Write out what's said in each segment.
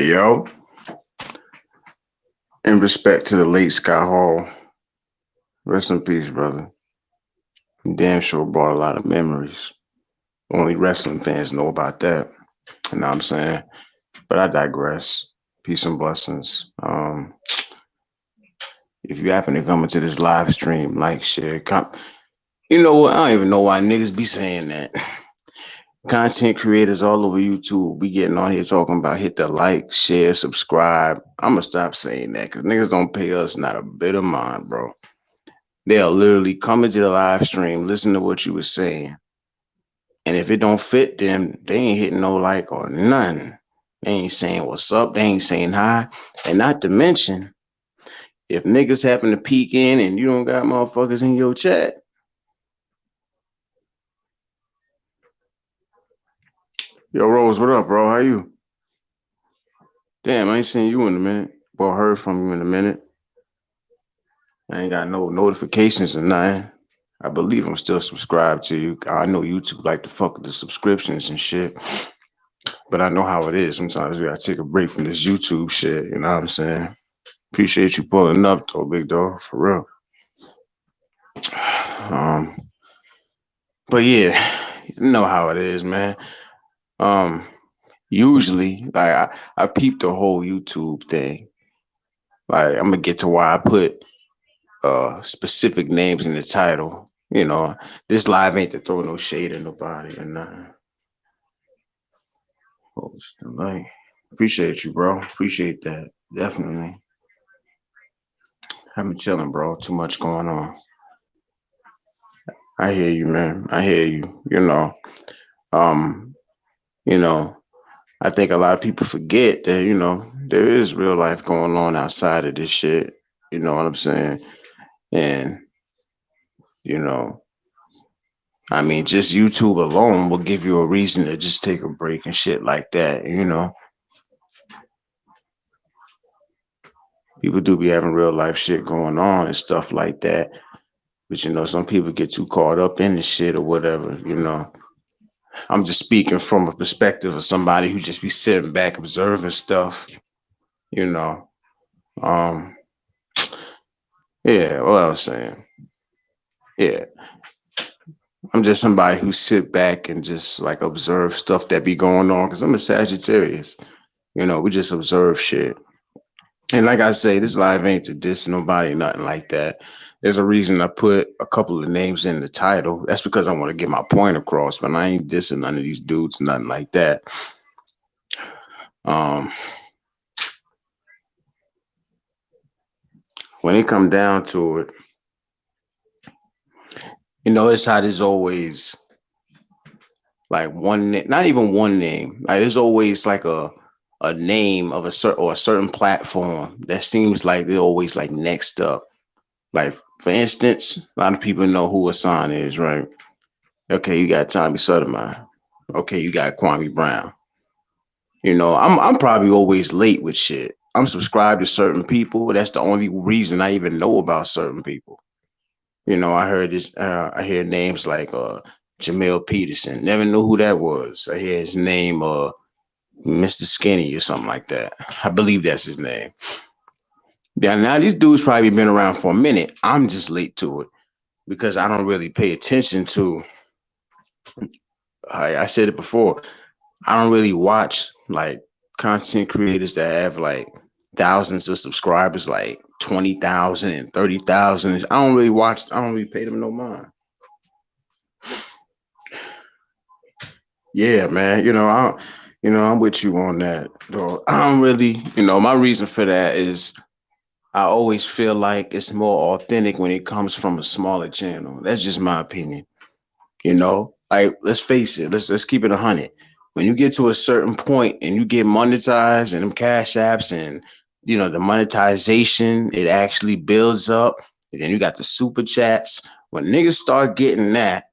Yo, in respect to the late Scott Hall, rest in peace, brother. Damn sure brought a lot of memories. Only wrestling fans know about that. You know what I'm saying? But I digress. Peace and blessings. If you happen to come into this live stream, like, share, come. You know what? I don't even know why niggas be saying that. Content creators all over YouTube be getting on here talking about hit the like, share, subscribe. I'm gonna stop saying that because niggas don't pay us not a bit of mind, bro. They'll literally come into the live stream, listen to what you were saying. And if it don't fit them, they ain't hitting no like or nothing. They ain't saying what's up. They ain't saying hi. And not to mention, if niggas happen to peek in and you don't got motherfuckers in your chat, yo, Rose, what up, bro? How you? Damn, I ain't seen you in a minute. Or heard from you in a minute. I ain't got no notifications or nothing. I believe I'm still subscribed to you. I know YouTube like to fuck with the subscriptions and shit. But I know how it is. Sometimes we gotta take a break from this YouTube shit. You know what I'm saying? Appreciate you pulling up, though, big dog, for real. But yeah, you know how it is, man. Usually, like I peeped the whole YouTube thing. Like I'm gonna get to why I put specific names in the title. You know, this live ain't to throw no shade at nobody or nothing. Like, appreciate you, bro. Appreciate that. Definitely. I've been chilling, bro. Too much going on. I hear you, man. I hear you. Um, you know, I think a lot of people forget that, there is real life going on outside of this shit. You know what I'm saying? And, you know, I mean, just YouTube alone will give you a reason to just take a break and shit like that. People do be having real life shit going on and stuff like that. But some people get too caught up in the shit or whatever. I'm just speaking from a perspective of somebody who just be sitting back observing stuff, you know. Um, yeah, what I was saying. Yeah. I'm just somebody who sit back and just like observe stuff that be going on because I'm a Sagittarius. We just observe shit. And like I say, this live ain't to diss nobody, nothing like that. There's a reason I put a couple of names in the title. That's because I want to get my point across, but I ain't dissing none of these dudes, nothing like that. When it come down to it, it's how there's always like one, not even one name. Like there's always like a name of a certain platform that seems like they're always like next up. Like for instance, a lot of people know who Hassan is, right? Okay, you got Tommy Sotomayor. Okay, you got Kwame Brown. I'm probably always late with shit. I'm subscribed to certain people. That's the only reason I even know about certain people. I heard this. I hear names like Jamil Peterson. Never knew who that was. I hear his name, Mr. Skinny or something like that. I believe that's his name. Yeah, now these dudes probably been around for a minute. I'm just late to it because I don't really pay attention to. I said it before. I don't really watch like content creators that have like thousands of subscribers, like 20,000 and 30,000. I don't really pay them no mind. Yeah, man. I'm with you on that. Though I don't really, my reason for that is I always feel like it's more authentic when it comes from a smaller channel. That's just my opinion. Like let's face it, let's keep it 100. When you get to a certain point and you get monetized and them cash apps and the monetization, it actually builds up. And then you got the super chats. When niggas start getting that,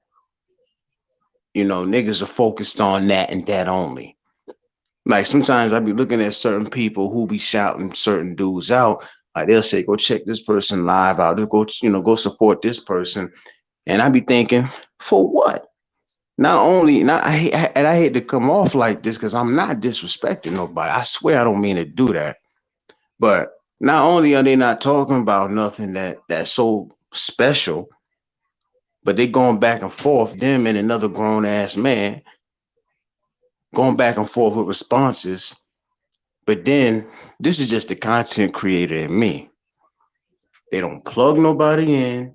niggas are focused on that and that only. Like sometimes I be looking at certain people who be shouting certain dudes out. Like they'll say, go check this person live out. Go support this person. And I be thinking, for what? not only not and I hate to come off like this because I'm not disrespecting nobody. I swear I don't mean to do that. But not only are they not talking about nothing that's so special, but they going back and forth, them and another grown ass man going back and forth with responses. But then this is just the content creator in me. They don't plug nobody in.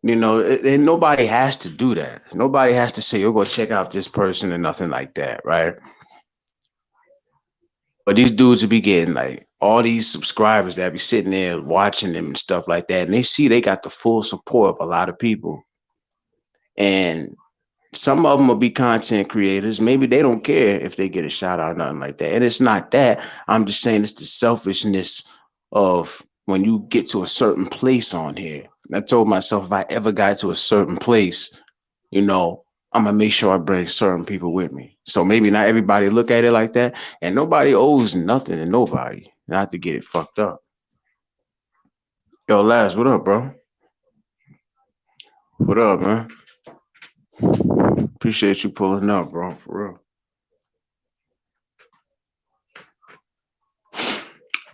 And nobody has to do that. Nobody has to say, "You're gonna check out this person" and nothing like that, right? But these dudes will be getting like all these subscribers that be sitting there watching them and stuff like that, and they see they got the full support of a lot of people. And some of them will be content creators. Maybe they don't care if they get a shout out or nothing like that. And it's not that. I'm just saying it's the selfishness of when you get to a certain place on here. I told myself if I ever got to a certain place, you know, I'm gonna make sure I bring certain people with me. So maybe not everybody look at it like that, and nobody owes nothing to nobody. Not to get it fucked up. Yo, Laz, what up, bro? What up, man? Appreciate you pulling up, bro. For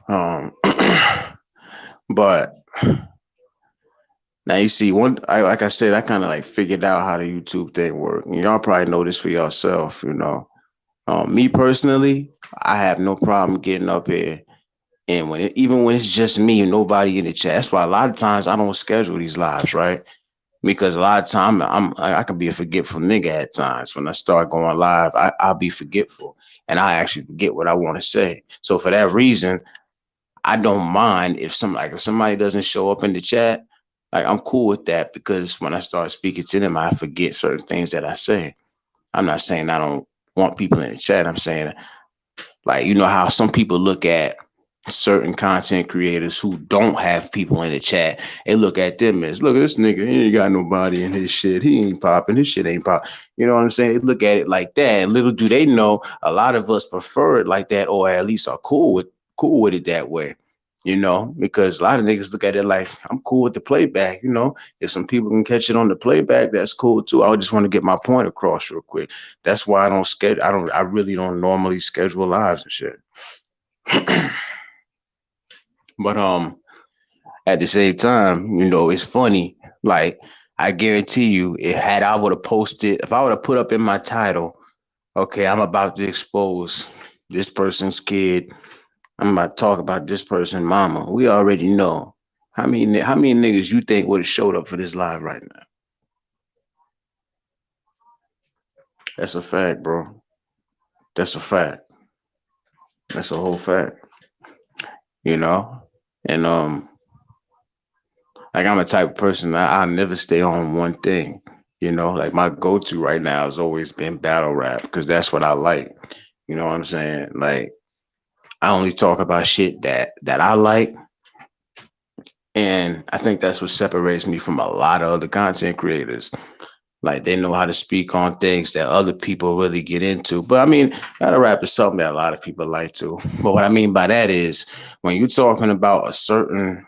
real. But now you see one. Like I said, I kind of like figured out how the YouTube thing work. Y'all probably know this for yourself. Me personally, I have no problem getting up here. And even when it's just me and nobody in the chat, that's why a lot of times I don't schedule these lives, right? Because a lot of time I can be a forgetful nigga at times. When I start going live, I'll be forgetful and I actually forget what I want to say. So for that reason, I don't mind if somebody doesn't show up in the chat, like I'm cool with that because when I start speaking to them, I forget certain things that I say. I'm not saying I don't want people in the chat. I'm saying like how some people look at certain content creators who don't have people in the chat and look at them as, look at this nigga, he ain't got nobody in his shit. He ain't popping. His shit ain't pop. You know what I'm saying? They look at it like that. And little do they know, a lot of us prefer it like that, or at least are cool with it that way. Because a lot of niggas look at it like, I'm cool with the playback. If some people can catch it on the playback, that's cool too. I just want to get my point across real quick. That's why I really don't normally schedule lives and shit. But at the same time, it's funny. Like I guarantee you, if I would have put up in my title, okay, I'm about to expose this person's kid. I'm about to talk about this person's mama. We already know how many niggas you think would have showed up for this live right now. That's a fact, bro. That's a fact. That's a whole fact. You know, and like I'm a type of person I never stay on one thing. Like my go-to right now has always been battle rap because that's what I like. You know what I'm saying? Like I only talk about shit that I like, and I think that's what separates me from a lot of other content creators. Like they know how to speak on things that other people really get into. But I mean, battle rap is something that a lot of people like to. But what I mean by that is when you're talking about a certain,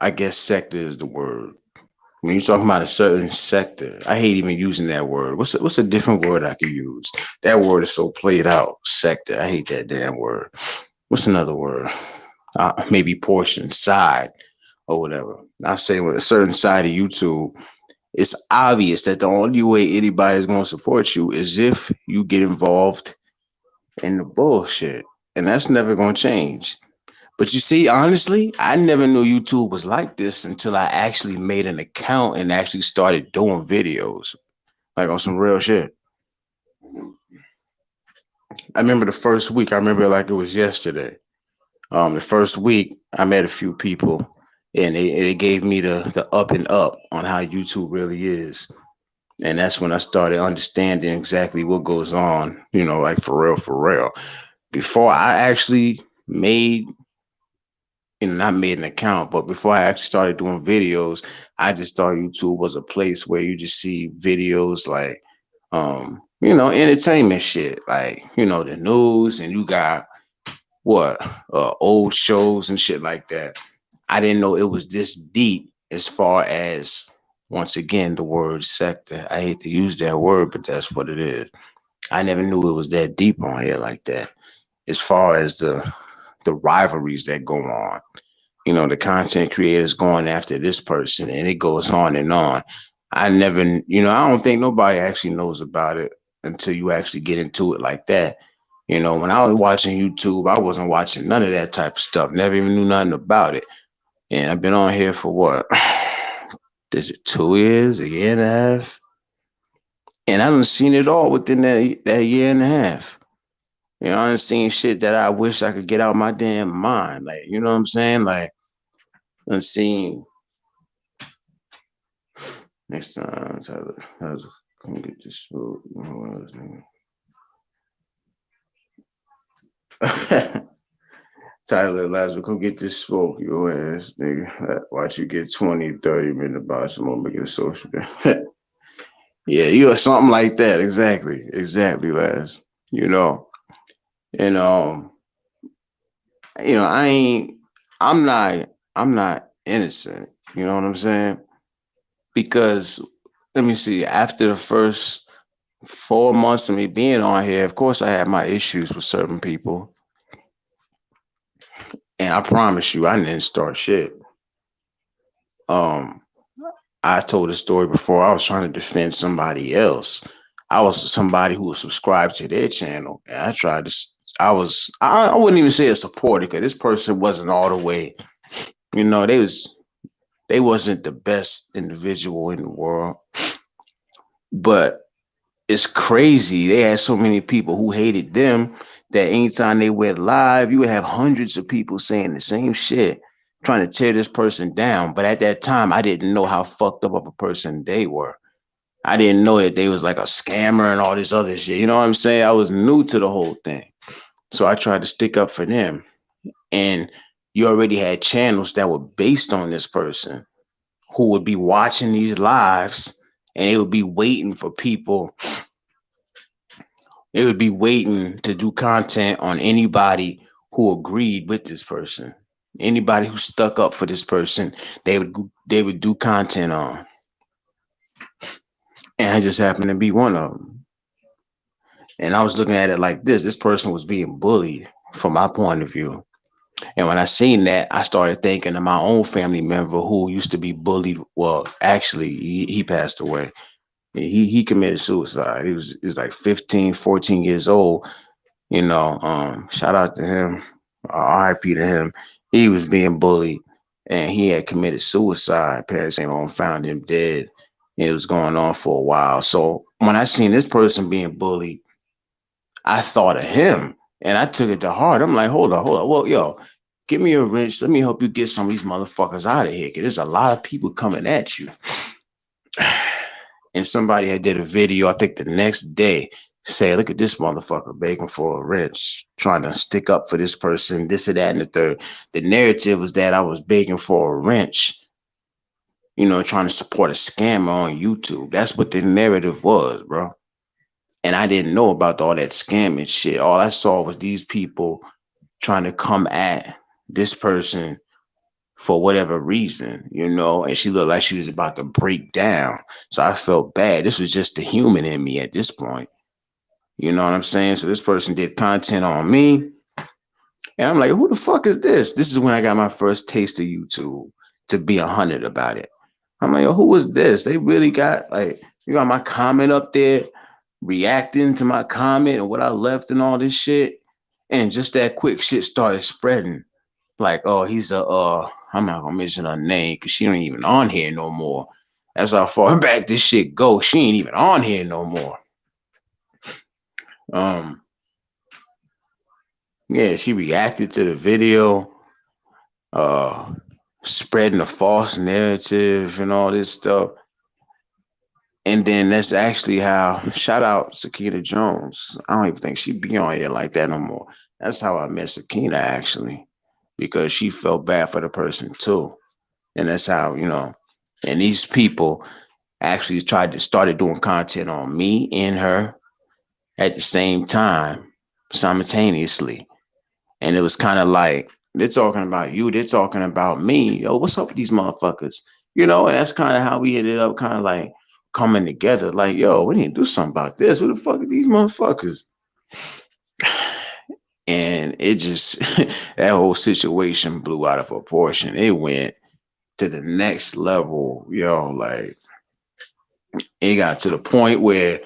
I guess sector is the word. When you're talking about a certain sector, I hate even using that word. What's a different word I could use? That word is so played out. Sector. I hate that damn word. What's another word? Maybe portion, side, or whatever. I say with a certain side of YouTube, it's obvious that the only way anybody is going to support you is if you get involved in the bullshit, and that's never going to change. But you see, honestly, I never knew YouTube was like this until I actually made an account and actually started doing videos, like on some real shit. I remember the first week, I remember it like it was yesterday. The first week, I met a few people and they gave me the up and up on how YouTube really is. And that's when I started understanding exactly what goes on, like for real, for real. Before I actually made not made an account, but before I actually started doing videos, I just thought YouTube was a place where you just see videos like, entertainment shit, like, the news, and you got what, old shows and shit like that. I didn't know it was this deep as far as Once again, the word sector. I hate to use that word, but that's what it is. I never knew it was that deep on here like that. As far as the rivalries that go on, you know, the content creators going after this person, and it goes on and on. I never, you know, I don't think nobody actually knows about it until you actually get into it like that. You know, when I was watching YouTube, I wasn't watching none of that type of stuff. Never even knew nothing about it. And I've been on here for what? Is it 2 years, a year and a half? And I done seen it all within that year and a half. You know, I done seen shit that I wish I could get out my damn mind. Like, you know what I'm saying? Like, I done seen next time, Tyler, I was gonna get this food. Tyler Lazarus, come get this smoke, your ass, nigga. Watch you get 20, 30 minutes about someone making a social. Yeah, you are something like that. Exactly. Exactly, Laz. You know. And I ain't I'm not I'm not innocent. You know what I'm saying? Because let me see, after the first 4 months of me being on here, of course I had my issues with certain people. And I promise you I didn't start shit. Um I told a story before. I was trying to defend somebody else. I was somebody who was subscribed to their channel, and I tried to. I wouldn't even say a supporter because this person wasn't all the way. You know, they wasn't the best individual in the world, but it's crazy. They had so many people who hated them that anytime they went live, you would have hundreds of people saying the same shit, trying to tear this person down. But at that time, I didn't know how fucked up of a person they were. I didn't know that they was like a scammer and all this other shit. You know what I'm saying? I was new to the whole thing. So I tried to stick up for them. And you already had channels that were based on this person who would be watching these lives, and they would be waiting for people. They would be waiting to do content on anybody who agreed with this person. Anybody who stuck up for this person, they would do content on. And I just happened to be one of them. And I was looking at it like this person was being bullied from my point of view. And when I seen that, I started thinking of my own family member who used to be bullied. Well, actually, he passed away. He committed suicide. He was like 15, 14 years old. You know, shout out to him. RIP to him. He was being bullied and he had committed suicide. Parents came home, found him dead. It was going on for a while. So when I seen this person being bullied, I thought of him and I took it to heart. I'm like, hold on, hold on. Well, yo, give me a wrench. Let me help you get some of these motherfuckers out of here. Cause there's a lot of people coming at you. And somebody had did a video, I think the next day, say, look at this motherfucker begging for a wrench, trying to stick up for this person, this and that and the third. The narrative was that I was begging for a wrench, trying to support a scammer on YouTube. That's what the narrative was, bro. And I didn't know about all that scamming shit. All I saw was these people trying to come at this person for whatever reason, and she looked like she was about to break down. So I felt bad. This was just the human in me at this point. You know what I'm saying? So this person did content on me. And I'm like, who the fuck is this? This is when I got my first taste of YouTube, to be 100 about it. I'm like, who is this? They really got, like, you got my comment up there reacting to my comment and what I left and all this shit. And just that quick shit started spreading. Like, oh, he's I'm not gonna mention her name because she ain't even on here no more. That's how far back this shit goes. She ain't even on here no more. Um, yeah, she reacted to the video, uh, spreading a false narrative and all this stuff. And then that's actually how, shout out Sakina Jones. I don't even think she be on here like that no more. That's how I met Sakina, actually, because she felt bad for the person too. And that's how, and these people actually started doing content on me and her at the same time, simultaneously. And it was kind of like, they're talking about you, they're talking about me. Yo, what's up with these motherfuckers? And that's kind of how we ended up kind of like coming together. Like, yo, we need to do something about this. Who the fuck are these motherfuckers? And it just that whole situation blew out of proportion. It went to the next level, like it got to the point where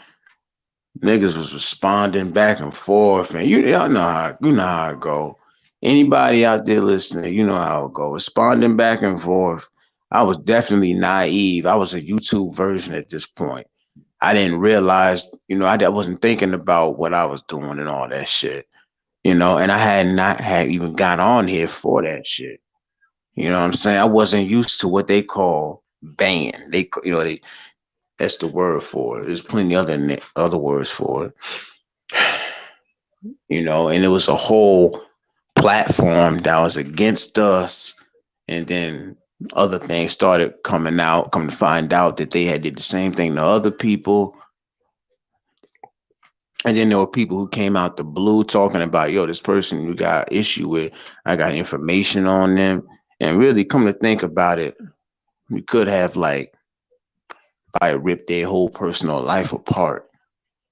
niggas was responding back and forth, and y'all know how it go. Anybody out there listening, you know how it go. Responding back and forth. I was definitely naive. I was a YouTube version at this point. I didn't realize, I wasn't thinking about what I was doing and all that shit. And I had not had even got on here for that shit. You know what I'm saying? I wasn't used to what they call ban. That's the word for it. There's plenty other words for it. And it was a whole platform that was against us, and then other things started coming out. Come to find out that they had did the same thing to other people, and then there were people who came out the blue talking about, yo, this person you got issue with, I got information on them. And really, come to think about it, we could have like probably ripped their whole personal life apart.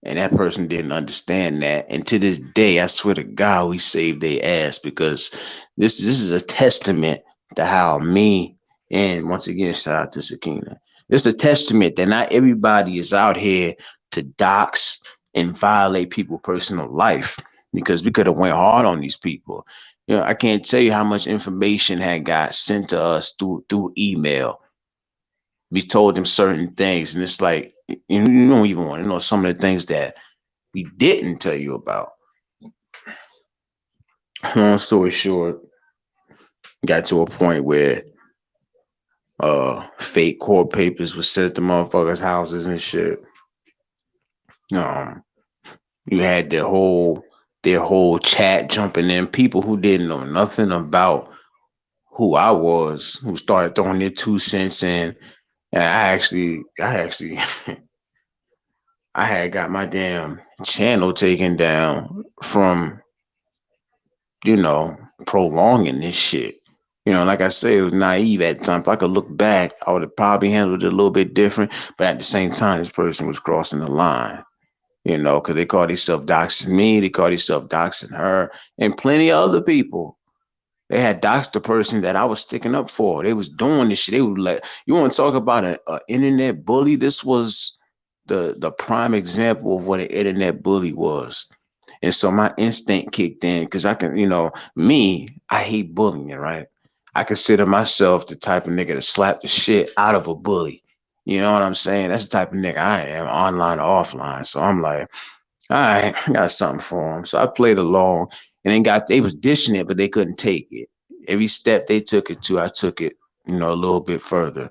And that person didn't understand that. And to this day, I swear to God, we saved their ass, because this is a testament to how me, and once again, shout out to Sakina. It's a testament that not everybody is out here to dox and violate people's personal life, because we could have went hard on these people. I can't tell you how much information had got sent to us through email. We told them certain things, and it's like you don't even want to know some of the things that we didn't tell you about. Long story short, got to a point where fake court papers were sent to motherfuckers' houses and shit. Um, you had their whole chat jumping in, people who didn't know nothing about who I was, who started throwing their 2 cents in. And I actually I had got my damn channel taken down from, you know, prolonging this shit. Like I said, it was naive at the time. If I could look back, I would have probably handled it a little bit different. But at the same time, this person was crossing the line, because they called themselves doxing me, they called themselves doxing her, and plenty of other people. They had doxed the person that I was sticking up for. They was doing this shit. They would like, you want to talk about a internet bully? This was the prime example of what an internet bully was. And so my instinct kicked in, because I hate bullying, right? I consider myself the type of nigga to slap the shit out of a bully. You know what I'm saying? That's the type of nigga I am, online or offline. So I'm like, all right, I got something for him. So I played along, and then they was dishing it, but they couldn't take it. Every step they took it to, I took it, a little bit further.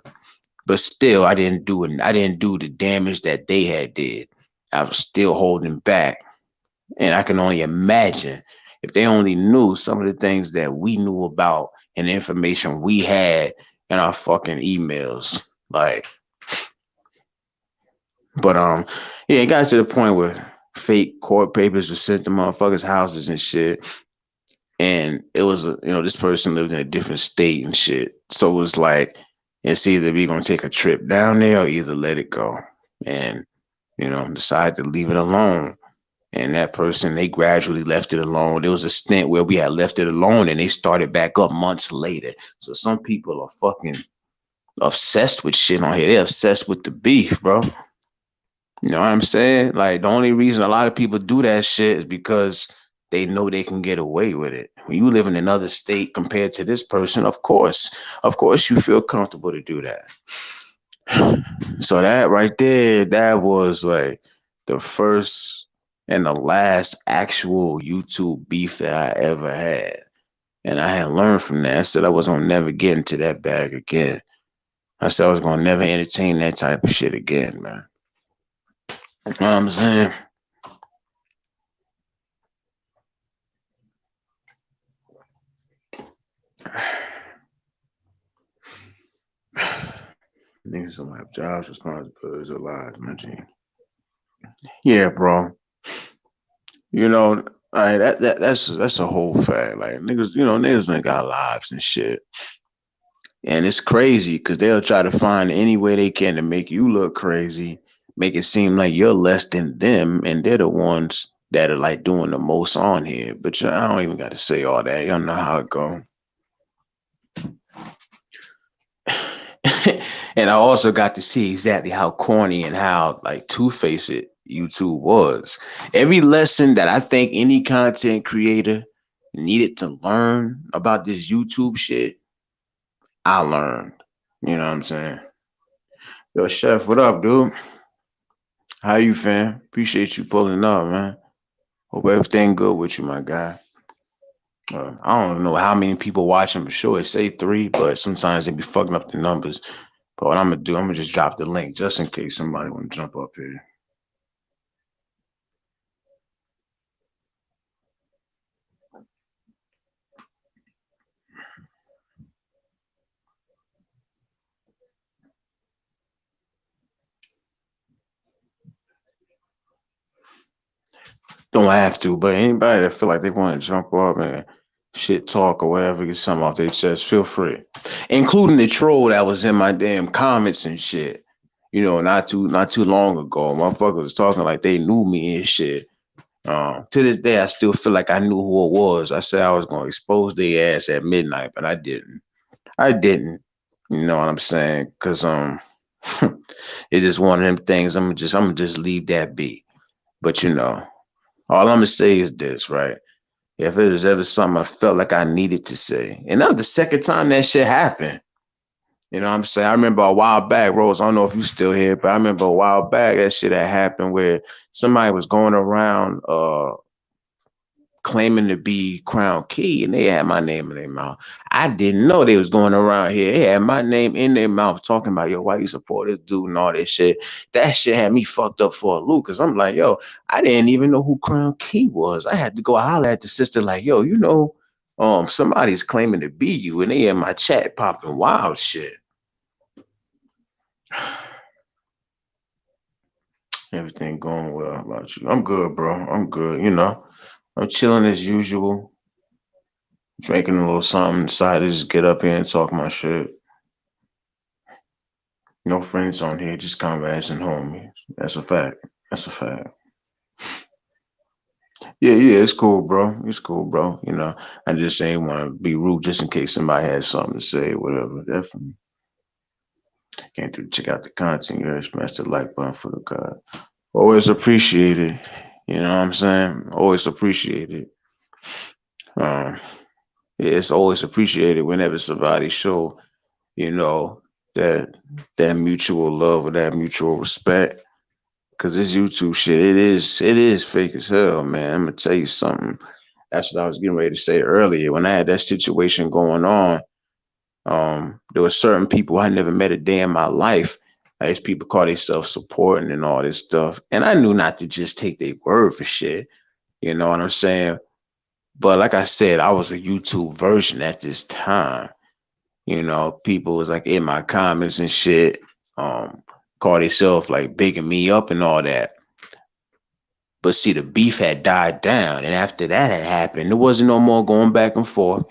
But still, I didn't do it. I didn't do the damage that they had did. I was still holding back. And I can only imagine if they only knew some of the things that we knew about and the information we had in our fucking emails. Like, but yeah, it got to the point where fake court papers were sent to motherfuckers' houses and shit. And it was, this person lived in a different state and shit. So it was like, it's either we gonna take a trip down there or either let it go. And, decide to leave it alone. And that person, they gradually left it alone. There was a stint where we had left it alone and they started back up months later. So some people are fucking obsessed with shit on here. They're obsessed with the beef, bro. You know what I'm saying? Like, the only reason a lot of people do that shit is because they know they can get away with it. When you live in another state compared to this person, of course, you feel comfortable to do that. So that right there, that was like the first and the last actual YouTube beef that I ever had. And I had learned from that. I said I was gonna never get into that bag again. I said I was gonna never entertain that type of shit again, man. You know what I'm saying? Niggas don't have jobs, responsibilities, or lives, man. G. Yeah, bro. That's a whole fact. Like, niggas, niggas ain't got lives and shit. And it's crazy because they'll try to find any way they can to make you look crazy, make it seem like you're less than them, and they're the ones that are like doing the most on here. But I don't even got to say all that. Y'all know how it go. And I also got to see exactly how corny and how like two-faced it YouTube was. Every lesson that I think any content creator needed to learn about this YouTube shit, I learned. You know what I'm saying? Yo, Chef, what up, dude? How you, fam? Appreciate you pulling up, man. Hope everything good with you, my guy. I don't know how many people watching for sure. It say 3, but sometimes they be fucking up the numbers. But what I'm gonna do, I'm gonna just drop the link just in case somebody want to jump up here. Don't have to, but anybody that feel like they want to jump up and shit talk or whatever, get something off their chest, feel free. Including the troll that was in my damn comments and shit. You know, not too long ago. Motherfuckers was talking like they knew me and shit. To this day, I still feel like I knew who it was. I said I was gonna expose their ass at midnight, but I didn't. I didn't. You know what I'm saying? Cause it's just one of them things. I'm gonna just leave that be. But all I'm gonna say is this, right? If it was ever something I felt like I needed to say, and that was the second time that shit happened. You know what I'm saying? I remember a while back, Rose, I don't know if you still here, but I remember a while back that shit had happened where somebody was going around claiming to be Crown Key and they had my name in their mouth. I didn't know they was going around here. They had my name in their mouth talking about, yo, why you support this dude and all this shit. That shit had me fucked up for a loop because I'm like, yo, I didn't even know who Crown Key was. I had to go holler at the sister like, yo, somebody's claiming to be you and they in my chat popping wild shit. Everything going well about you. I'm good, bro. I'm good. I'm chilling as usual, drinking a little something, decided to just get up here and talk my shit. No friends on here, just conversating homies. That's a fact. That's a fact. Yeah, yeah, it's cool, bro. It's cool, bro. I just ain't want to be rude just in case somebody has something to say, whatever. Definitely came through to check out the content. You smash the like button for the God. Always appreciate it. You know what I'm saying? Always appreciate it. Um, yeah, it's always appreciated whenever somebody show, you know, that that mutual love or that mutual respect. Cause this YouTube shit, it is fake as hell, man. I'm gonna tell you something. That's what I was getting ready to say earlier. When I had that situation going on, there were certain people I never met a day in my life. These people call themselves supporting and all this stuff, and I knew not to just take their word for shit. You know what I'm saying? But like I said, I was a YouTube version at this time. People was like in my comments and shit, um, call themselves like bigging me up and all that. But see, the beef had died down, and after that had happened, there wasn't no more going back and forth.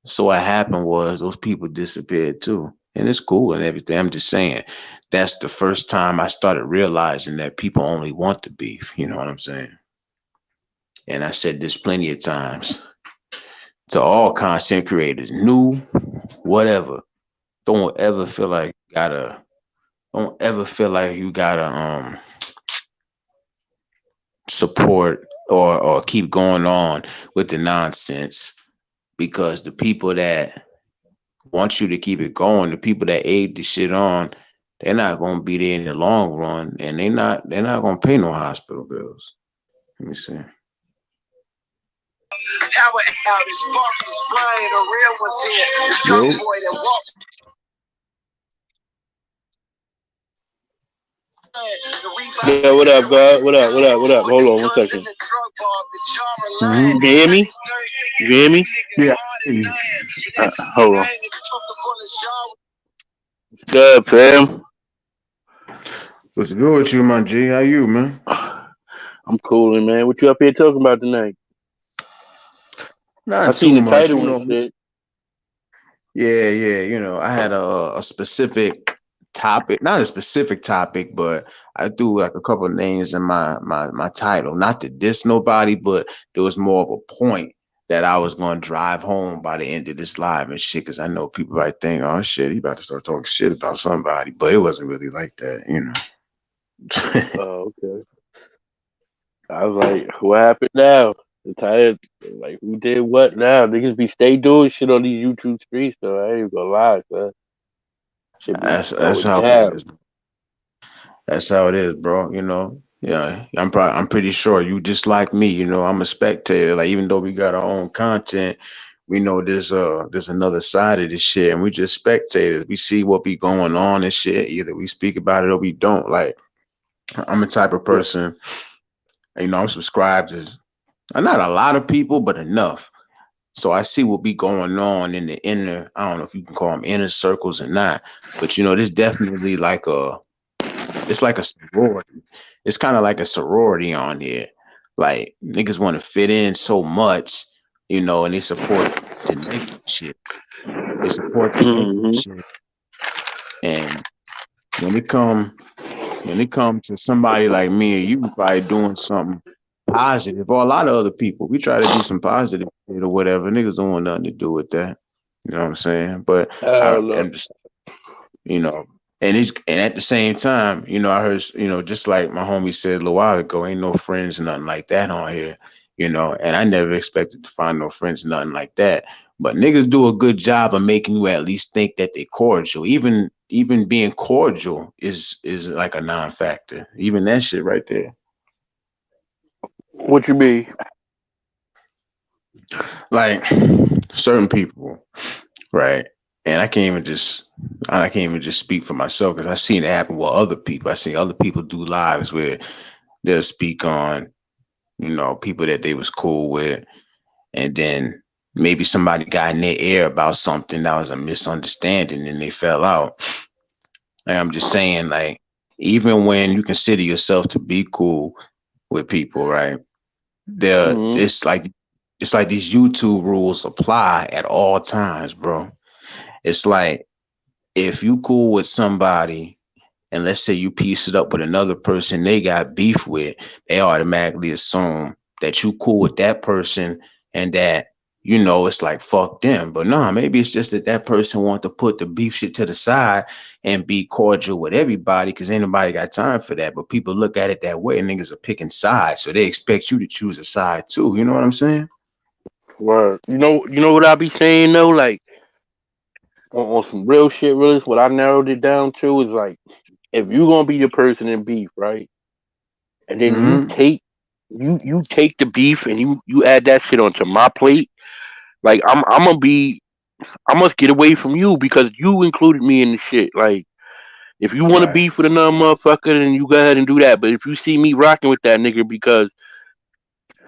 So what happened was those people disappeared too, and it's cool and everything. I'm just saying that's the first time I started realizing that people only want the beef. You know what I'm saying? And I said this plenty of times to all content creators, new, whatever. Don't ever feel like you gotta. Don't ever feel like you gotta support or keep going on with the nonsense because the people that want you to keep it going, the people that aid the shit on, they're not gonna be there in the long run, and they're not gonna pay no hospital bills. Let me see. Power out, his sparks was flying, the real one's here. The strong boy that walked. Yeah, what up, God? What up? What up? What up? Hold on 1 second. You can hear me? You can hear me? Yeah. Hold on. What's up, fam? What's good with you, my G? How you, man? I'm cooling, man. What you up here talking about tonight? I Not seen too the much, title and shit. Yeah, yeah. I had a specific topic, not a specific topic, but I threw like a couple of names in my title. Not to diss nobody, but there was more of a point that I was going to drive home by the end of this live and shit. Because I know people might think, oh shit, he about to start talking shit about somebody, but it wasn't really like that. Oh, okay. I was like, what happened now? The tired, like, who did what now? Niggas be stay doing shit on these YouTube streets, though. I ain't even gonna lie, son. Should be That's going how it down. is. That's how it is, bro. Yeah, I'm pretty sure you just like me. I'm a spectator. Like even though we got our own content, we know there's another side of this shit, and we just spectators. We see what be going on and shit. Either we speak about it or we don't. Like I'm the type of Yeah. person. I'm subscribed to not a lot of people, but enough. So I see what be going on in the inner. I don't know if you can call them inner circles or not, but this definitely like it's like a sorority. It's kind of like a sorority on here. Like niggas want to fit in so much, and they support the negative shit. They support the negative Mm-hmm. shit. And when it come when it comes to somebody like me and you probably doing something positive, or a lot of other people, we try to do some positive shit or whatever. Niggas don't want nothing to do with that. You know what I'm saying? But I Hell no. am you know. And at the same time, I heard, just like my homie said a little while ago, ain't no friends, nothing like that on here, and I never expected to find no friends, nothing like that. But niggas do a good job of making you at least think that they cordial. Even being cordial is like a non-factor. Even that shit right there. What you mean? Like certain people, right? And I can't even just speak for myself because I seen it happen with other people. I seen other people do lives where they'll speak on, people that they was cool with, and then maybe somebody got in their ear about something that was a misunderstanding and they fell out. Like I'm just saying, like, even when you consider yourself to be cool with people, right? There Mm-hmm. it's like these YouTube rules apply at all times, bro. It's like if you cool with somebody and let's say you piece it up with another person they got beef with, they automatically assume that you cool with that person and that it's like fuck them. But nah, maybe it's just that that person want to put the beef shit to the side and be cordial with everybody because ain't nobody got time for that. But people look at it that way, and niggas are picking sides, so they expect you to choose a side too. You know what I'm saying? Word. You know what I be saying though? Like on some real shit, realist. What I narrowed it down to is like, if you gonna be the person in beef, right? And then Mm-hmm. you take the beef and you add that shit onto my plate. Like I'm gonna be I must get away from you because you included me in the shit. Like if you want to Right. beef with another motherfucker, then you go ahead and do that. But if you see me rocking with that nigga because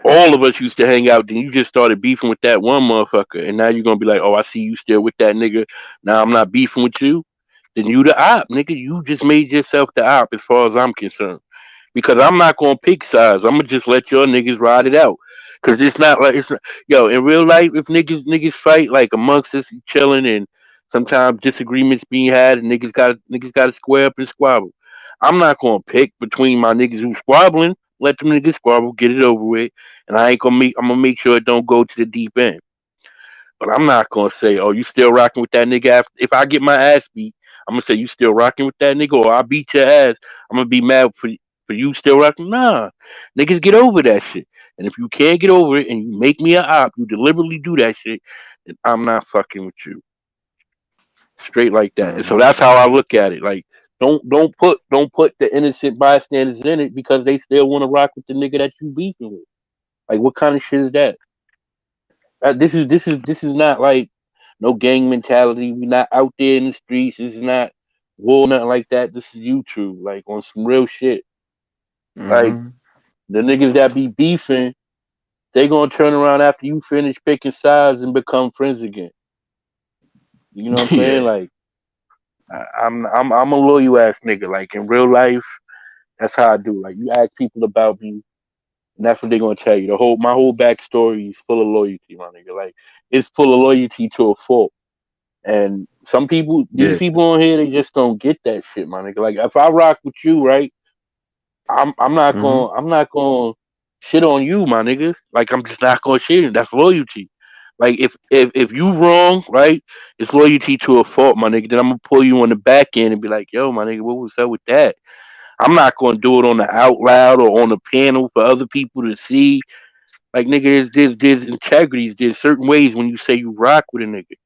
all of us used to hang out, then you just started beefing with that one motherfucker, and now you're gonna be like, oh, I see you still with that nigga. Now I'm not beefing with you. Then you the op, nigga. You just made yourself the op as far as I'm concerned. Because I'm not gonna pick sides. I'm gonna just let your niggas ride it out. Cause it's not like it's yo in real life. If niggas fight like amongst us, chilling, and sometimes disagreements being had, and niggas got to square up and squabble. I'm not gonna pick between my niggas who squabbling. Let them niggas squabble, get it over with, and I ain't gonna make. I'm gonna make sure it don't go to the deep end. But I'm not gonna say, "Oh, you still rocking with that nigga?" After, if I get my ass beat, I'm gonna say, "You still rocking with that nigga?" Or I beat your ass. I'm gonna be mad for you still rocking. Nah, niggas get over that shit. And if you can't get over it and you make me a op, you deliberately do that shit, then I'm not fucking with you. Straight like that. And so Mm-hmm. that's how I look at it. Like, don't put the innocent bystanders in it because they still want to rock with the nigga that you beefing with. Like, what kind of shit is that? This is not like no gang mentality. We not out there in the streets. This is not war, nothing like that. This is YouTube, like on some real shit. Like Mm-hmm. the niggas that be beefing, they gonna turn around after you finish picking sides and become friends again. You know what I'm saying? Yeah. Like I'm a loyal ass nigga. Like in real life, that's how I do. Like you ask people about me, and that's what they're gonna tell you. My whole backstory is full of loyalty, my nigga. Like it's full of loyalty to a fault. And some people, these Yeah. people on here, they just don't get that shit, my nigga. Like if I rock with you, right? Mm-hmm. I'm not gonna shit on you, my nigga. Like I'm just not gonna shit. That's loyalty. Like if you wrong, right? It's loyalty to a fault, my nigga. Then I'm gonna pull you on the back end and be like, yo, my nigga, what was up with that? I'm not gonna do it on the out loud or on the panel for other people to see. Like nigga, there's integrities. There's certain ways when you say you rock with a nigga.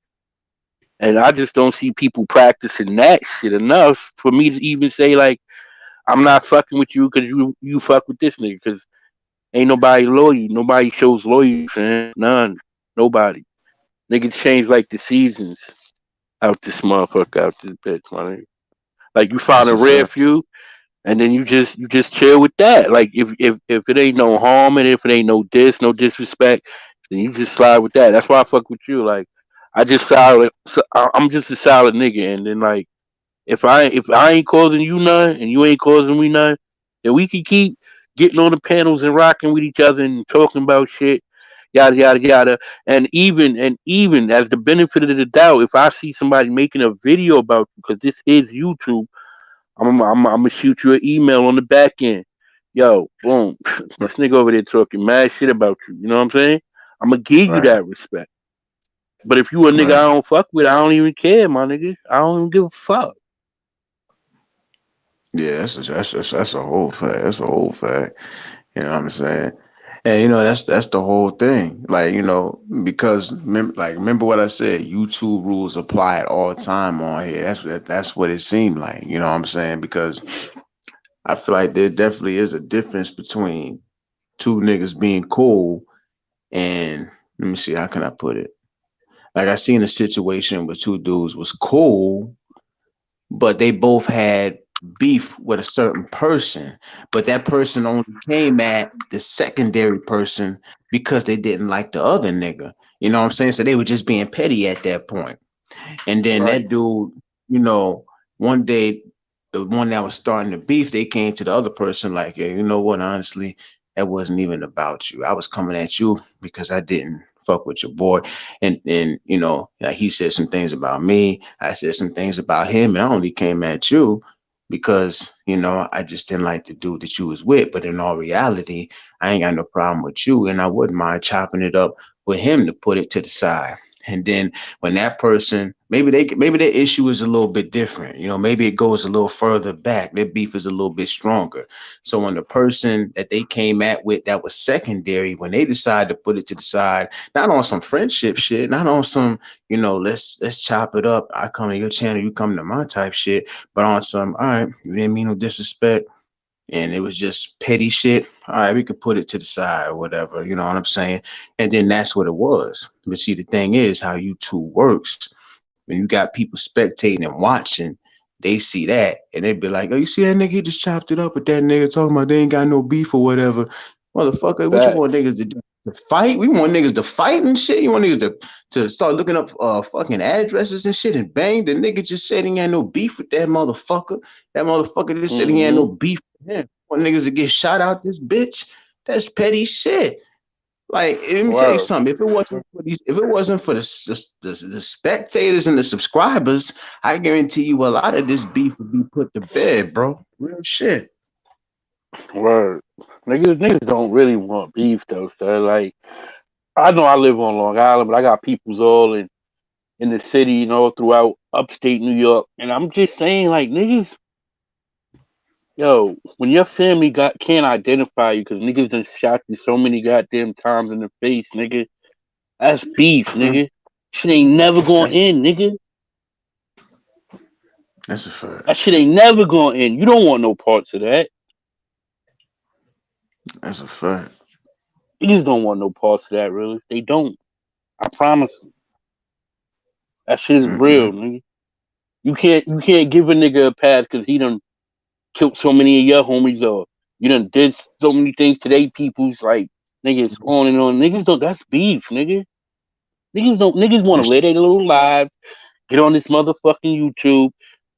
And I just don't see people practicing that shit enough for me to even say like I'm not fucking with you because you fuck with this nigga because ain't nobody loyal. Nobody shows loyalty, man. None. Nobody. Niggas change like the seasons out this motherfucker, out this bitch, my nigga. Like you find That's a a rare fact. few, and then you just chill with that. Like if it ain't no harm and if it ain't no disrespect, then you just slide with that. That's why I fuck with you. Like I just solid. I'm just a solid nigga, and then like if I ain't causing you none and you ain't causing me none, then we can keep getting on the panels and rocking with each other and talking about shit, yada yada yada. And even as the benefit of the doubt, if I see somebody making a video about you, because this is YouTube, I'm gonna shoot you an email on the back end. Yo, boom, Right. this nigga over there talking mad shit about you. You know what I'm saying? I'm gonna give you Right. that respect. But if you a nigga Right. I don't fuck with, I don't even care, my nigga. I don't even give a fuck. Yeah, that's a whole fact. That's a whole fact. You know what I'm saying? And that's the whole thing. Like, because remember what I said, YouTube rules apply at all time on here. That's what it seemed like, you know what I'm saying? Because I feel like there definitely is a difference between two niggas being cool and let me see, how can I put it? Like I seen a situation where two dudes was cool, but they both had beef with a certain person, but that person only came at the secondary person because they didn't like the other nigga. You know what I'm saying? So they were just being petty at that point. And then Right. that dude, you know, one day, the one that was starting the beef, they came to the other person like, yeah, you know what? Honestly, that wasn't even about you. I was coming at you because I didn't fuck with your boy, and like he said some things about me. I said some things about him, and I only came at you because I just didn't like the dude that you was with. But in all reality, I ain't got no problem with you, and I wouldn't mind chopping it up with him to put it to the side. And then when that person maybe their issue is a little bit different, maybe it goes a little further back, their beef is a little bit stronger. So when the person that they came at with that was secondary, when they decide to put it to the side, not on some friendship shit, not on some let's chop it up, I come to your channel, you come to my type shit, but on some, all right, you didn't mean no disrespect and it was just petty shit, all right, we could put it to the side or whatever, you know what I'm saying? And then that's what it was. But see, the thing is, how YouTube works, when you got people spectating and watching, they see that and they be like, oh, you see that nigga? He just chopped it up with that nigga talking about they ain't got no beef or whatever. Motherfucker, what you want Facts. niggas to do? To fight? We want niggas to fight and shit. You want niggas to start looking up fucking addresses and shit and bang. The nigga just said he ain't no beef with that motherfucker. That motherfucker just said he ain't no Mm-hmm. beef with him. Want niggas to get shot out this bitch? That's petty shit. Like, let me tell you Word. something. If it wasn't for the spectators and the subscribers, I guarantee you a lot of this beef would be put to bed, bro. Real shit. Word. Niggas don't really want beef though, so like I know I live on Long Island, but I got peoples all in the city, throughout upstate New York. And I'm just saying, like, niggas, yo, when your family can't identify you because niggas done shot you so many goddamn times in the face, nigga. That's beef, Mhm. nigga. Shit ain't never gonna That's end, nigga. that's a fact. That shit ain't never gonna end. You don't want no parts of that. That's a fact. Niggas don't want no parts of that, really. They don't. I promise you. That shit is Mm-mm. real, nigga. You can't give a nigga a pass because he done killed so many of your homies or you done did so many things to they peoples like niggas on and on. Niggas don't that's beef, nigga. Niggas wanna That's live their little lives, get on this motherfucking YouTube,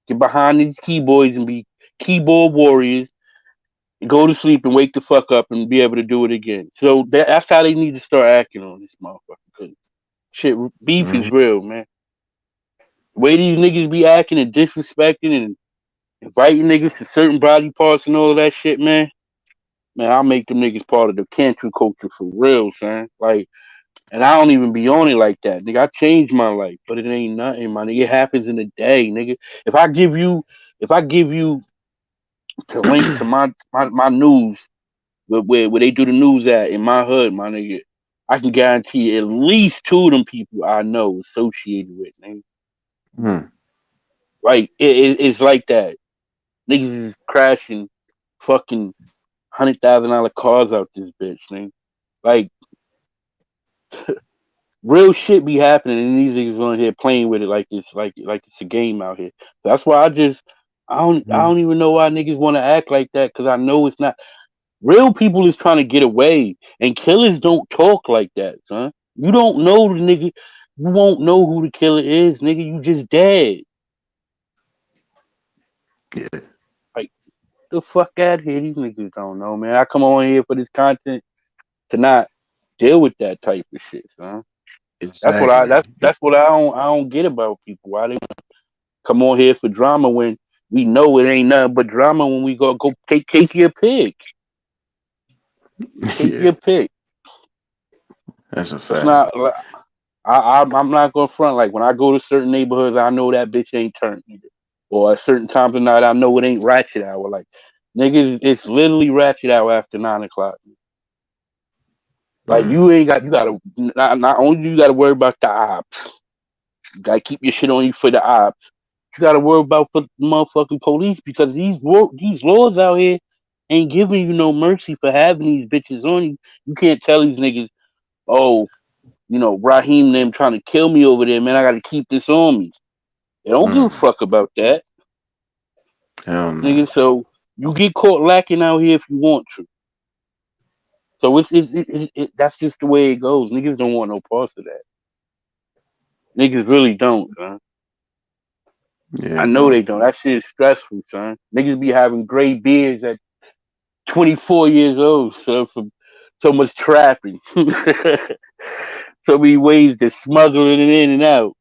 get behind these keyboards and be keyboard warriors, and go to sleep and wake the fuck up and be able to do it again. So that's how they need to start acting on this motherfucker. Cause shit, beef is mhm. real, man. The way these niggas be acting and disrespecting and inviting niggas to certain body parts and all of that shit, man. Man, I'll make them niggas part of the cancel culture for real, son. Like, and I don't even be on it like that, nigga. I changed my life, but it ain't nothing, my nigga. It happens in a day, nigga. If I give you, if I give you to link to my news where they do the news at in my hood, my nigga, I can guarantee at least two of them people I know associated with, nigga. Hmm. Like it's like that. Niggas is crashing fucking $100,000 cars out this bitch, nigga. Like real shit be happening, and these niggas on here playing with it like it's a game out here. That's why I don't even know why niggas want to act like that because I know it's not. Real people is trying to get away, and killers don't talk like that, son. You don't know the nigga. You won't know who the killer is, nigga. You just dead. Yeah, Like the fuck out here. These niggas don't know, man. I come on here for this content to not deal with that type of shit, son. exactly. That's what I don't get about people. Why they come on here for drama when we know it ain't nothing but drama when we go take your pick. Take Yeah, your pick. that's a It's fact. not. I'm not gonna front like when I go to certain neighborhoods, I know that bitch ain't turned, nigga. Or at certain times of night, I know it ain't ratchet hour. Like niggas, it's literally ratchet hour after 9 o'clock. Like Mm. you gotta not only do you gotta worry about the ops, you gotta keep your shit on you for the ops. You gotta worry about for the motherfucking police because these laws out here ain't giving you no mercy for having these bitches on you. You can't tell these niggas, oh, Raheem and them trying to kill me over there, man. I got to keep this on me. They don't give a Mm. fuck about that, Hell no. nigga. So you get caught lacking out here if you want to. So that's just the way it goes. Niggas don't want no parts of that. Niggas really don't, son. Yeah, I know bro. they don't. That shit is stressful, son. Niggas be having gray beards at 24 years old, son, from so much trapping. So many ways to smuggle it in and out.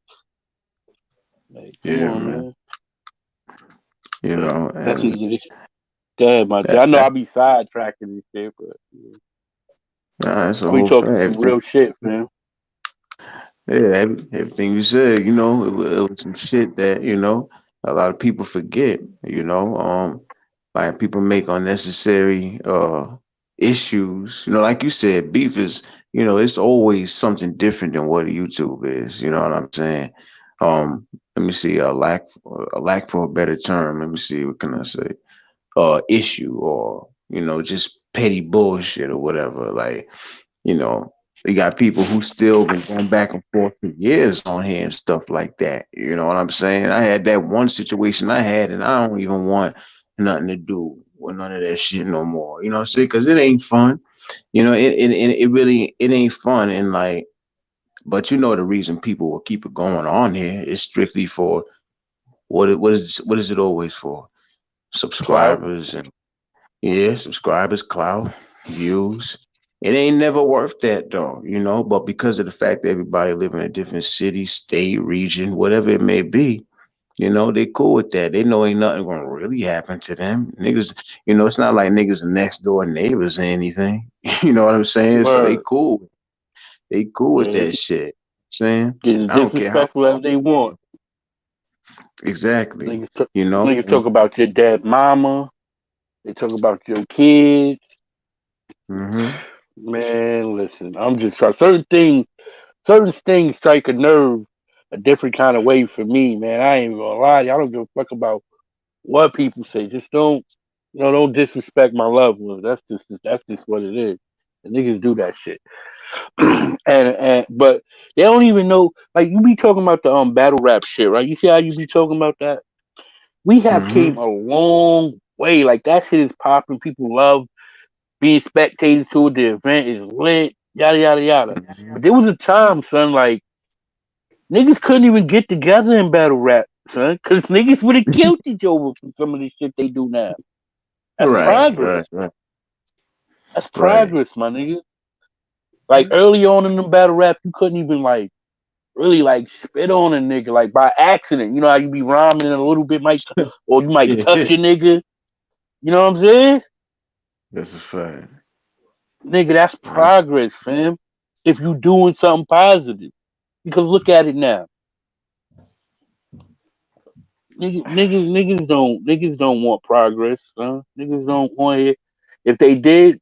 Like, come Yeah, on, man. man. You But know, that's and neither this. Go ahead, my G. that, I know that I be sidetracking and shit, but nah, that's a I be whole talking fact. some real shit, man. Yeah, everything you said, it was some shit that, a lot of people forget, like people make unnecessary issues. Like you said, beef is, it's always something different than what YouTube is, you know what I'm saying? Let me see, a lack for a better term. Let me see, what can I say? Issue or, just petty bullshit or whatever. Like, you know, we got people who still been going back and forth for years on here and stuff like that. You know what I'm saying? I had that one situation I had, and I don't even want nothing to do with none of that shit no more. You know what I'm saying? Because it ain't fun. It really it ain't fun. And like, but the reason people will keep it going on here is strictly for what is it always for? Clout. Subscribers and yeah, subscribers, clout, views. It ain't never worth that though, but because of the fact that everybody live in a different city, state, region, whatever it may be, they cool with that. They know ain't nothing gonna really happen to them. Niggas, it's not like niggas are next door neighbors or anything. You know what I'm saying? So they Word. cool. They cool with Yeah, that shit. Saying getting I don't care how disrespectful as they want. exactly. Niggas, niggas And, talk about your dead mama. They talk about your kids. hmm Man, listen, I'm just trying. Certain things strike a nerve a different kind of way for me, man. I ain't gonna lie. I don't give a fuck about what people say. Just don't, don't disrespect my loved ones. That's just what it is. The niggas do that shit. But they don't even know. Like you be talking about the battle rap shit, right? You see how you be talking about that? We have came hmm a long way. Like that shit is popping. People love being spectators to it. The event is lit. Yada yada yada. But there was a time, son, like niggas couldn't even get together in battle rap, son, because niggas would have killed each other for some of the shit they do now. That's Right, right, progress. right, That's right. progress, my nigga. Like early on in the battle rap, you couldn't even like. really like spit on a nigga like by accident. You know how you be rhyming and a little bit might, or you might touch Yeah, a nigga. You know what I'm saying? that's a fact. Nigga, that's That's, progress, fam. If you doing something positive, because look at it now. Niggas don't want progress, huh? Niggas don't want it. If they did,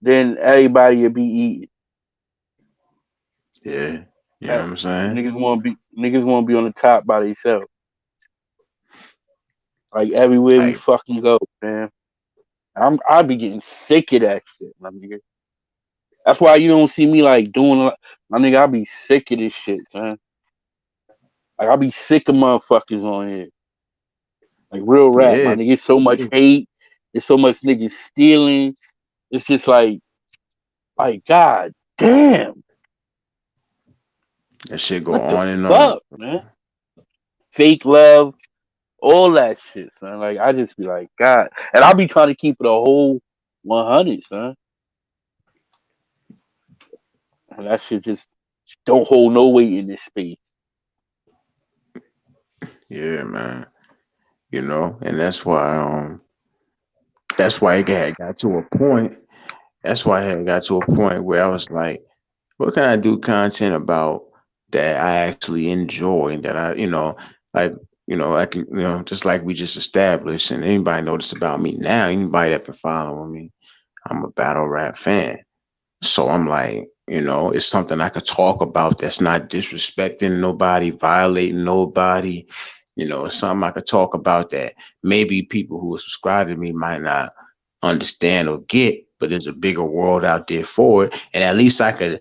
then everybody would be eating. yeah, you know Uh, what I'm saying? niggas want to be on the top by themselves. Like everywhere we Like, fucking go, man. I be getting sick of that shit, my nigga. That's why you don't see me like doing my nigga. I be sick of this shit, man. Like I be sick of motherfuckers on here. Like real rap, my yeah, nigga. It's so much hate. There's so much niggas stealing. It's just like God damn, that shit go what the on and on. fuck, man? Fake love, all that shit, son. Like I just be like, God, and I be trying to keep it a whole 100, son. And that shit just don't hold no weight in this space. Yeah, man. You know, and that's why it got to a point. That's why I had got to a point where I was like, what can I do content about that I actually enjoy and that like, I can, just like we just established and anybody notice about me now, anybody that been following me, I'm a battle rap fan. So I'm like, it's something I could talk about that's not disrespecting nobody, violating nobody. It's something I could talk about that maybe people who are subscribed to me might not understand or get, but there's a bigger world out there for it. And at least I could,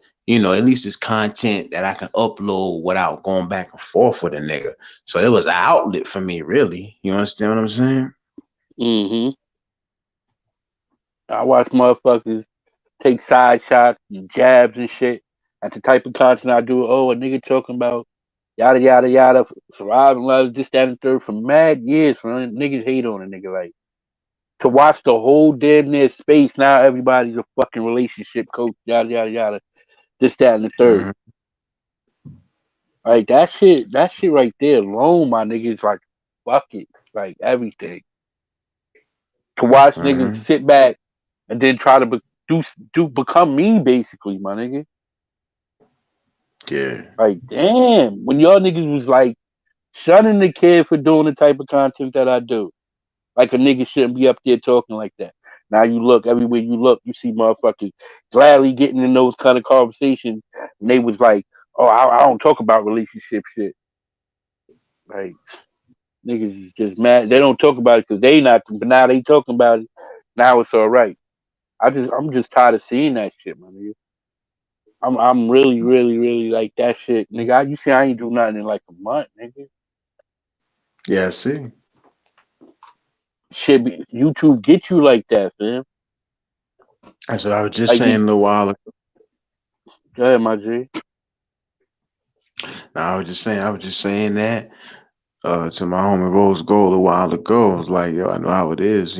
at least it's content that I can upload without going back and forth with a nigga. So it was an outlet for me, really. You understand what I'm saying? Hmm. I watch motherfuckers take side shots and jabs and shit. That's the type of content I do. Oh, a nigga talking about yada yada yada, surviving love, this, that, and third for mad years. Man. Niggas hate on a nigga like to watch the whole damn near space. Now everybody's a fucking relationship coach. Yada yada yada. This, that, and the third. Mm-hmm. Like that shit right there alone, my niggas like fuck it, like everything. To watch niggas Mm-hmm. sit back and then try to become me, basically, my nigga. Yeah. Like damn, when y'all niggas was like shunning the kid for doing the type of content that I do. Like a nigga shouldn't be up there talking like that. Now you look everywhere you look, you see motherfuckers gladly getting in those kind of conversations, and they was like, "Oh, I don't talk about relationship shit." Like niggas is just mad. They don't talk about it because they not, but now they talking about it. Now it's all right. I'm just tired of seeing that shit, man. Nigga. I'm really, really, really like that shit, nigga. You see, I ain't do nothing in like a month, nigga. Yeah, see. Shit, YouTube get you like that, fam. That's what I was just Like saying a he, little while ago. go ahead, my G. No, I was just saying that to my homie Rose Gold a while ago. I was like, yo, I know how it is.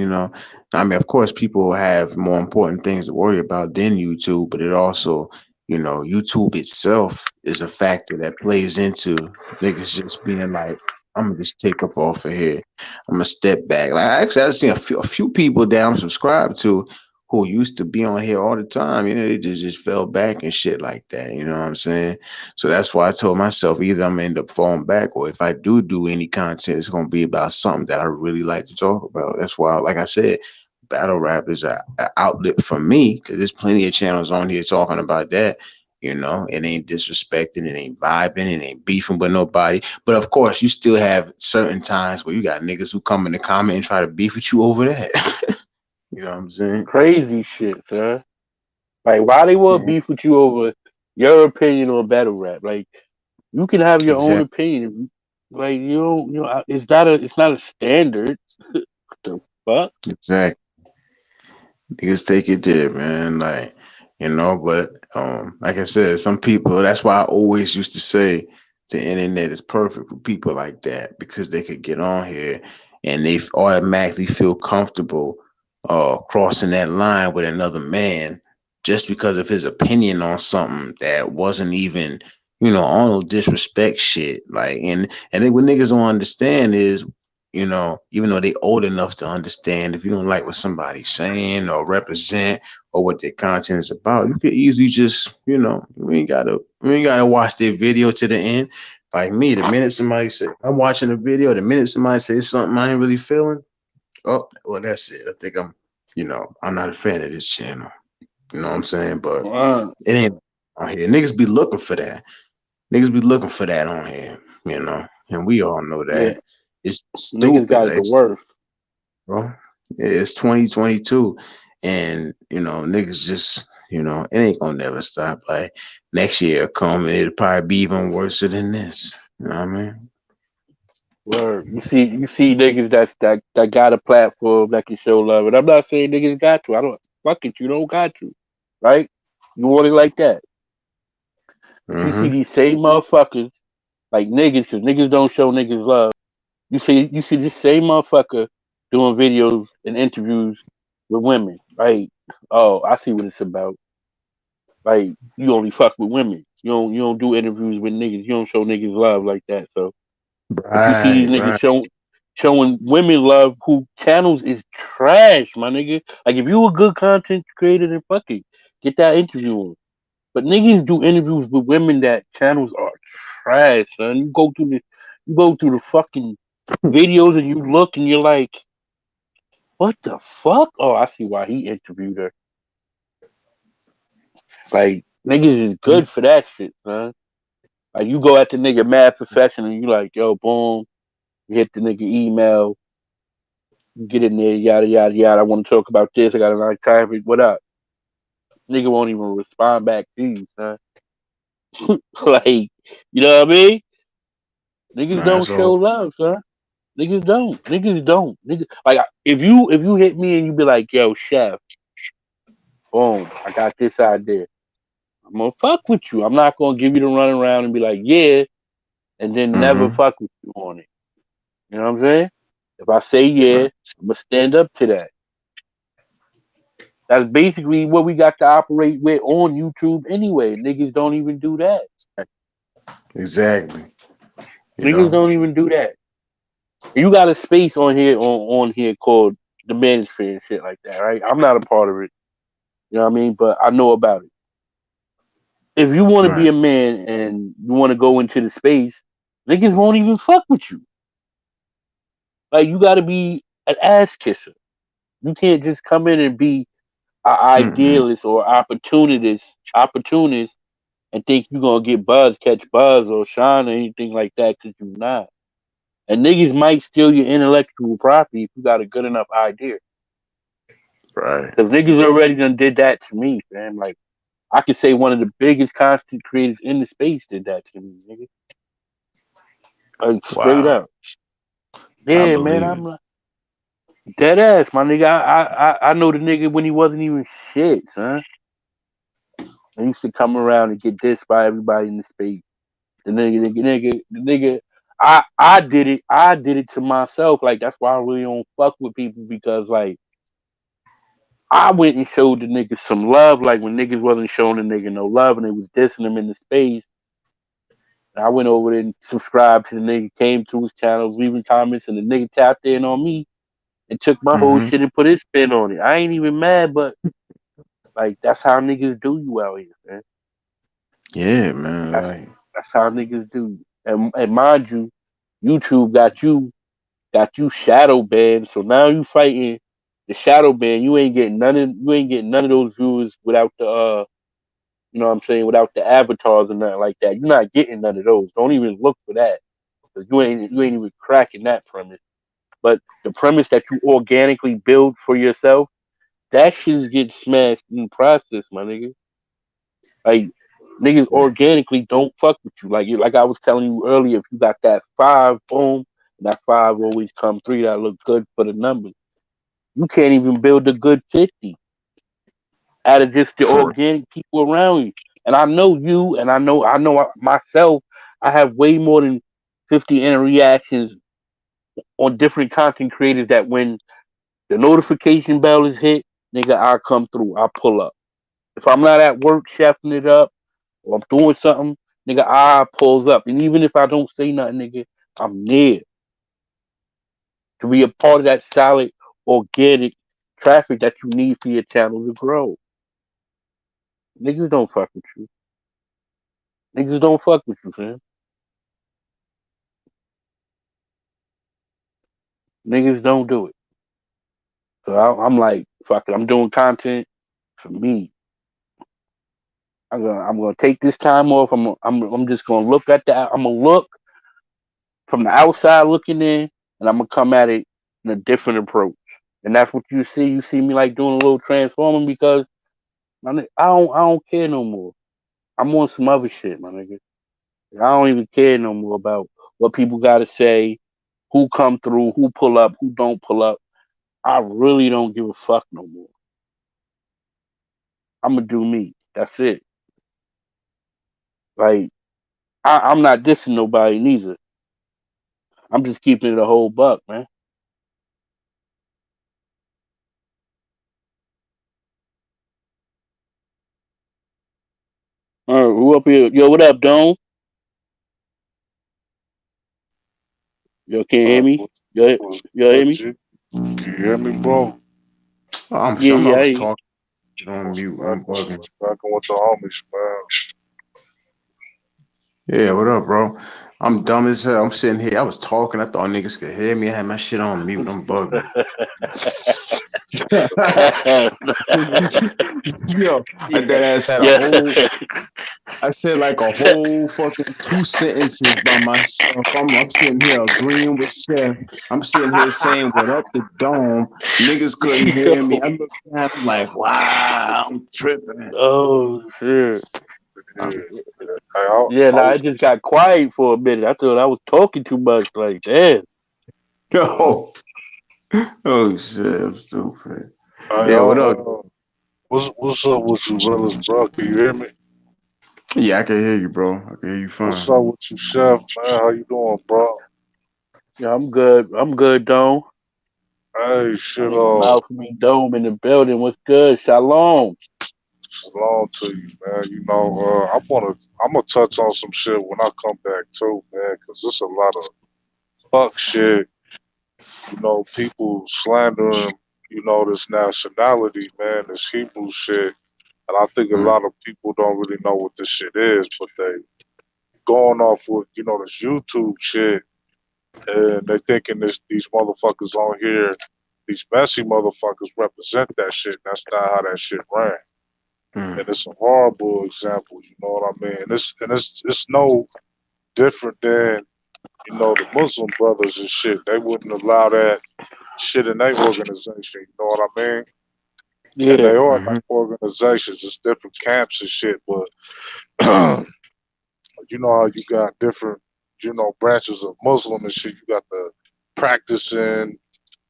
I mean, of course, people have more important things to worry about than YouTube, but it also, YouTube itself is a factor that plays into niggas just being like, I'm gonna just take up off of here. I'm gonna step back. Like, actually, I've seen a few people that I'm subscribed to who used to be on here all the time. They just fell back and shit like that. You know what I'm saying? So that's why I told myself either I'm gonna end up falling back, or if I do any content, it's gonna be about something that I really like to talk about. That's why, like I said, battle rap is a outlet for me because there's plenty of channels on here talking about that. It ain't disrespecting, it ain't vibing, it ain't beefing with nobody. But of course, you still have certain times where you got niggas who come in the comment and try to beef with you over that. You know what I'm saying? Crazy shit, son. Like, why they want Mhm. beef with you over your opinion on battle rap? Like, you can have your own Exactly. opinion. Like, it's not a standard. The fuck? Exactly. Niggas take it there, man. Like, but like I said, some people that's why I always used to say the internet is perfect for people like that because they could get on here and they automatically feel comfortable crossing that line with another man just because of his opinion on something that wasn't even all no disrespect shit. Like, and then what niggas don't understand is, even though they old enough to understand, if you don't like what somebody's saying or represent or what their content is about, you could easily just, we ain't gotta watch their video to the end. Like me, the minute somebody say I'm watching a video, the minute somebody says something I ain't really feeling, oh well, that's it. I think I'm not a fan of this channel. You know what I'm saying? But Uh, it ain't on here. Niggas be looking for that. Niggas be looking for that on here, and we all know yeah, that. It's niggas stupid. got it Like, the worst. bro, it's 2022, and niggas just, it ain't gonna never stop. Like, next year come, and it'll probably be even worse than this. You know what I mean? Word. You see niggas that got a platform that can show love, and I'm not saying niggas got to. I don't fuck it. You don't got to, right? You want it like that. But you see Mm-hmm. these same motherfuckers like niggas, because niggas don't show niggas love. You see this same motherfucker doing videos and interviews with women, right? Oh, I see what it's about. Like you only fuck with women. You don't do interviews with niggas. You don't show niggas love like that. So, but you see Right, these niggas right. showing women love who channels is trash, my nigga. Like if you a good content creator, then fuck it, get that interview on. But niggas do interviews with women that channels are trash, son. You go through the fucking videos and you look and you're like, what the fuck? Oh, I see why he interviewed her. Like niggas is good for that shit, son. Like you go at the nigga mad professional, you like, yo, boom, you hit the nigga email, you get in there, yada yada yada. I want to talk about this. I got a nice topic. What up? Nigga won't even respond back to you, son. Like, you know what I mean? Niggas Nah, don't that's all. show love, son. Niggas don't. Niggas don't. Niggas like if you hit me and you be like, yo, chef, boom, I got this idea. I'm gonna fuck with you. I'm not gonna give you the run around and be like, yeah, and then never Mm-hmm. fuck with you on it. You know what I'm saying? If I say Right. yeah, I'm gonna stand up to that. That's basically what we got to operate with on YouTube anyway. Niggas don't even do that. Exactly. You Niggas know. don't even do that. You got a space on here called the manosphere and shit like that, right? I'm not a part of it. You know what I mean? But I know about it. If you want to be Right. a man and you want to go into the space, niggas won't even fuck with you. Like you got to be an ass kisser. You can't just come in and be an Mm-mm. idealist or opportunist, and think you're gonna get buzz, catch buzz, or shine or anything like that because you're not. And niggas might steal your intellectual property if you got a good enough idea. Right. Because niggas already done did that to me, fam. Like I could say one of the biggest content creators in the space did that to me, nigga. Like straight Wow. up. I Yeah, man. believe I'm it. like, dead ass, my nigga. I know the nigga when he wasn't even shit, son. I used to come around and get dissed by everybody in the space. The nigga. I did it to myself. Like that's why I really don't fuck with people because like I went and showed the niggas some love. Like when niggas wasn't showing the nigga no love and they was dissing him in the space. I went over there and subscribed to the nigga, came to his channel, leaving comments, and the nigga tapped in on me and took my whole Mm-hmm. shit and put his spin on it. I ain't even mad, but like that's how niggas do you out here, man. Yeah, man. That's Like, that's how niggas do. And mind you, YouTube got you shadow banned, so now you fighting the shadow ban. You ain't getting none of those views without the you know what I'm saying, without the avatars and nothing like that. You're not getting none of those. Don't even look for that. 'Cause you ain't even cracking that premise. But the premise that you organically build for yourself, that shit is getting smashed in the process, my nigga. Like niggas organically don't fuck with you. Like I was telling you earlier, if you got that five, boom, and that five always come three, that look good for the numbers. You can't even build a good 50 out of just the for organic people around you. And I know you, and I know myself. I have way more than 50 interactions on different content creators that when the notification bell is hit, nigga, I come through. I pull up. If I'm not at work chefing it up or I'm doing something, nigga, I pulls up, and even if I don't say nothing, nigga, I'm there to be a part of that solid, organic traffic that you need for your channel to grow. Niggas don't fuck with you. Niggas don't fuck with you, fam. Niggas don't do it. So I'm like, fuck it. I'm doing content for me. I'm gonna take this time off. I'm just gonna look at that. I'm gonna look from the outside looking in, and I'm gonna come at it in a different approach. And that's what you see. You see me like doing a little transforming because I don't care no more. I'm on some other shit, my nigga. I don't even care no more about what people gotta say, who come through, who pull up, who don't pull up. I really don't give a fuck no more. I'm gonna do me. That's it. Like I'm not dissing nobody neither. I'm just keeping it a whole buck, man. All right, who up here? Yo, what up, Dome? Yo, can't hear me? What Yo, was yo, hear good, me? G? Can you hear me, bro? Yeah, I yeah, I was hear you. talking on What's mute. I'm cracking? bugging. What's cracking with the homies, man? Yeah, what up, bro? I'm dumb as hell. I'm sitting here. I was talking. I thought niggas could hear me. I had my shit on mute. I'm bugging. Yo, I dead ass had a yeah. whole. I said like a whole fucking two sentences by myself. I'm sitting here agreeing with Chef. I'm sitting here saying what up the dome. Niggas couldn't hear me. Yo. I'm looking at him like, wow, I'm tripping. Oh shit. Yeah, I'm, Yeah, I nah, I was, just got quiet for a minute. I thought I was talking too much. Like, damn. yo, oh shit, I'm stupid. I, Yeah, what up? what's up with you, Realest, bro? Can you hear me? Yeah, I can hear you, bro. I can hear you What's fine. up with you, Chef, man? How you doing, bro? Yeah, I'm good. I'm good, Dome. Hey, My shit, nigga Mouth me Dome in the building. What's good? Shalom. shalom to you, man. I'm gonna touch on some shit when I come back too, man, because there's a lot of fuck shit. People slandering, this nationality, man, this Hebrew shit. And I think a Mm, lot of people don't really know what this shit is, but they going off with, this YouTube shit and they thinking these motherfuckers on here, these messy motherfuckers represent that shit. That's not how that shit ran. mm, And it's a horrible example, you know what I mean? It's no different than, the Muslim brothers and shit. They wouldn't allow that shit in their organization, you know what I mean? And they Yeah. are mm-hmm, like organizations, it's different camps and shit, but you know how you got different, branches of Muslim and shit. You got the practicing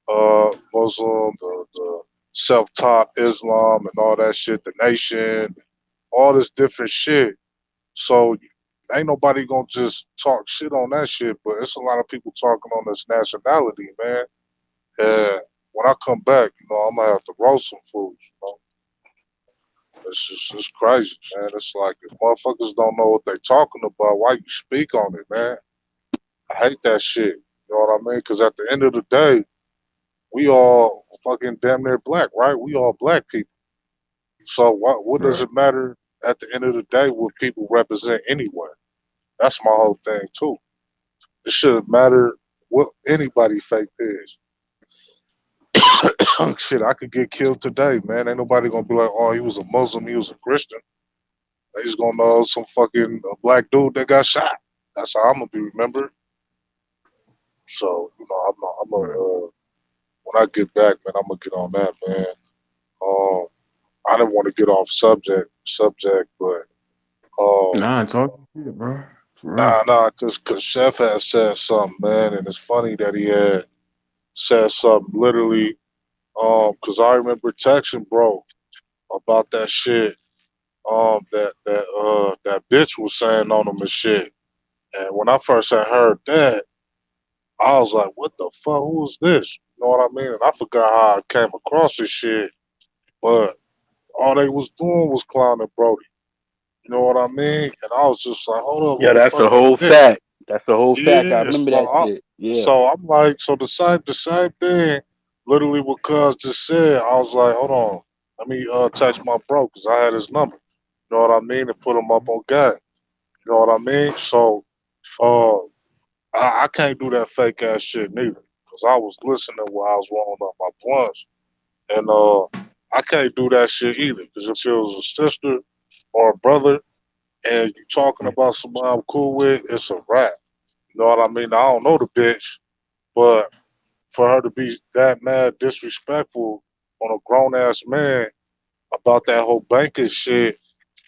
Muslim, the self-taught Islam, and all that shit. The nation, all this different shit. So ain't nobody gonna just talk shit on that shit. But it's a lot of people talking on this nationality, man. And when I come back, I'm gonna have to roast some fools. It's crazy, man. It's like if motherfuckers don't know what they talking about, why you speak on it, man? I hate that shit. You know what I mean? Because at the end of the day, we all fucking damn near black, right? We all black people. So what does right. it matter at the end of the day what people represent anyway? That's my whole thing too. It shouldn't matter what anybody fake is. Shit, I could get killed today, man. Ain't nobody gonna be like, oh, he was a Muslim, he was a Christian. They just gonna know some fucking black dude that got shot. That's how I'm gonna be remembered. So Right. when I get back, man, I'm gonna get on that, man. Um, I didn't want to get off subject, but Nah, talking shit, bro. For real. nah, cause Chef had said something, man, and it's funny that he had said something literally, cause I remember texting bro about that shit, that bitch was saying on him and shit, and when I first had heard that, I was like, what the fuck, who is this? You know what I mean? And I forgot how I came across this shit, but all they was doing was clowning Brody. You know what I mean? And I was just like, hold up, who Yeah, the that's fuck the is whole this? fact. That's the whole fact. I Yeah, remember that shit. Yeah. so I'm like, so the same thing, literally what Cuz just said. I was like, hold on, let me text my bro because I had his number. You know what I mean? And put him up on game. You know what I mean? So uh, I can't do that fake ass shit neither because I was listening while I was rolling up my blunts, and I can't do that shit either because if it was a sister or a brother and you talking about somebody I'm cool with, it's a wrap. You know what I mean? I don't know the bitch, but for her to be that mad disrespectful on a grown ass man about that whole banking shit,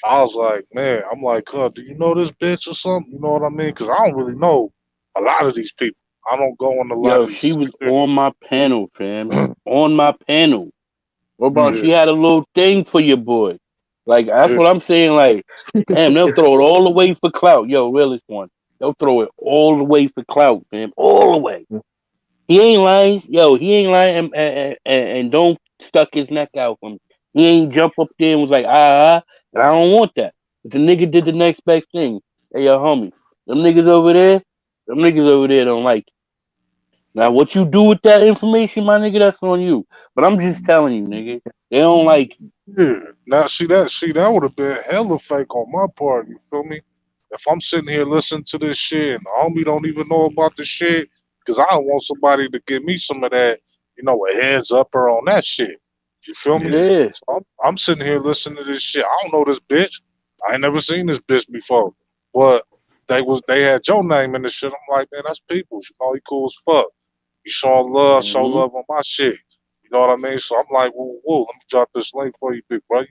I was like, man, I'm like, do you know this bitch or something? You know what I mean? Because I don't really know a lot of these people. I don't go on a lot Yo, of she these was secret. on my panel, fam. On my panel. What about Yeah, she had a little thing for your boy? Like that's yeah, what I'm saying. Like, damn, they'll throw it all the way for clout. Yo, realest one. They'll throw it all the way for clout, man. All the way. He ain't lying. Yo, he ain't lying and don't stuck his neck out for me. He ain't jump up there and was like, and I don't want that. But the nigga did the next best thing. Hey, yo, homie, them niggas over there don't like it. Now, what you do with that information, my nigga, that's on you. But I'm just telling you, nigga, they don't like you. yeah. Now see that would have been hella fake on my part. You feel me? If I'm sitting here listening to this shit and the homie don't even know about the shit, because I don't want somebody to give me some of that, a heads upper on that shit. You feel me? Yeah. So I'm sitting here listening to this shit. I don't know this bitch. I ain't never seen this bitch before. But they had your name in the shit. I'm like, man, that's people's. He cool as fuck. You showing love, show Hmm. love on my shit. You know what I mean? So I'm like, whoa, whoa, let me drop this link for you, big bro.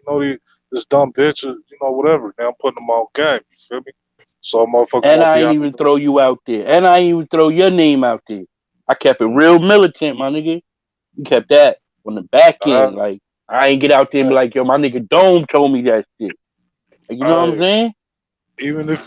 This dumb bitch, whatever. Now I'm putting them on game. You feel me? So a motherfucker And won't I be ain't out even there. throw you out there. And I ain't even throw your name out there. I kept it real militant, my nigga. You kept that on the back Uh, end. Like, I ain't get out there and be like, yo, my nigga Dome told me that shit. Like, you know what I'm hey, saying?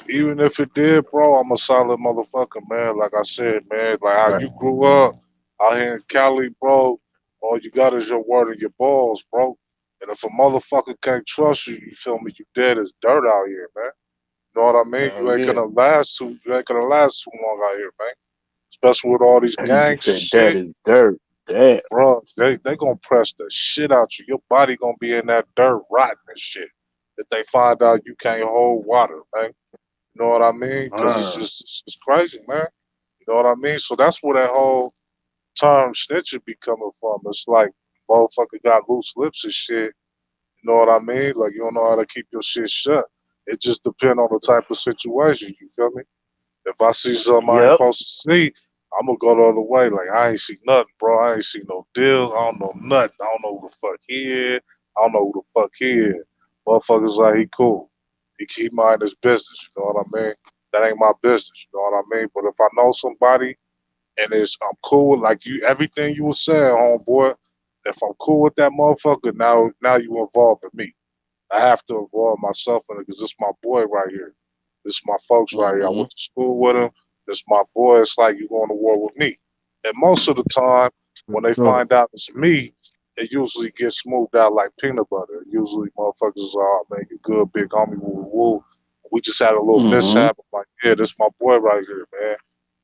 even if it did, bro, I'm a solid motherfucker, man. Like I said, man, like how Right. you grew up out here in Cali, bro. All you got is your word and your balls, bro. And if a motherfucker can't trust you, you feel me? You dead as dirt out here, man. You know what I mean? Hell yeah. You ain't gonna last too long out here, man. Especially with all these That nigga gangs and said that shit, is dirt. Damn. bro. They gonna press the shit out you. Your body gonna be in that dirt rotting and shit. If they find out you can't hold water, man. You know what I mean? Because it's Ah. just it's crazy, man. You know what I mean? So that's where that whole term snitching be coming from. It's like motherfucker got loose lips and shit. You know what I mean? Like you don't know how to keep your shit shut. It just depends on the type of situation. You feel me? If I see something I ain't Yep. supposed to see, I'm gonna go the other way. Like I ain't see nothing, bro. I ain't see no deal. I don't know nothing. I don't know who the fuck he is. I don't know who the fuck he is. Motherfuckers like he cool. He keep mind his business. You know what I mean? That ain't my business. You know what I mean? But if I know somebody and I'm cool with like you, everything you was saying, homeboy. If I'm cool with that motherfucker, now you involved in me. I have to involve myself in it because this my boy right here. This my folks right here. I Mm-hmm. went to school with him. This my boy. It's like you going to war with me. And most of the time, when they Sure. find out it's me, it usually gets smoothed out like peanut butter. Usually, motherfuckers are, oh, man, you good, big homie, woo, woo. We just had a little Mm-hmm. mishap. I'm like, yeah, this my boy right here, man.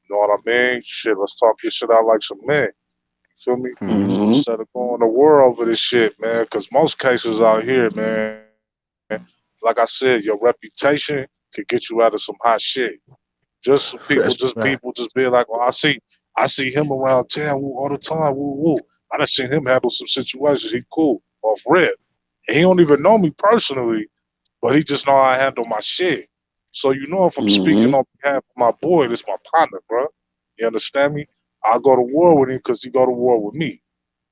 You know what I mean? Shit, let's talk this shit out like some men. You feel me? Hmm. Mm-hmm. Instead of going to war over this shit, man. Because most cases out here, man, like I said, your reputation can get you out of some hot shit. That's People right. just being like, well, I see him around town all the time, woo woo. I done seen him handle some situations. He cool off rip, and he don't even know me personally, but he just know how I handle my shit. So if I'm speaking Mm-hmm. on behalf of my boy, this my partner, bro. You understand me? I'll go to war with him because he go to war with me.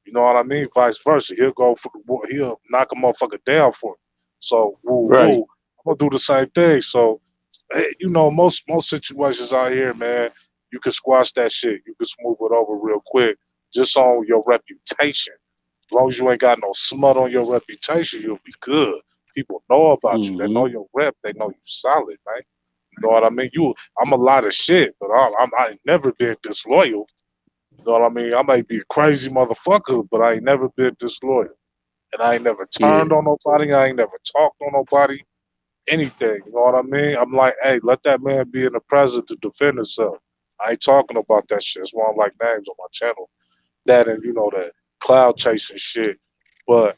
You know what I mean? Vice versa. He'll go for the war. He'll knock a motherfucker down for me. So woo Right. woo. I'm gonna do the same thing. So hey, most situations out here, man, you can squash that shit. You can smooth it over real quick, just on your reputation. As long as you ain't got no smut on your reputation, you'll be good. People know about you. They Mm-hmm. know your rep. They know you solid, man. You know what I mean? I'm a lot of shit, but I ain't never been disloyal. You know what I mean? I might be a crazy motherfucker, but I ain't never been disloyal. And I ain't never Yeah. turned on nobody. I ain't never talked on nobody. anything. You know what I mean? I'm like, hey, let that man be in the present to defend himself. I ain't talking about that shit. It's one like names on my channel. That and that cloud chasing shit. But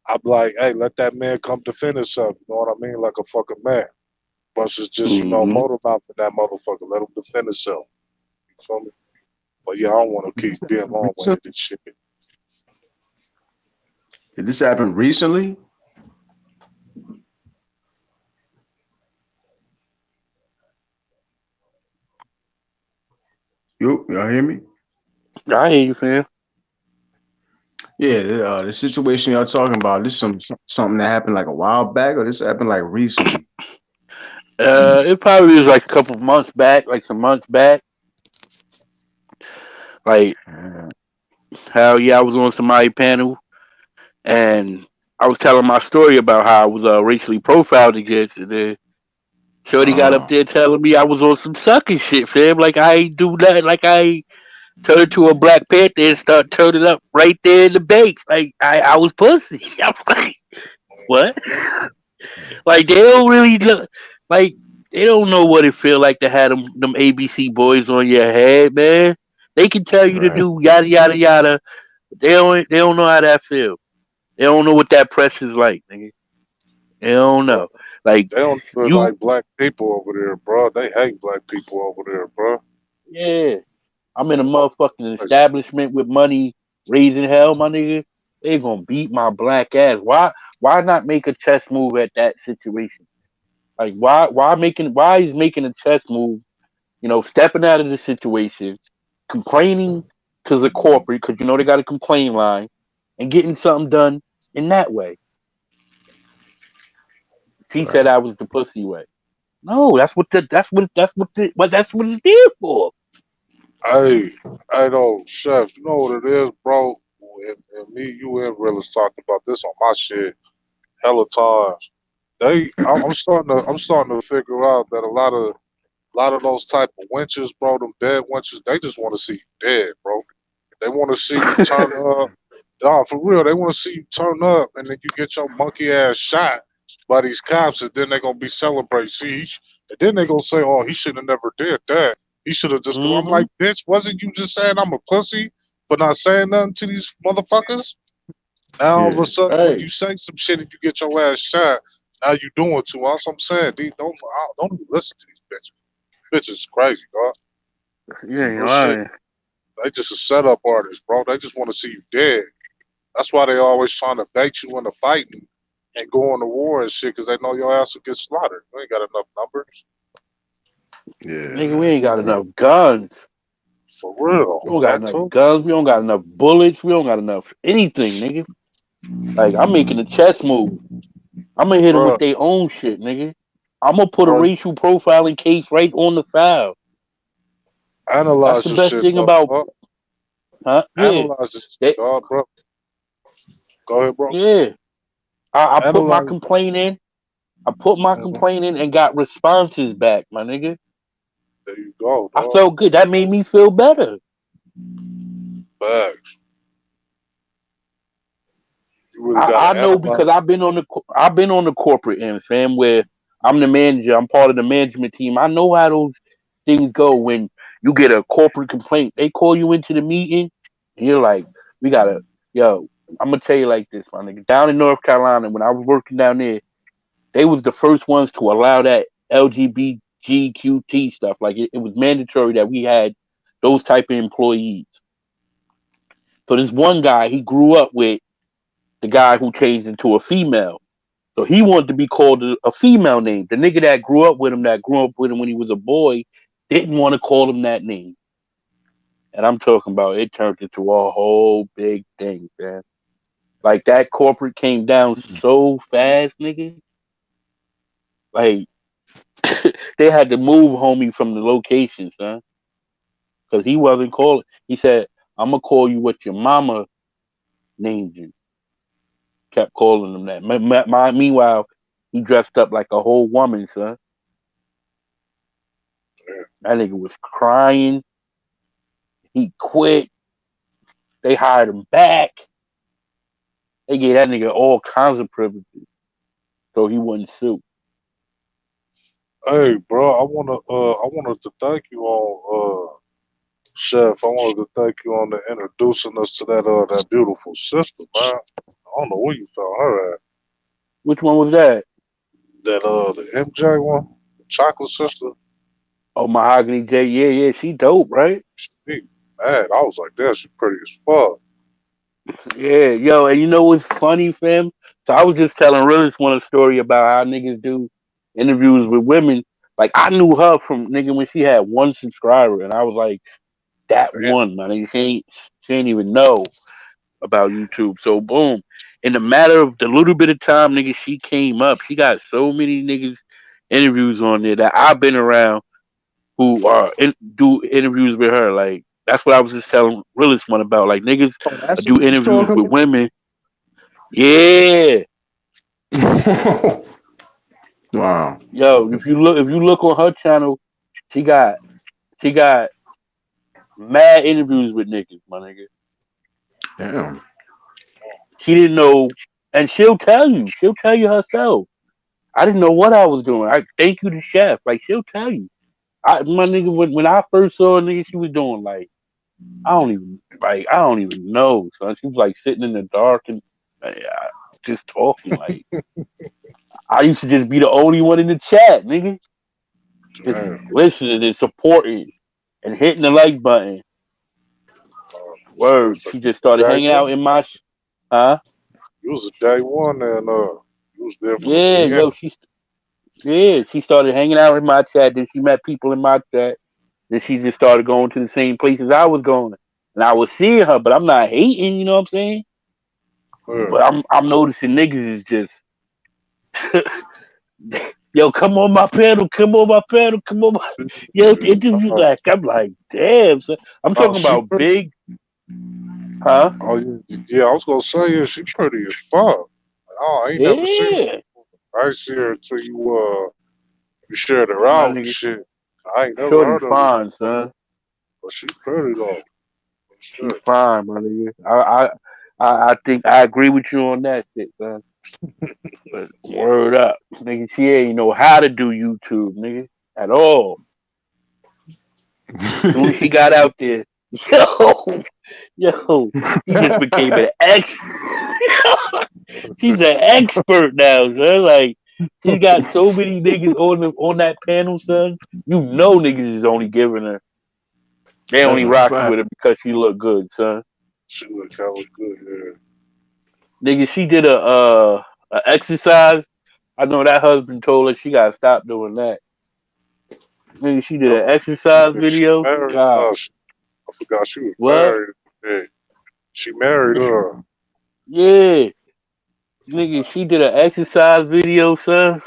I'm like, hey, let that man come defend himself. You know what I mean? Like a fucking man. Versus just Mm-hmm. motor mouth for that motherfucker. Let him defend himself. You feel me? But yeah, I don't want to Did keep this being happen long recently? winded and shit. Did this happen recently? Y'all hear me? I hear you, fam. Yeah, the situation y'all talking about. This something that happened like a while back, or this happened like recently? It probably was like a couple months back, like some months back. Like, Uh, hell yeah, I was on somebody panel and I was telling my story about how I was racially profiled against, and then Shorty got up uh, there telling me I was on some sucker shit, fam. Like I ain't do nothing. Like I ain't turn to a Black Panther and start turning up right there in the banks. Like I was pussy. I was like, what? Like they don't really look like they don't know what it feel like to have them ABC boys on your head, man. They can tell you to right, do yada yada yada, but they don't know how that feel. They don't know what that pressure's like, nigga. They don't Bro. know. Like They don't even you, like black people over there, bro. They hate black people over there, bro. yeah. I'm in a Oh, motherfucking establishment with money raising hell, my nigga. They gonna beat my black ass. Why not make a chess move at that situation? Like why he's making a chess move, stepping out of the situation, complaining to the corporate, because they got a complaint line, and getting something done in that way. She said right. I was the pussy way. No, that's what it's there for. hey, I know, chef. You know what it is, bro. And me, you, and Realest talked about this on my shit hella times. I'm starting to figure out that a lot of those type of wenches, bro, them dead wenches, they just want to see you dead, bro. They want to see you turn up. Nah, for real, they want to see you turn up, and then you get your monkey ass shot by these cops, and then they gonna be celebrating. See, and then they gonna say, "Oh, he should have never did that. He should have just." I'm Hmm. like, bitch, wasn't you just saying I'm a pussy for not saying nothing to these motherfuckers? Now all of a Yeah, sudden, when you Hey, say some shit and you get your ass shot, now you doing too much. I'm saying, don't even listen to these bitches. Bitches is crazy, dog. you ain't Real shit. lying. They just a setup artist, bro. They just want to see you dead. That's why they always trying to bait you into fighting and going to war and shit, because they know your ass will get slaughtered. You ain't got enough numbers. yeah, Nigga, we man. ain't got enough guns. For real. We don't got That enough too. guns. We don't got enough bullets. We don't got enough anything, nigga. Like, I'm making a chess move. I'm gonna hit them with Bro, their own shit, nigga. I'm gonna put a bro, racial profiling case right on the file. That's analyze the this best shit, thing though, about, dog. huh? Yeah, Analyze this shit, they, dog, bro. Go ahead, bro. yeah. I put my Analyze. complaint in. I put my Mhm. complaint in and got responses back, my nigga. There you go, I dog. felt good. That made me feel better. Bags. You really I, got I to know analyze. because I've been on the corporate end, fam, where I'm the manager. I'm part of the management team. I know how those things go when you get a corporate complaint. They call you into the meeting, and you're like, "We gotta, yo." I'm gonna tell you like this, my nigga. Down in North Carolina, when I was working down there, they was the first ones to allow that LGBTQT stuff. Like it was mandatory that we had those type of employees. So this one guy, he grew up with the guy who changed into a female. So he wanted to be called a female name. The nigga that grew up with him when he was a boy, didn't want to call him that name. And I'm talking about it turned into a whole big thing, man. Like that corporate came down so fast, nigga. Like they had to move homie from the location, son, because he wasn't calling. He said, "I'm gonna call you what your mama named you." Kept calling him that. Meanwhile, he dressed up like a whole woman, son. That nigga was crying. He quit. They hired him back. They gave that nigga all kinds of privileges so he wouldn't sue. Hey, bro, I wanted to thank you on, Chef. I wanted to thank you on the introducing us to that beautiful sister, man. I don't know where you found her at. Which one was that? The MJ one, the chocolate sister. Oh, Mahogany J. Yeah, yeah, she dope, right? She, man, I was like, damn, she pretty as fuck. Yeah, yo, and you know what's funny, fam? So I was just telling Realist one a story about how niggas do interviews with women. Like I knew her from nigga when she had one subscriber, and I was like, that Damn. one, man. She ain't even know about YouTube. So boom, in the matter of the little bit of time, nigga, she came up. She got so many niggas interviews on there that I've been around who do interviews with her. Like that's what I was just telling Realist one about. Like niggas Oh, that's do who you was interviews with talking women. Yeah, about? Wow. yo, if you look on her channel, she got she got mad interviews with niggas, my nigga. Damn. She didn't know, and she'll tell you herself. I didn't know what I was doing. I thank you to Chef. Like she'll tell you. My nigga, when I first saw a nigga, she was doing like I don't even know, son. She was like sitting in the dark and just talking. Like I used to just be the only one in the chat, nigga, just Damn. listening and supporting and hitting the like button. Shit, Word. so She just started day hanging out one. in my, huh? You was a day one, and you was there from the Yeah, yo, beginning. she started hanging out in my chat. Then she met people in my chat. Then she just started going to the same places I was going, and I was seeing her, but I'm not hating. You know what I'm saying? Yeah. But I'm noticing niggas is just, yo, come on my panel, come on my panel, come on my, yo, interview Uh, like I'm like, damn, son. I'm no, talking she about pretty. big, huh? Oh yeah, yeah. I was gonna say yeah, she pretty as fuck. Oh, I ain't never seen her. Yeah, I see her until you shared her my out and nigga, shit. I ain't never shorty heard of her fine, before, son. but she pretty though. For She sure. fine, my nigga. I think I agree with you on that shit, son. But word up, nigga, she ain't know how to do YouTube, nigga, at all. Soon as she got out there, yo, yo, she just became an ex. She's an expert now, son. Like she got so many niggas on that panel, son. You know niggas is only giving her. They That's only a rocking fact. with her because she look good, son. She look hella good. Yeah. Nigga, she did a exercise. I know that husband told her she gotta stop doing that. Nigga, she did an Oh, exercise she video. married. God, I forgot she was what? married. Yeah. She married her. Yeah, nigga, she did an exercise video, son.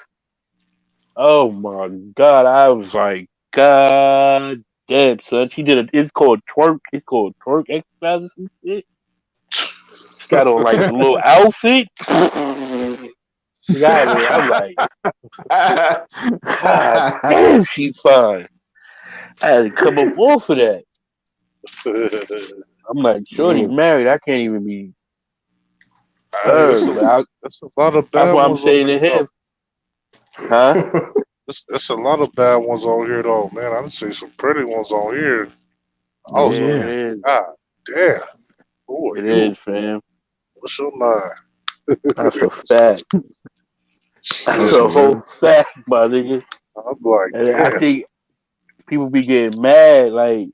Oh my god, I was like, God damn, son. She did it. It's called twerk. It's called twerk exercises and shit. She got on like a little outfit. She got it. I'm like, God damn, she fine. I had to come up off of that. I'm like, shorty Mm. married. I can't even be Hey, it's heard. it's a lot of That's bad why I'm ones on saying here to though. him, huh? It's a lot of bad ones on here though, man. I done see some pretty ones on here. I Yeah, was like, it Yeah. is. God damn, who are It you? is, fam. What's your name? That's a fact. That's That's a a Shit. whole real. fact, my nigga. I'm like, And I damn. think people be getting mad. Like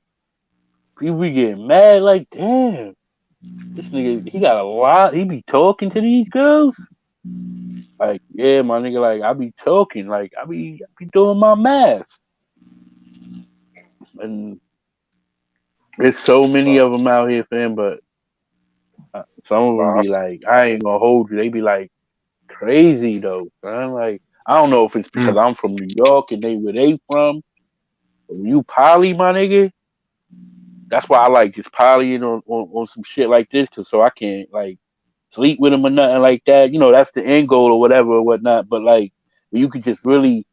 people be getting mad. Like, damn, this nigga, he got a lot. He be talking to these girls. Like, yeah, my nigga. Like, I be talking. Like, I be doing my math. And there's so many Nah, of them out here, fam. But some of them nah, be like, I ain't gonna hold you. They be like crazy though, man. Like, I don't know if it's because Mm. I'm from New York and they where they from. But when you poly, my nigga, that's why I like just polying on some shit like this, cause so I can't like sleep with them or nothing like that. You know, that's the end goal or whatever or whatnot. But like, when you could just really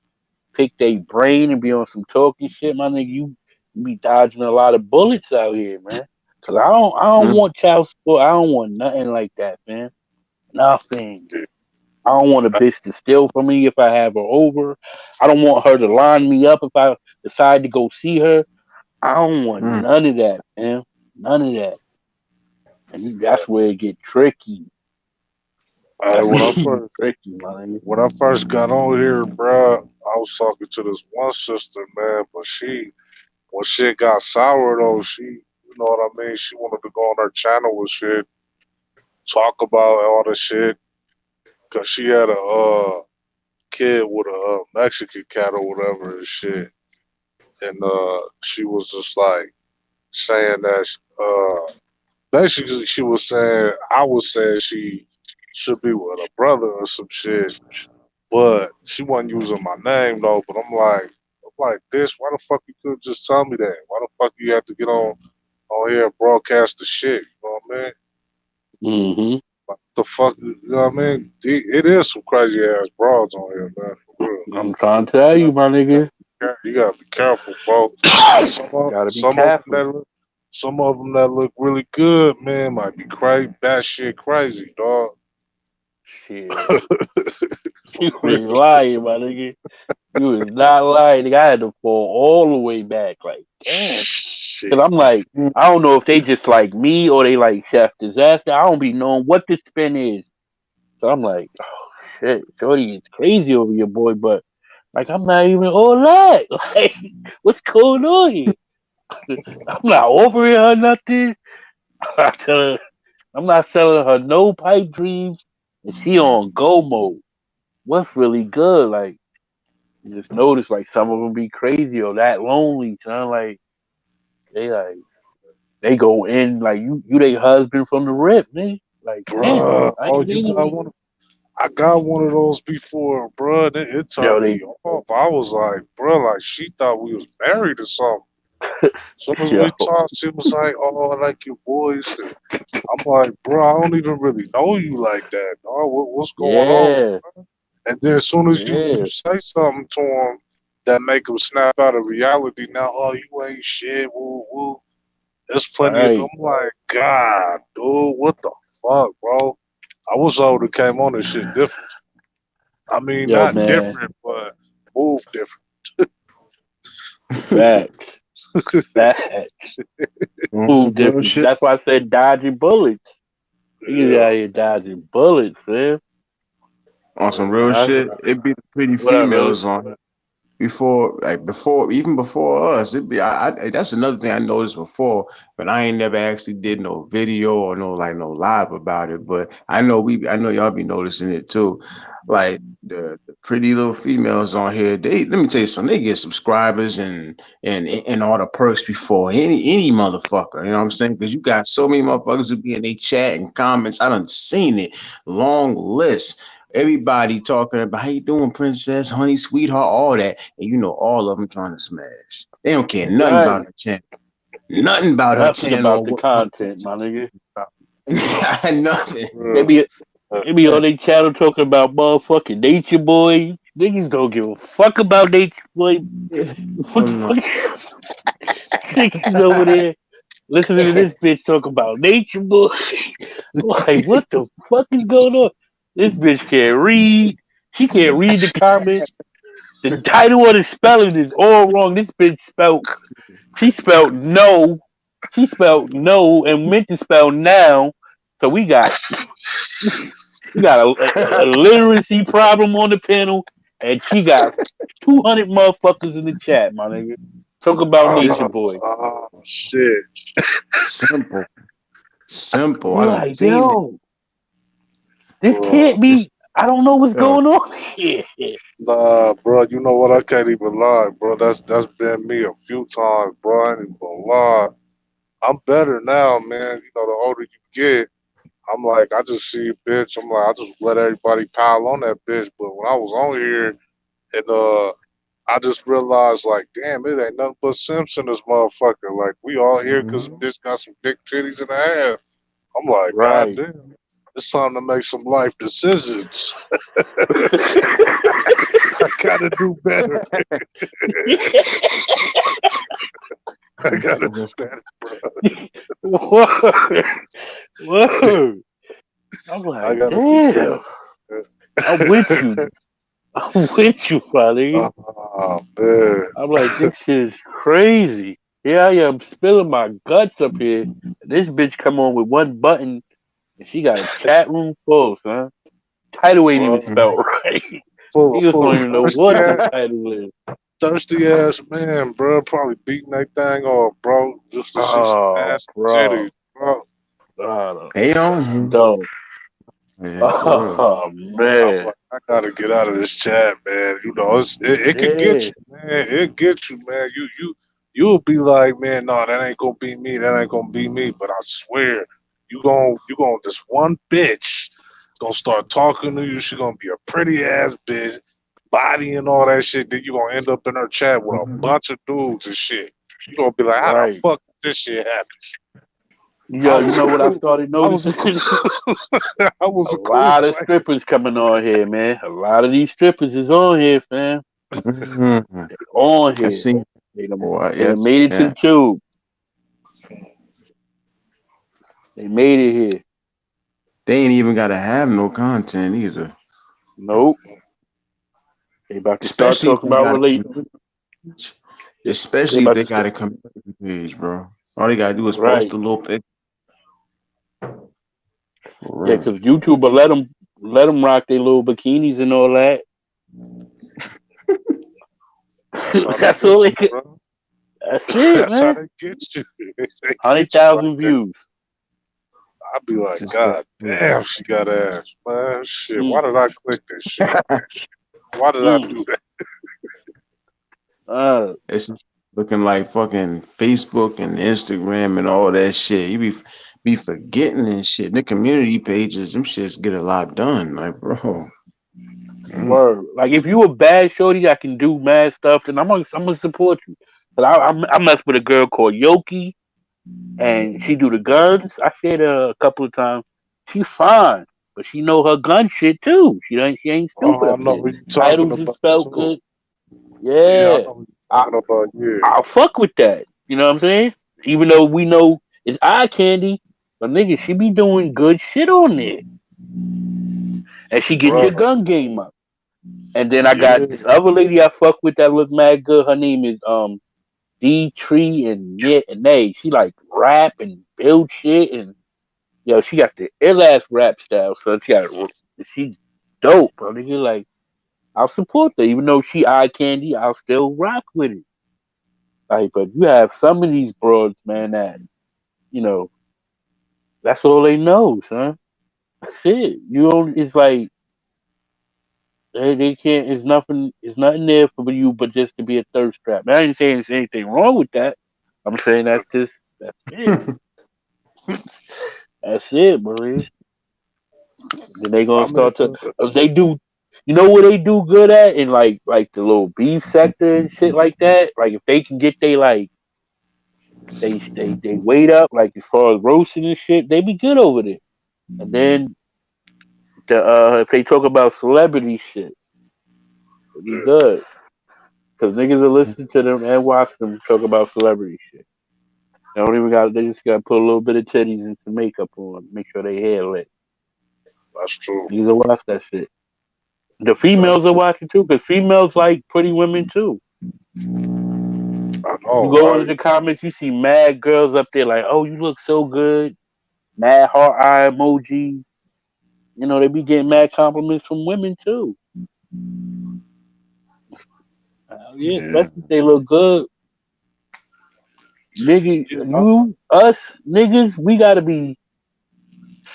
pick their brain and be on some talking shit, my nigga, you be dodging a lot of bullets out here, man. Cause I don't Mm. want child support. I don't want nothing like that, man. Nothing. I don't want a bitch to steal from me if I have her over. I don't want her to line me up if I decide to go see her. I don't want Mm. none of that, man. None of that. And that's where it get tricky. Hey, That's where it get tricky, man. when I first got on here, bruh, I was talking to this one sister, man, but when shit got sour though, you know what I mean? She wanted to go on her channel and shit, talk about all the shit, cause she had a kid with a Mexican cat or whatever and shit, and she was just like saying that basically she was saying I was saying she should be with a brother or some shit, but she wasn't using my name though. But I'm like, bitch, why the fuck you couldn't just tell me that? Why the fuck you have to get on here and broadcast the shit? You know what I mean? Hmm. Like, the fuck, you know what I mean? It is some crazy ass broads on here, man. For real. I'm trying to tell you, my nigga. You gotta be careful, bro. Gotta be Some of them careful. that look really good, man, might be crazy, bad shit, crazy, dog. Shit. You ain't lying, my nigga. You is not lying. Nigga, I had to fall all the way back. Like, damn. Cause Shit. I'm like, I don't know if they just like me or they like Chef Disaster. I don't be knowing what the spin is. So I'm like, oh shit, Shorty is crazy over your boy, but like I'm not even all that. Like, what's going on here? I'm not offering her nothing. I tell her I'm not selling her no pipe dreams, and she on go mode. What's really good? Like, you just notice like some of them be crazy or that lonely, son. Like they go in like you they husband from the rip, man. Like, damn, Bruh. I Oh, ain't you mean got to. one. I got one of those before, bruh. It Yo, turned me off. I was like, bruh, like she thought we was married or something. As soon as yo, we talked, she was like, "Oh, I like your voice." And I'm like, "Bro, I don't even really know you like that. Dog. What's going on?" yeah, And then as soon as you yeah, say something to him that make him snap out of reality, now, oh, you ain't shit. Woo woo. There's plenty of. right, I'm like, God, dude, what the fuck, bro? I wish I would have came on this shit different. I mean, yo, not man, different, but move different. facts, facts, On food some real difference. shit. That's why I said dodging bullets. Niggas Yeah. out here dodging bullets, man. On some real That's shit. It be the pretty what up, Illy? females on before even before us. It be that's another thing I noticed before, but I ain't never actually did no video or no live about it. But I know y'all be noticing it too. Like the pretty little females on here, they let me tell you something, they get subscribers and all the perks before any motherfucker. You know what I'm saying? Because you got so many motherfuckers who be in their chat and comments. I done seen it. Long list. Everybody talking about how you doing, princess, honey, sweetheart, all that, and you know all of them trying to smash. They don't care nothing Right. about her channel, nothing about her Nothing channel about or the what content, content my nigga. she's about. Nothing. They Uh, be they be on their channel talking about motherfucking Nature Boy. Niggas don't give a fuck about Nature Boy. Oh What the no. fuck? Niggas over there listening to this bitch talk about Nature Boy. I'm like, what the fuck is going on? This bitch can't read. She can't read the comments. The title of the spelling is all wrong. This bitch she spelled no. She spelled no and meant to spell now. So we got a literacy problem on the panel, and she got 200 motherfuckers in the chat, my nigga. Talk about This Nature Boy. shit. simple, simple. I'm I don't like, seen it. yo, this Uh, can't It's be. I don't know what's uh, going on here. Nah, bro, you know what? I can't even lie, bro. That's been me a few times, bro. I ain't even gonna lie. I'm better now, man. You know, the older you get, I'm like, I just see a bitch. I'm like, I just let everybody pile on that bitch. But when I was on here and I just realized, like, damn, it ain't nothing but Simps in this motherfucker. Like, we all here because mhm. bitch got some big titties in the ass. I'm like, God Right. damn, it's time to make some life decisions. I gotta do better. I gotta do better, bro. Word. Word. I'm I like, gotta do damn. better. I'm with you. I'm with you, buddy. Oh man. I'm like, this shit is crazy. Here I am spilling my guts up here. This bitch come on with one button and she got a chat room full, son. Title ain't even Bro, spelled right. Niggas full don't of even know thirsty what the ass, title is. thirsty ass man, bro. Probably beating that thing off, bro, just to see some Oh, ass and bro. titties, bro. They It's on. dumb. Yeah, for real. Oh, I'm man. like, I gotta get out of this chat, man. You know, it could get Yeah. you, man. It get you, man. You'll be like, man, no, that ain't gonna be me. That ain't gonna be me. But I swear, you gonna this one bitch gonna start talking to you. She gonna be a pretty ass bitch, body and all that shit. Then you gonna end up in her chat with a bunch of dudes and shit. You gonna be like, how the Right. fuck did this shit happen? I Yo, you was a know what I cool. started I was a noticing? cool. I was A a cool lot of player. strippers coming on here, man. A lot of these strippers is on here, fam. Mhm. They on I here. see. Boy, They done yes. made it to Yeah. the tube. They made it here. They ain't even gotta have no content either. Nope. They about to start Especially if talking they about got a relate. community page. They Especially if about they to got start. a community page, bro. All they gotta do is post Right. a little pic Yeah, for because YouTube will let them rock their little bikinis and all that. That's how they That's get all they you, could. bro. That's it, That's how man. they get you. They Hundred get you right thousand there. views. I'd be like, just that. God damn, she got ass, man. Shit, why Mm, did I click this shit? Why did I mm. do that? It's looking like fucking Facebook and Instagram and all that shit. You be forgetting and shit. The community pages, them shits get a lot done. Like, bro. Mm. Word. Like if you a bad shorty that can do mad stuff, then I'm gonna support you. But I mess with a girl called Yoki, and she do the guns. I shared her a couple of times. She fine, but she know her gun shit too. She ain't stupid Oh, up I know there. what you talking Titles is about spelled too. good. Yeah, I Yeah, know what you I talking about. Yeah, I'll fuck with that. You know what I'm saying? Even though we know it's eye candy, but nigga, she be doing good shit on there, and she get bro. your gun game up. And then I got Yeah, this other lady I fuck with that look mad good. Her name is D Tree and Yet and Nay. She like rap and build shit and yo, she got the ill ass rap style. So she dope, bro. Nigga, like I'll support her, even though she eye candy. I'll still rock with it. Like, but you have some of these broads, man, that you know that's all they know, son. That's it. You don't. It's like they can't. It's nothing. It's nothing there for you, but just to be a thirst trap. I ain't saying there's anything wrong with that. I'm saying that's it. That's it, Marie. Then they gonna I mean, start to. They do. You know what they do good at in like the little beef sector and shit like that. Like if they can get they weight up like as far as roasting and shit, they be good over there. And then if they talk about celebrity shit, they be good. Cause niggas will listen to them and watch them talk about celebrity shit. They don't even got. They just got to put a little bit of titties and some makeup on, make sure they hair lit. that's true. Niggas will watch that shit. The That's females are true. watching too, cause females like pretty women too. I You know, go into right? the comments, you see mad girls up there like, "Oh, you look so good." Mad heart eye emojis. You know, they be getting mad compliments from women too. Yeah, Yeah, especially if they look good. Nigga, yeah, us niggas, we gotta be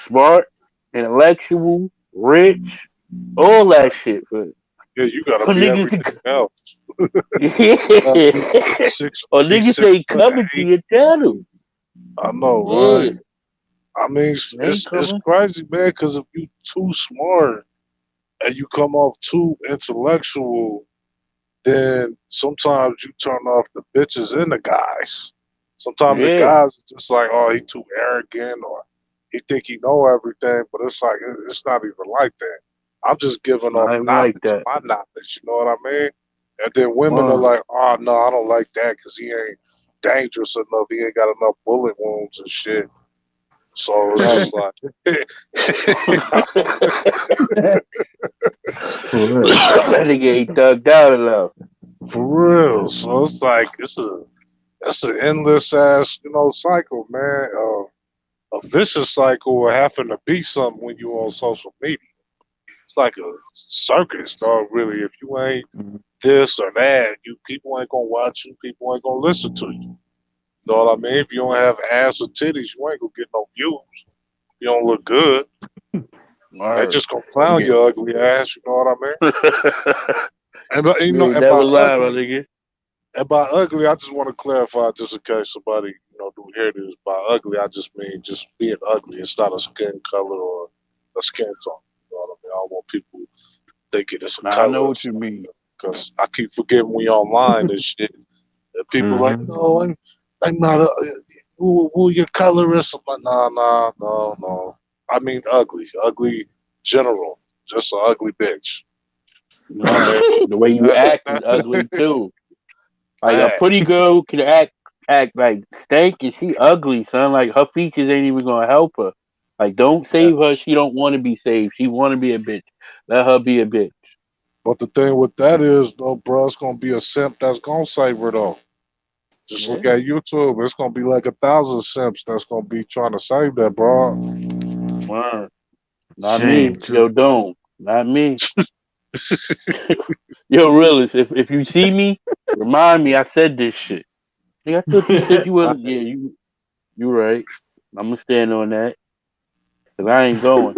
smart, intellectual, rich, all that shit yeah. You gotta for be niggas to everything else. You gotta be yeah. Or be niggas six ain't foot coming to eight. your channel. I know, Yeah, right? I mean, they ain't it's coming. crazy, man. Because if you too smart and you come off too intellectual, then sometimes you turn off the bitches and the guys. Sometimes the Yeah, guys are just like, oh, he too arrogant or he think he know everything, but it's like it's not even like that. I'm just giving off not even like knowledge, that. my knowledge. You know what I mean? And then women are Word. like, oh no, I don't like that because he ain't dangerous enough. He ain't got enough bullet wounds and shit. So it's Right. just like, For real. That nigga ain't thugged out enough. For real. So it's like it's an endless ass, cycle, man. A vicious cycle of having to be something when you on social media. It's like a circus, dog. Really, if you ain't this or that, people ain't gonna watch you. People ain't gonna listen to you. You know what I mean? If you don't have ass or titties, you ain't gonna get no views. You don't look good. They Word. just gonna clown Yeah. your ugly ass. You know what I mean? You ain't And never by lie, my ugly, nigga. I just want to clarify, just in case somebody do hear this. By ugly, I just mean just being ugly. It's not a skin color or a skin tone. You know what I mean? I don't want people thinking it's a Nah, I color know or what you something. mean. Because I keep forgetting we online and shit. And people like, Mm-hmm. no, I'm not a. Who your colorist? I'm like, nah, no. I mean ugly, ugly general, just an ugly bitch. You know what Word. The way you act is I mean? ugly too. Like a pretty Facts. girl can act like stank and she ugly, son. Like her features ain't even gonna help her. Like don't save her. Facts. She don't want to be saved. She want to be a bitch. Let her be a bitch. But the thing with that is, though, bro, it's gonna be a simp that's gonna save her though. Just look Yeah. at YouTube. It's gonna be like 1,000 simps that's gonna be trying to save that, bro. Word. Not Shame me. too. Yo, don't. Not me. Yo, realist. If you see me, remind me I said this shit. Nigga, I thought you said you wasn't. Yeah, you right. I'm gonna stand on that. Cause I ain't going.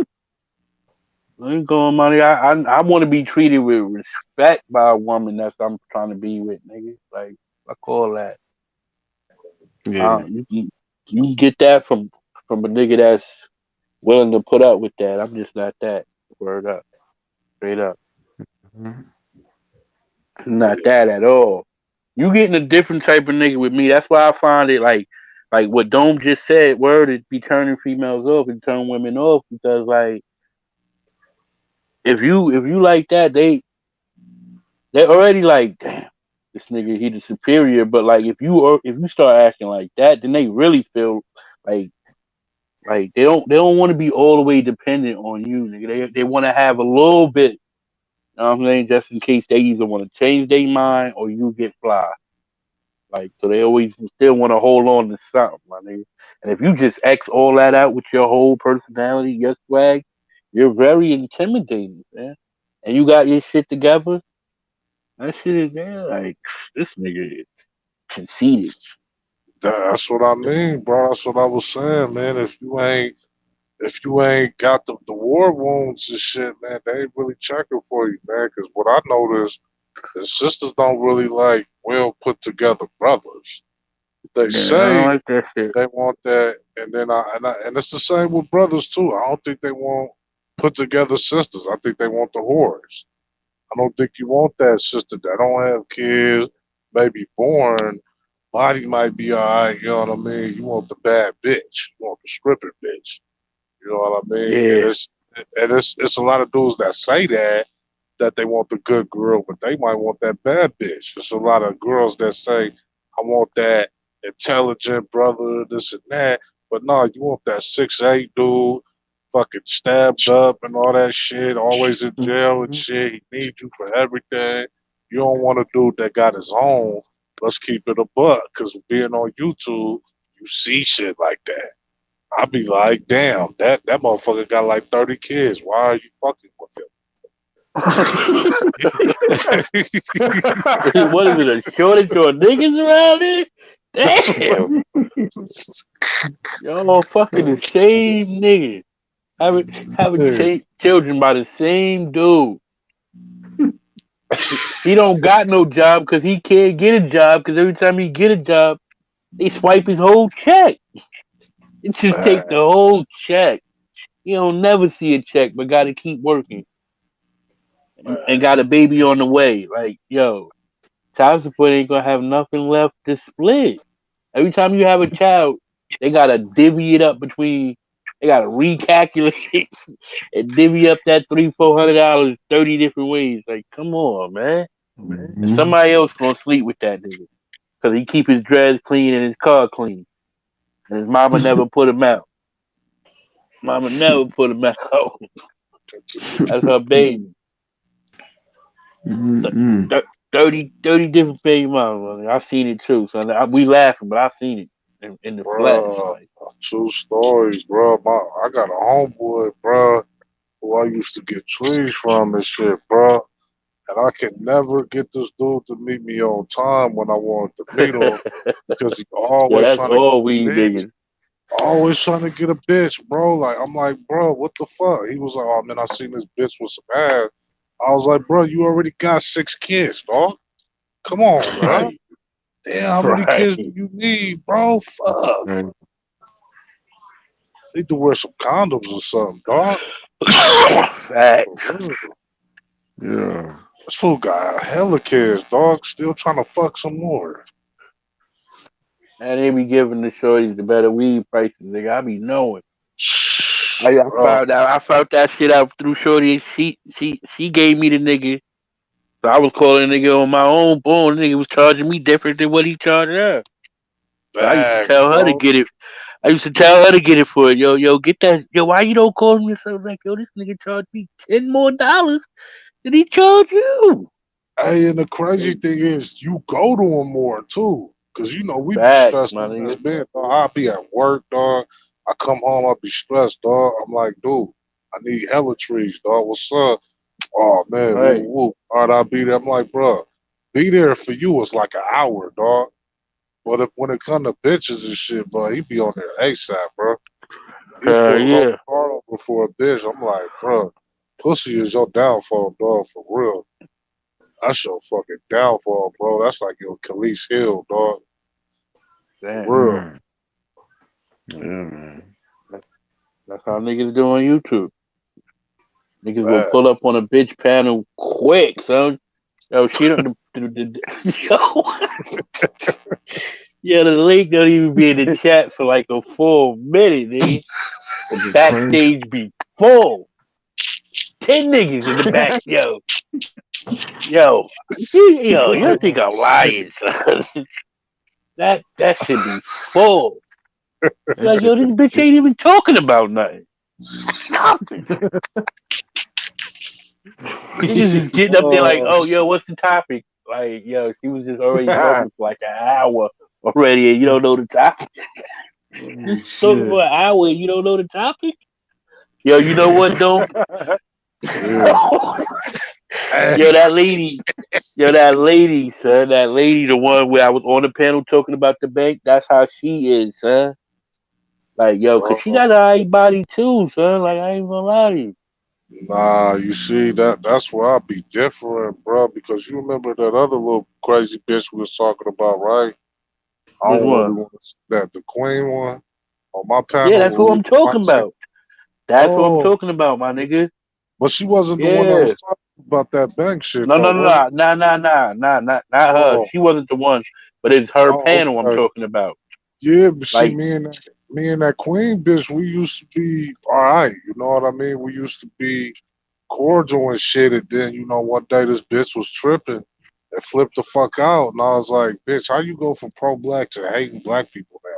I ain't going, money. I want to be treated with respect by a woman that's I'm trying to be with, nigga. Like I call that. Yeah. You can get that from a nigga that's willing to put up with that. I'm just not that. Word up, straight up. Mhm. Not that at all. You getting a different type of nigga with me. That's why I find it like what Dome just said. Word is be turning females off and turn women off because like if you like that they already like damn this nigga he the superior. But like if you start acting like that, then they really feel like they don't want to be all the way dependent on you, nigga. They want to have a little bit. You know what I'm saying? Just in case they either want to change their mind or you get fly. Like, so they always still want to hold on to something, my nigga. And if you just X all that out with your whole personality, your swag, you're very intimidating, man. And you got your shit together, that shit is there. Like, this nigga is conceited. That's what I mean, bro. That's what I was saying, man. If you ain't got the war wounds and shit, man, they ain't really checking for you, man. Because what I noticed is sisters don't really like well put together brothers. They Yeah, I don't say like that shit. they want that, and then and it's the same with brothers too. I don't think they want put together sisters. I think they want the whores. I don't think you want that sister that don't have kids, maybe born. Body might be alright, you know what I mean? You want the bad bitch. You want the stripping bitch. You know what I mean? And Yeah, it's a lot of dudes that say that they want the good girl, but they might want that bad bitch. There's a lot of girls that say, I want that intelligent brother, this and that. But no, you want that 6'8" dude, fucking stabbed up and all that shit, always in jail and Mhm. shit. He needs you for everything. You don't want a dude that got his own. Let's keep it a buck, because being on YouTube, you see shit like that. I be like, damn, that motherfucker got like 30 kids. Why are you fucking with what is it? A shortage of niggas around here? That's what Damn, y'all fucking the same niggas. Having hey, children by the same dude. He don't got no job because he can't get a job because every time he get a job, they swipe his whole check. It just take the whole facts, check. You don't never see a check, but got to keep working and got a facts. baby on the way. Like, yo, child support ain't gonna have nothing left to split. Every time you have a child, they gotta divvy it up between. They gotta recalculate and divvy up that $300-400 30 different ways. Like, come on, man. And Mhm. somebody else gonna sleep with that nigga because he keep his dreads clean and his car clean, and his mama never put him out. Mama never put him out. That's her baby. Mm-mm. 30 different baby mamas. I seen it too, son. We laughing, but I seen it in the flesh. Bruh, Like, true story, bro. I got a homeboy, bro, who I used to get trees from and shit, bro. And I can never get this dude to meet me on time when I wanted to meet him because he yeah, always that's trying to all get a we bitch. niggas. Always trying to get a bitch, bro. Like I'm like, bro, what the fuck? He was like, oh man, I seen this bitch with some ass. I was like, bro, you already got 6 kids, dog. Come on, bro. Right, Damn, how many right. kids do you need, bro? Fuck. Right. Need to wear some condoms or something, dog. For Facts. real. Yeah. This fool got hella kids, dog. Still trying to fuck some more. And they be giving the shorties the better weed prices. Nigga, I be knowing. I Bro, found out. I found that shit out through shorty. And she gave me the nigga. So I was calling the nigga on my own. Boom, the nigga was charging me different than what he charged her. So I used to bags, tell her to bro. get it. I used to tell her to get it for it. Yo, get that. Yo, why you don't call me? So I was like, yo, this nigga charged me $10 more than he charged you. Hey, and the crazy Hey, thing is, you go to them more too, cause you know we be facts, stressed my out as nigga. men. Dog. I be at work, dog. I come home, I be stressed, dog. I'm like, dude, I need hella trees, dog. What's up? Oh man, woo Right. woo woo. All right, I'll be there. I'm like, bro, be there for you is like an hour, dog. But if when it come to bitches and shit, bro, he be on there ASAP, bro. He pull his whole Yeah. car over for a bitch. I'm like, bro, pussy is your downfall, dog, for real. That's your fucking downfall, bro. That's like your Khalees Hill, dog. For Damn. real. Mm. Yeah, man. That's, that's how niggas do on YouTube. Niggas will Fat. pull up on a bitch panel quick, son. Yo, she don't. Yo, the link don't even be in the chat for like a full minute, nigga. The It's crazy. backstage be full. 10 niggas in the back. You think I'm lying, son? That should be full. That Like, shit. yo, this bitch ain't even talking about nothing. Nothing. Niggas is getting up there like, Oh, oh, yo, shit. what's the topic? Like, yo, she was just already talking for like an hour already, and you don't know the topic. Oh Just talking shit. for an hour, and you don't know the topic. Yo, you know what though? Yeah. Hey, Yo, that lady, son, that lady, the one where I was on the panel talking about the bank. That's how she is, son. Like, yo, cause she bro. got a high body too, son. Like, I ain't gonna lie to you. Nah, you see that's where I be different, bro, because you remember that other little crazy bitch we was talking about, right? I Which don't really one? want to that the queen one on my Yeah, panel that's where who we I'm was talking boxing. about. That's what I'm Oh, talking about, my nigga. but she wasn't the one that Yeah. was talking about that bank shit No, though, no, no, was it? no, not her. Oh, She wasn't the one, but it's her oh, panel I'm okay. talking about. Yeah, but see, Like, me and that queen bitch, we used to be all right. You know what I mean? We used to be cordial and shit. And then, you know, one day this bitch was tripping and flipped the fuck out. And I was like, bitch, how you go from pro black to hating black people now?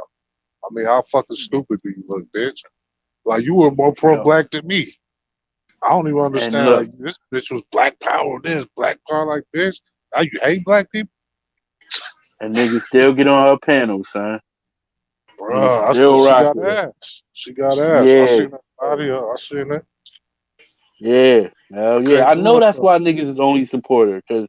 I mean, how fucking stupid do you look, bitch? Like, you were more pro yo, black than me. I don't even and understand. look, Like, this bitch was black power, this, black power, like, bitch. Now you hate black people? and niggas still get on her panel, son. Niggas Bruh, that's because still she rock got with her. ass. She got ass. I Yeah, seen that audio. I seen it. yeah, hell yeah. Can't I do know it, that's though. why niggas is only support her, cause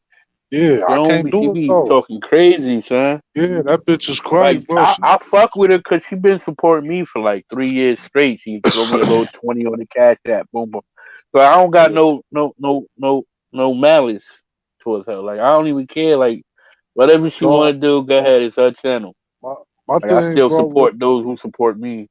Yeah, I can't she do it, be though. talking crazy, son. Yeah, that bitch is crazy, Like bro. I fuck with her cause she been supporting me for like 3 years straight. She throw me a little 20 on the cash app, boom boom. So I don't got Yeah. no malice towards her. Like I don't even care. Like whatever she No, want to do, go ahead. It's her channel. my, my Like I thing, still bro, support those who support me.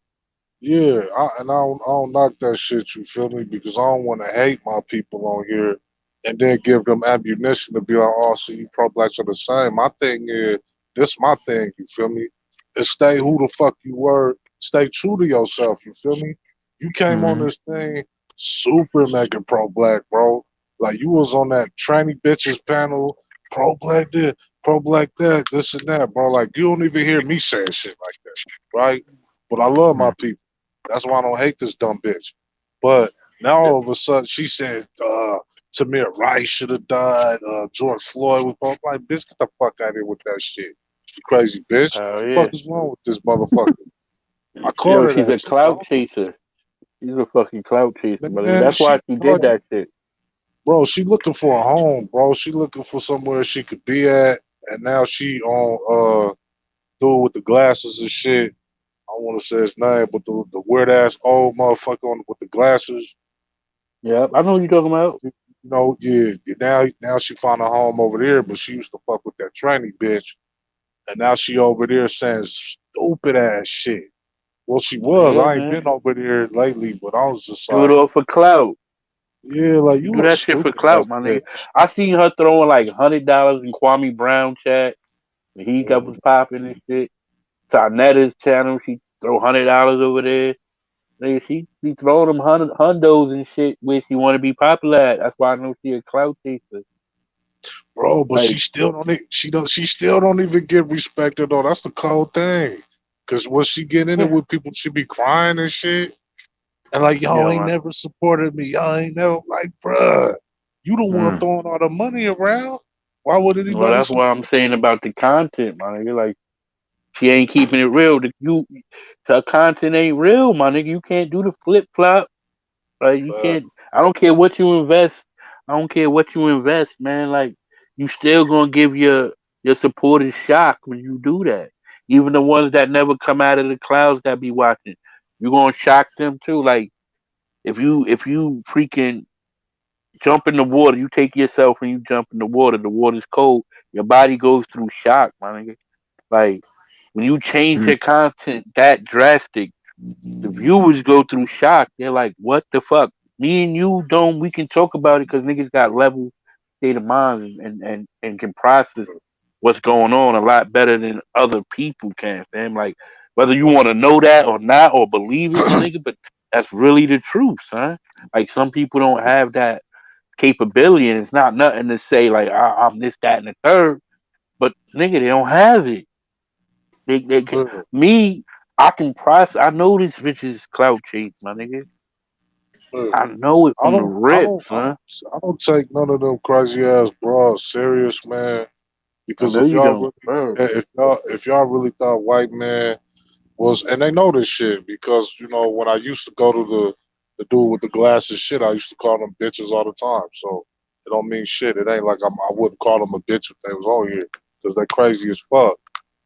yeah, I don't knock that shit, you feel me? Because I don't want to hate my people on here and then give them ammunition to be like, oh, so you pro blacks are the same. My thing is, this my thing, you feel me? Is stay who the fuck you were, stay true to yourself, you feel me? You came on Mm-hmm. this thing super mega pro black, bro. Like you was on that tranny bitches panel, pro black this, pro black that, this and that, bro. Like you don't even hear me saying shit like that, right? But I love my people. That's why I don't hate this dumb bitch. But now all of a sudden she said, Tamir Rice should have died. George Floyd was both like, bitch, get the fuck out of here with that shit. You crazy bitch. Oh Fuck yeah. is wrong with this motherfucker? I called Yo, her she's that a shit, clout bro. chaser. She's a fucking clout chaser, brother. Man, That's why she did bro, that shit. bro, she looking for a home, bro. She looking for somewhere she could be at, and now she on dude with the glasses and shit. I don't want to say his name, but the weird ass old motherfucker with the glasses. Yep, I know what you're talking about. You know, yeah. Now she found a home over there, but she used to fuck with that tranny bitch, and now she over there saying stupid ass shit. Well, she was. Yeah, I ain't man. been over there lately, but I was just Do it like, all for clout. yeah, like You you do a that shit for stupid ass clout, my nigga. bitch. I seen her throwing like $100 in Kwame Brown chat when he got was popping and shit. Sarnetta's channel, she throw $100 over there. Nigga, she be throwing them hundos and shit where she want to be popular at. That's why I know she a clout chaser. Bro, but she Like, still don't. She still don't even get respected though. That's the cold thing. Cause when she get in it with people, she be crying and shit. And like, y'all yo, ain't man. never supported me. Y'all ain't never like, bruh, you the one Mm. throwing all the money around. Why would Well, anybody that's what I'm support saying about the content, my nigga. Like, she ain't keeping it real. Her content ain't real, my nigga. You can't do the flip flop. Like you you? can't. I don't care what you invest. I don't care what you invest, man. Like you still gonna give your supporters shock when you do that. Even the ones that never come out of the clouds that be watching, you gonna shock them too. Like if you freaking jump in the water, you take yourself and you jump in the water. The water's cold. Your body goes through shock, my nigga. Like when you change Mm. your content that drastic, the viewers go through shock. They're like, "What the fuck?" Me and you don't. We can talk about it because niggas got level state of mind and can process what's going on a lot better than other people can. Fam, like whether you want to know that or not or believe it, my nigga, but that's really the truth, son. Like some people don't have that capability, and it's not nothing to say like I'm this, that, and the third. But nigga, they don't have it. They can, Look, me, I can process. I know this bitch is clout chase, my nigga. look. I know it I from the don't, I rip, don't, I son. don't, I don't take none of them crazy ass bras serious, man. I Because know if you y'all don't. really, Bro. if y'all really thought white man was, and they know this shit because when I used to go to the dude with the glasses shit, I used to call them bitches all the time. So it don't mean shit. It ain't like I wouldn't call them a bitch if they was on here because they crazy as fuck.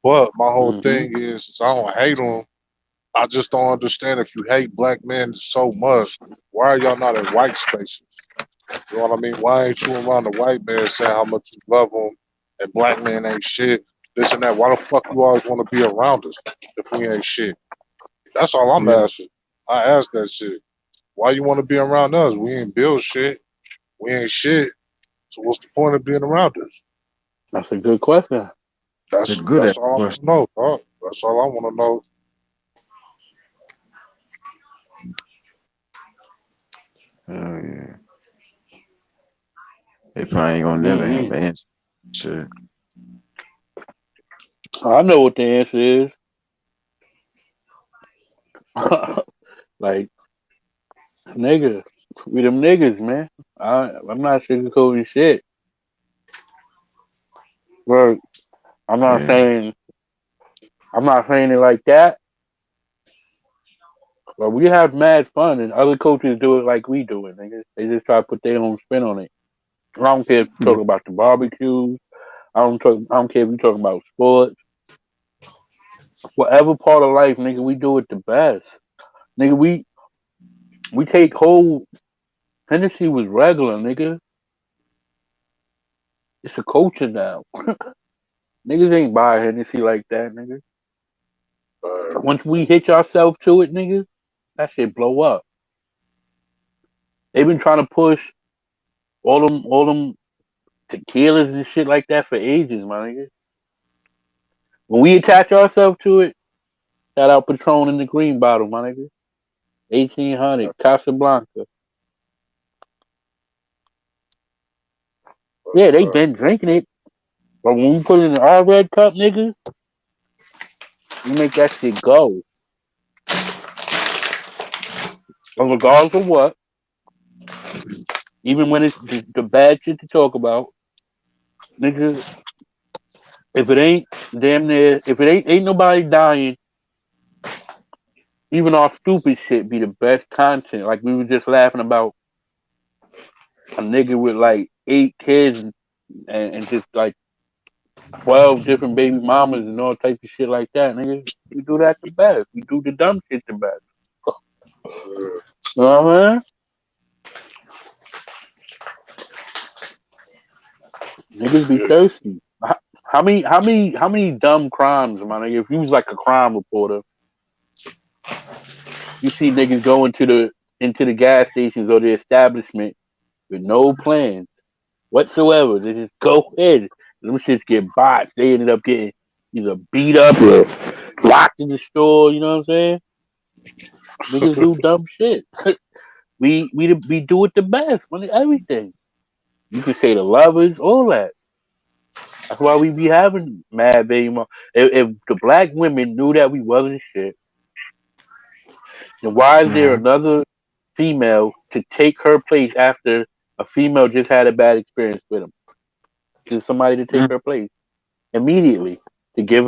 But my whole Mm-hmm. thing is I don't hate them. I just don't understand if you hate black men so much, why are y'all not in white spaces? You know what I mean? Why ain't you around the white man saying how much you love them and black men ain't shit, this and that? Why the fuck you always want to be around us if we ain't shit? That's all I'm Yeah. asking. I ask that shit. Why you want to be around us? We ain't build shit. We ain't shit. So what's the point of being around us? That's a good question. It's a That's good that's all I want question. to know, dog. That's all I want to know. Oh yeah. They probably ain't gonna never have Mm-hmm. an answer. Shit. I know what the answer is. Like, nigga, we them niggas, man. I'm not sugarcoating shit. Bro, I'm not Yeah. saying I'm not saying it like that. But we have mad fun, and other coaches do it like we do it, nigga. They just try to put their own spin on it. I don't care if you Yeah. talk about the barbecues. I don't care if you talking about sports. Whatever part of life, nigga, we do it the best. Nigga, we take whole Hennessy was regular, nigga. It's a culture now. Niggas ain't buy Hennessy like that, nigga. Uh, Once we hitch ourselves to it, nigga, that shit blow up. They been trying to push all them tequilas and shit like that for ages, my nigga. When we attach ourselves to it, shout out Patron in the green bottle, my nigga. 1800 Casablanca. Yeah, they been drinking it, but when we put it in our red cup, nigga, we make that shit go. And regardless of what, Even when it's the bad shit to talk about, nigga. If it ain't damn near, if it ain't nobody dying, even our stupid shit be the best content. Like we were just laughing about a nigga with like 8 kids and just like 12 different baby mamas and all types of shit like that, nigga. We do that the best. We do the dumb shit the best. You know what I mean? Niggas be Yeah. thirsty. How many dumb crimes, my nigga? If you was like a crime reporter, you see niggas go into the gas stations or the establishment with no plans whatsoever. They just go in. Them shits get botched. They ended up getting either beat up or locked in the store. You know what I'm saying? Niggas do dumb shit. We do it the best. Money, everything. You can say the lovers, all that. That's why we be having mad baby mom. If the black women knew that we wasn't shit, then why is there Mhm. another female to take her place after a female just had a bad experience with him? There's somebody to take Mhm. her place immediately give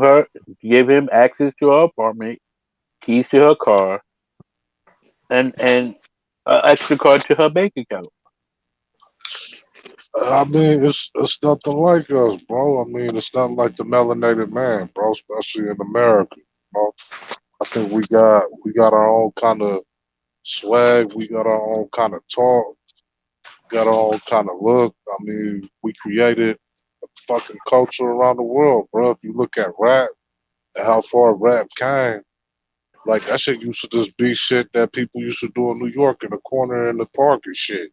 him access to her apartment, keys to her car, and extra card to her bank account. I mean, it's nothing like us, bro. I mean, it's not like the melanated man, bro. Especially in America, bro. I think we got our own kind of swag. We got our own kind of talk. Got our own kind of look. I mean, we created a fucking culture around the world, bro. If you look at rap and how far rap came, like that shit used to just be shit that people used to do in New York in the corner in the park and shit.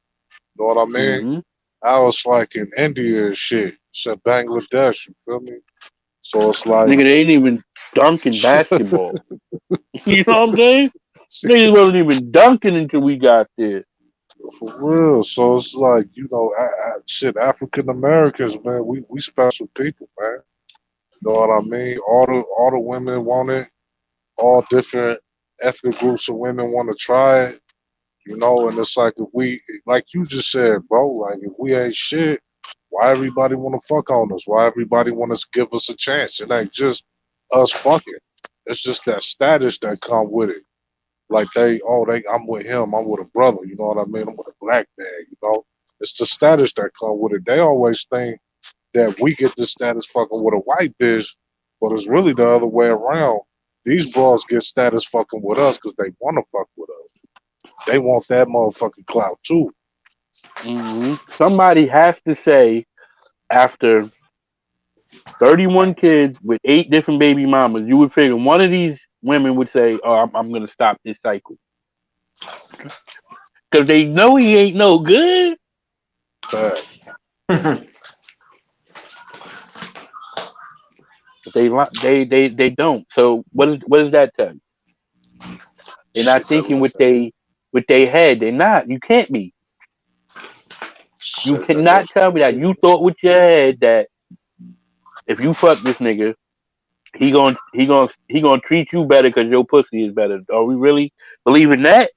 You know what I mean? Hmm. Now it's like in India and shit. It's in Bangladesh, you feel me? So it's like Nigga, they ain't even dunking basketball. You know what I'm saying? Niggas wasn't even dunking until we got there. for real. So it's like, shit, African Americans, man, we special people, man. You know what I mean? All the women want it. All different ethnic groups of women want to try it. You know, and it's like if we, like you just said, bro, like if we ain't shit, why everybody want to fuck on us? Why everybody want to give us a chance? It ain't just us fucking. It's just that status that come with it. Like I'm with him. I'm with a brother. You know what I mean? I'm with a black man. You know, it's the status that come with it. They always think that we get the status fucking with a white bitch, but it's really the other way around. These bras get status fucking with us because they want to fuck with us. They want that motherfucking clout too. Somebody has to say after 31 kids with 8 different baby mamas, you would figure one of these women would say, "Oh, I'm gonna stop this cycle," because they know he ain't no good. Facts. But they don't. So what does that tell you? They're not Shit, that thinking let with they head. They're not. You can't be. You shit that let cannot tell me that you thought with your head that if you fuck this nigga, he gonna treat you better because your pussy is better. Are we really believing that?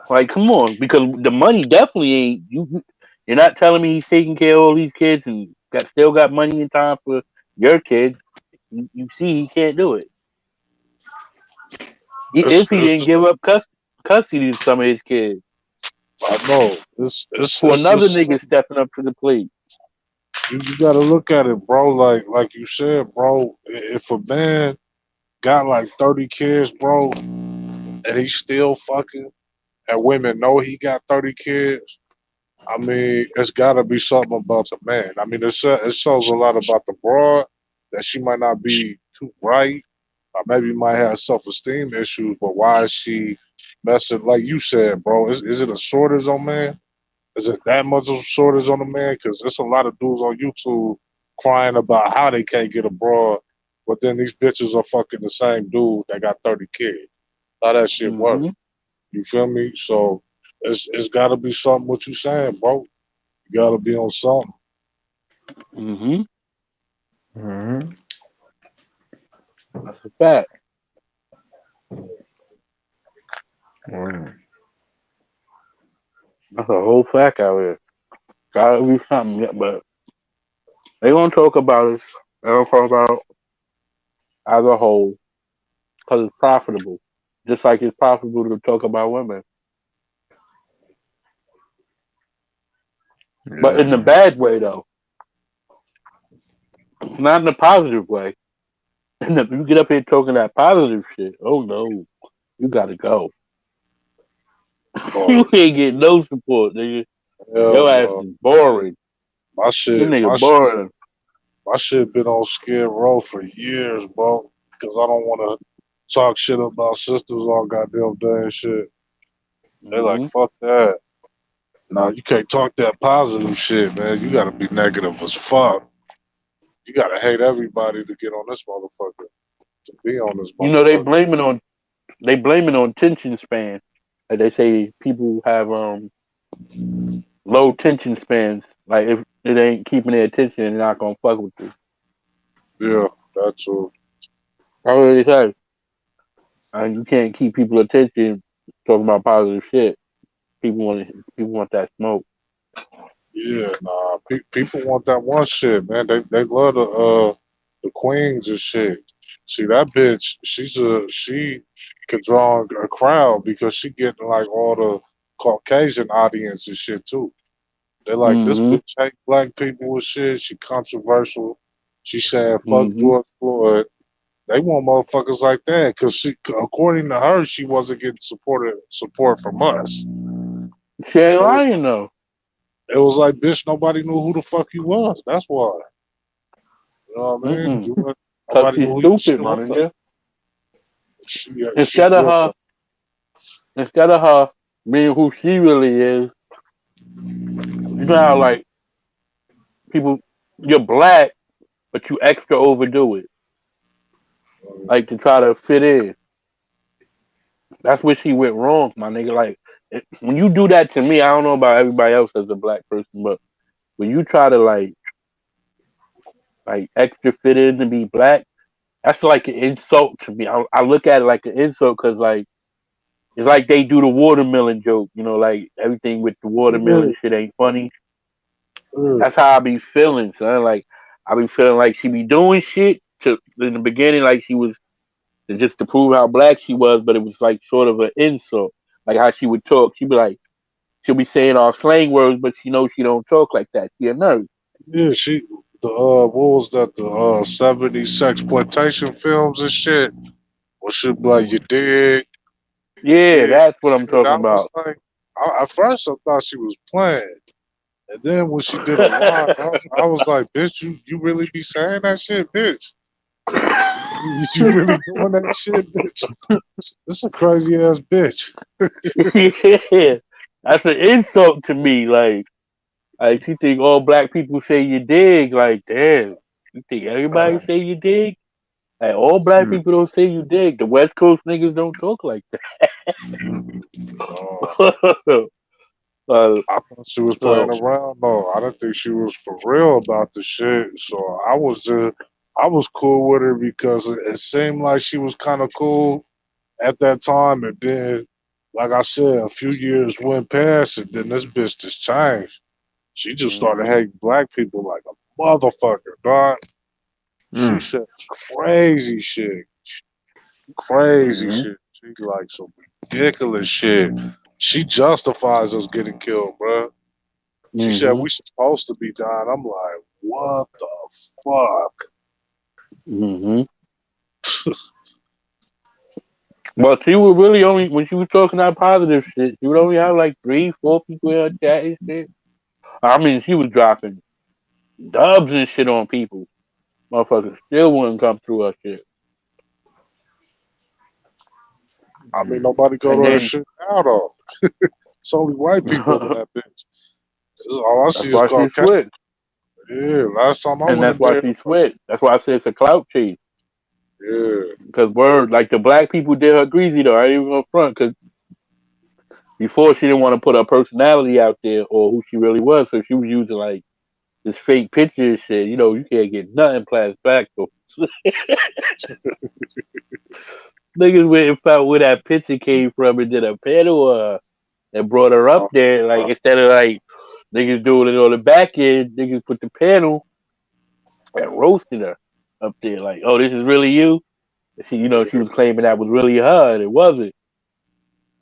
Like, come on, because the money definitely ain't you. You're not telling me he's taking care of all these kids and still got money and time for your kids. You see, he can't do it. it's, If he didn't it's give up custody to some of his kids I know for it's another just nigga stepping up to the plate. you got to look at it, bro. Like you said, bro. If a man got like 30 kids, bro, and he's still fucking, and women know he got 30 kids, I mean, it's got to be something about the man. I mean, it shows a lot about the broad that she might not be too bright, or maybe might have self-esteem issues. But why is she messing? Like you said, bro, is it a shortage on man? Is it that much of a shortage on the man? Because there's a lot of dudes on YouTube crying about how they can't get abroad, but then these bitches are fucking the same dude that got 30 kids. How that shit work? Hmm. You feel me? So it's got to be something what you saying, bro. You got to be on something. Hmm. Mhm. That's a fact. Mm. That's a whole fact out here. Gotta be something, yeah, but they gonna talk about us. They gonna talk about as a whole because it's profitable. Just like it's profitable to talk about women, but Yeah, in the man. bad way though, not in the positive way. And if you get up here talking that positive shit, oh no, you gotta go. You Or ain't getting no support, nigga. hell Your ass no. is boring. My This shit, nigga my shit, boring. my shit been on Skid Row for years, bro. Because I don't want to talk shit about sisters all goddamn day and shit. They like, Hmm. fuck that. Nah, you can't talk that positive shit, man. You gotta be negative as fuck. You gotta hate everybody to get on this motherfucker. To be on this You know motherfucker. they blame it on attention span. Like they say people have low attention spans. Like if it ain't keeping their attention, they're not gonna fuck with you. Yeah, that's true. That's what they say. And you can't keep people attention talking about positive shit. People want that smoke. Yeah, nah. People want that one shit, man. They love the queens and shit. See that bitch? She could draw a crowd because she getting like all the Caucasian audience and shit too. They like this Hmm. bitch hate black people and shit. She controversial. She saying fuck Hmm. George Floyd. They want motherfuckers like that because she, according to her, she wasn't getting support from us. She ain't And lying though. it was like, bitch, nobody knew who the fuck you was. That's why. You know what I mean? Mm-mm. Cause Nobody she's knew who your stupid, shit my was. nigga. She Instead of real. her, instead of her being who she really is, you know how like people, you're black, but you extra overdo it, like to try to fit in. That's where she went wrong, my nigga. Like when you do that to me, I don't know about everybody else as a black person, but when you try to like extra fit in to be black, that's like an insult to me. I look at it like an insult because like it's like they do the watermelon joke, you know, like everything with the Yeah, watermelon shit ain't funny. yeah, That's how I be feeling, son. Like I be feeling like she be doing shit to in the beginning, like she was just to prove how black she was, but it was like sort of an insult. Like how she would talk, she'd be like, she'll be saying all slang words, but she knows she don't talk like that. She a nerd. yeah. She the what was that? The 70s sexploitation films and shit. Well, she be like, you Yeah, dig, that's what I'm shit. I talking was about. like, at first I thought she was playing, and then when she did a line, I was like, bitch, you really be saying that shit, bitch? You really doing that shit, bitch? This a crazy ass bitch. Yeah, that's an insult to me. Like she think all black people say you dig. Like, damn, you think everybody say you dig? Like, all black Hmm. people don't say you dig. The West Coast niggas don't talk like Uh, that. I thought she was playing So, around though. I didn't think she was for real about the shit. So I was cool with her because it seemed like she was kind of cool at that time. And then, like I said, a few years went past, and then this bitch just changed. She just started hmm. hating black people like a motherfucker, dog. She Hmm. said crazy shit, crazy Hmm. shit. She like some ridiculous shit. She justifies us getting killed, bruh. She said Hmm. we supposed to be dying. I'm like, what the fuck? Hmm. But she would really only when she was talking that positive shit, she would only have like three, four people in her chat and shit. I mean, she was dropping dubs and shit on people. Motherfuckers still wouldn't come through her shit. I mean, Hmm. nobody go And to her then shit now though. It's only white people on that bitch. All I that's see is why she Caucasian. switched. Yeah, last time I And went that's in why there, she switched. That's why I say it's a clout chase. yeah, Because word, like the black people did her greasy though. I ain't even gonna front. Because before she didn't want to put her personality out there or who she really was, so she was using like this fake picture and shit. You know, you can't get nothing past black folks. Niggas went and found where that picture came from and did a panel. that brought her up Uh, there. Like instead of like niggas doing it on the back end, niggas put the panel and roasted her up there. Like, oh, this is really you. She, she was claiming that was really her, and it wasn't.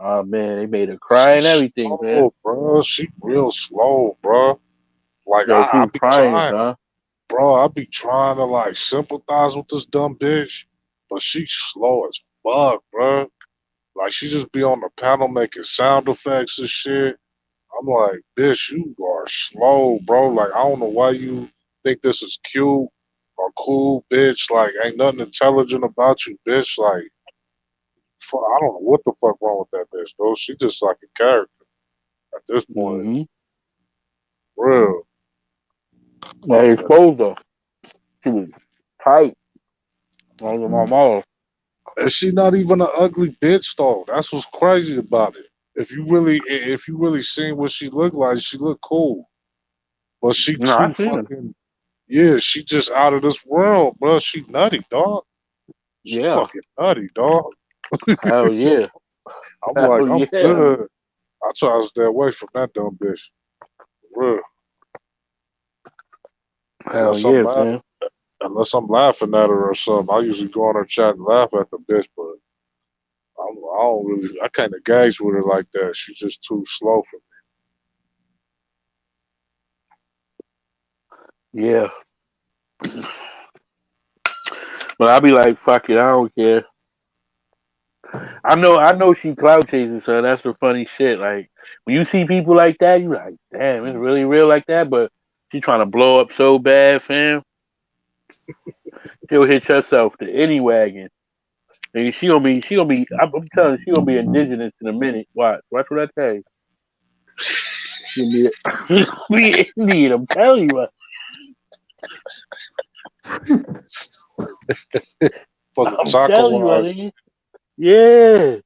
Oh man, they made her cry and she's everything, man. slow, bro. She real slow, bro. Like Yo, she I was be crying, trying, huh? bro. I be trying to like sympathize with this dumb bitch, but she's slow as fuck, bro. Like she just be on the panel making sound effects and shit. I'm like, bitch, you are slow, bro. Like I don't know why you think this is cute or cool, bitch. Like ain't nothing intelligent about you, bitch. Like I don't know what the fuck wrong with that bitch, though. She just like a character at this point. Mm-hmm. Real. They exposed her. She was tight. Like my mom. And she not even an ugly bitch though. That's what's crazy about it. If you really seen what she looked like, she looked cool. But she No, I too seen her. fucking yeah, she just out of this world, bro. She nutty, dog. She Yeah. fucking nutty, dog. Hell yeah. I'm like, Hell I'm yeah. good. I try to stay away from that dumb bitch. Real. Hell Unless I'm yeah, laughing, man. unless I'm laughing at her or something. I usually go on her chat and laugh at the bitch, but I don't really. I can't engage with her like that. She's just too slow for Yeah. But I'll be like, fuck it, I don't care. I know she cloud chasing, so that's the funny shit. Like when you see people like that, you like, damn, it's really real like that. But she trying to blow up so bad, fam. She'll hit herself to any wagon. And she gonna be. I'm telling you, she gonna be indigenous in a minute. Watch what I tell you. She gonna be Indian. I'm telling you. me. Fucking I'm chocolate telling you, my wise. nigga. Yeah.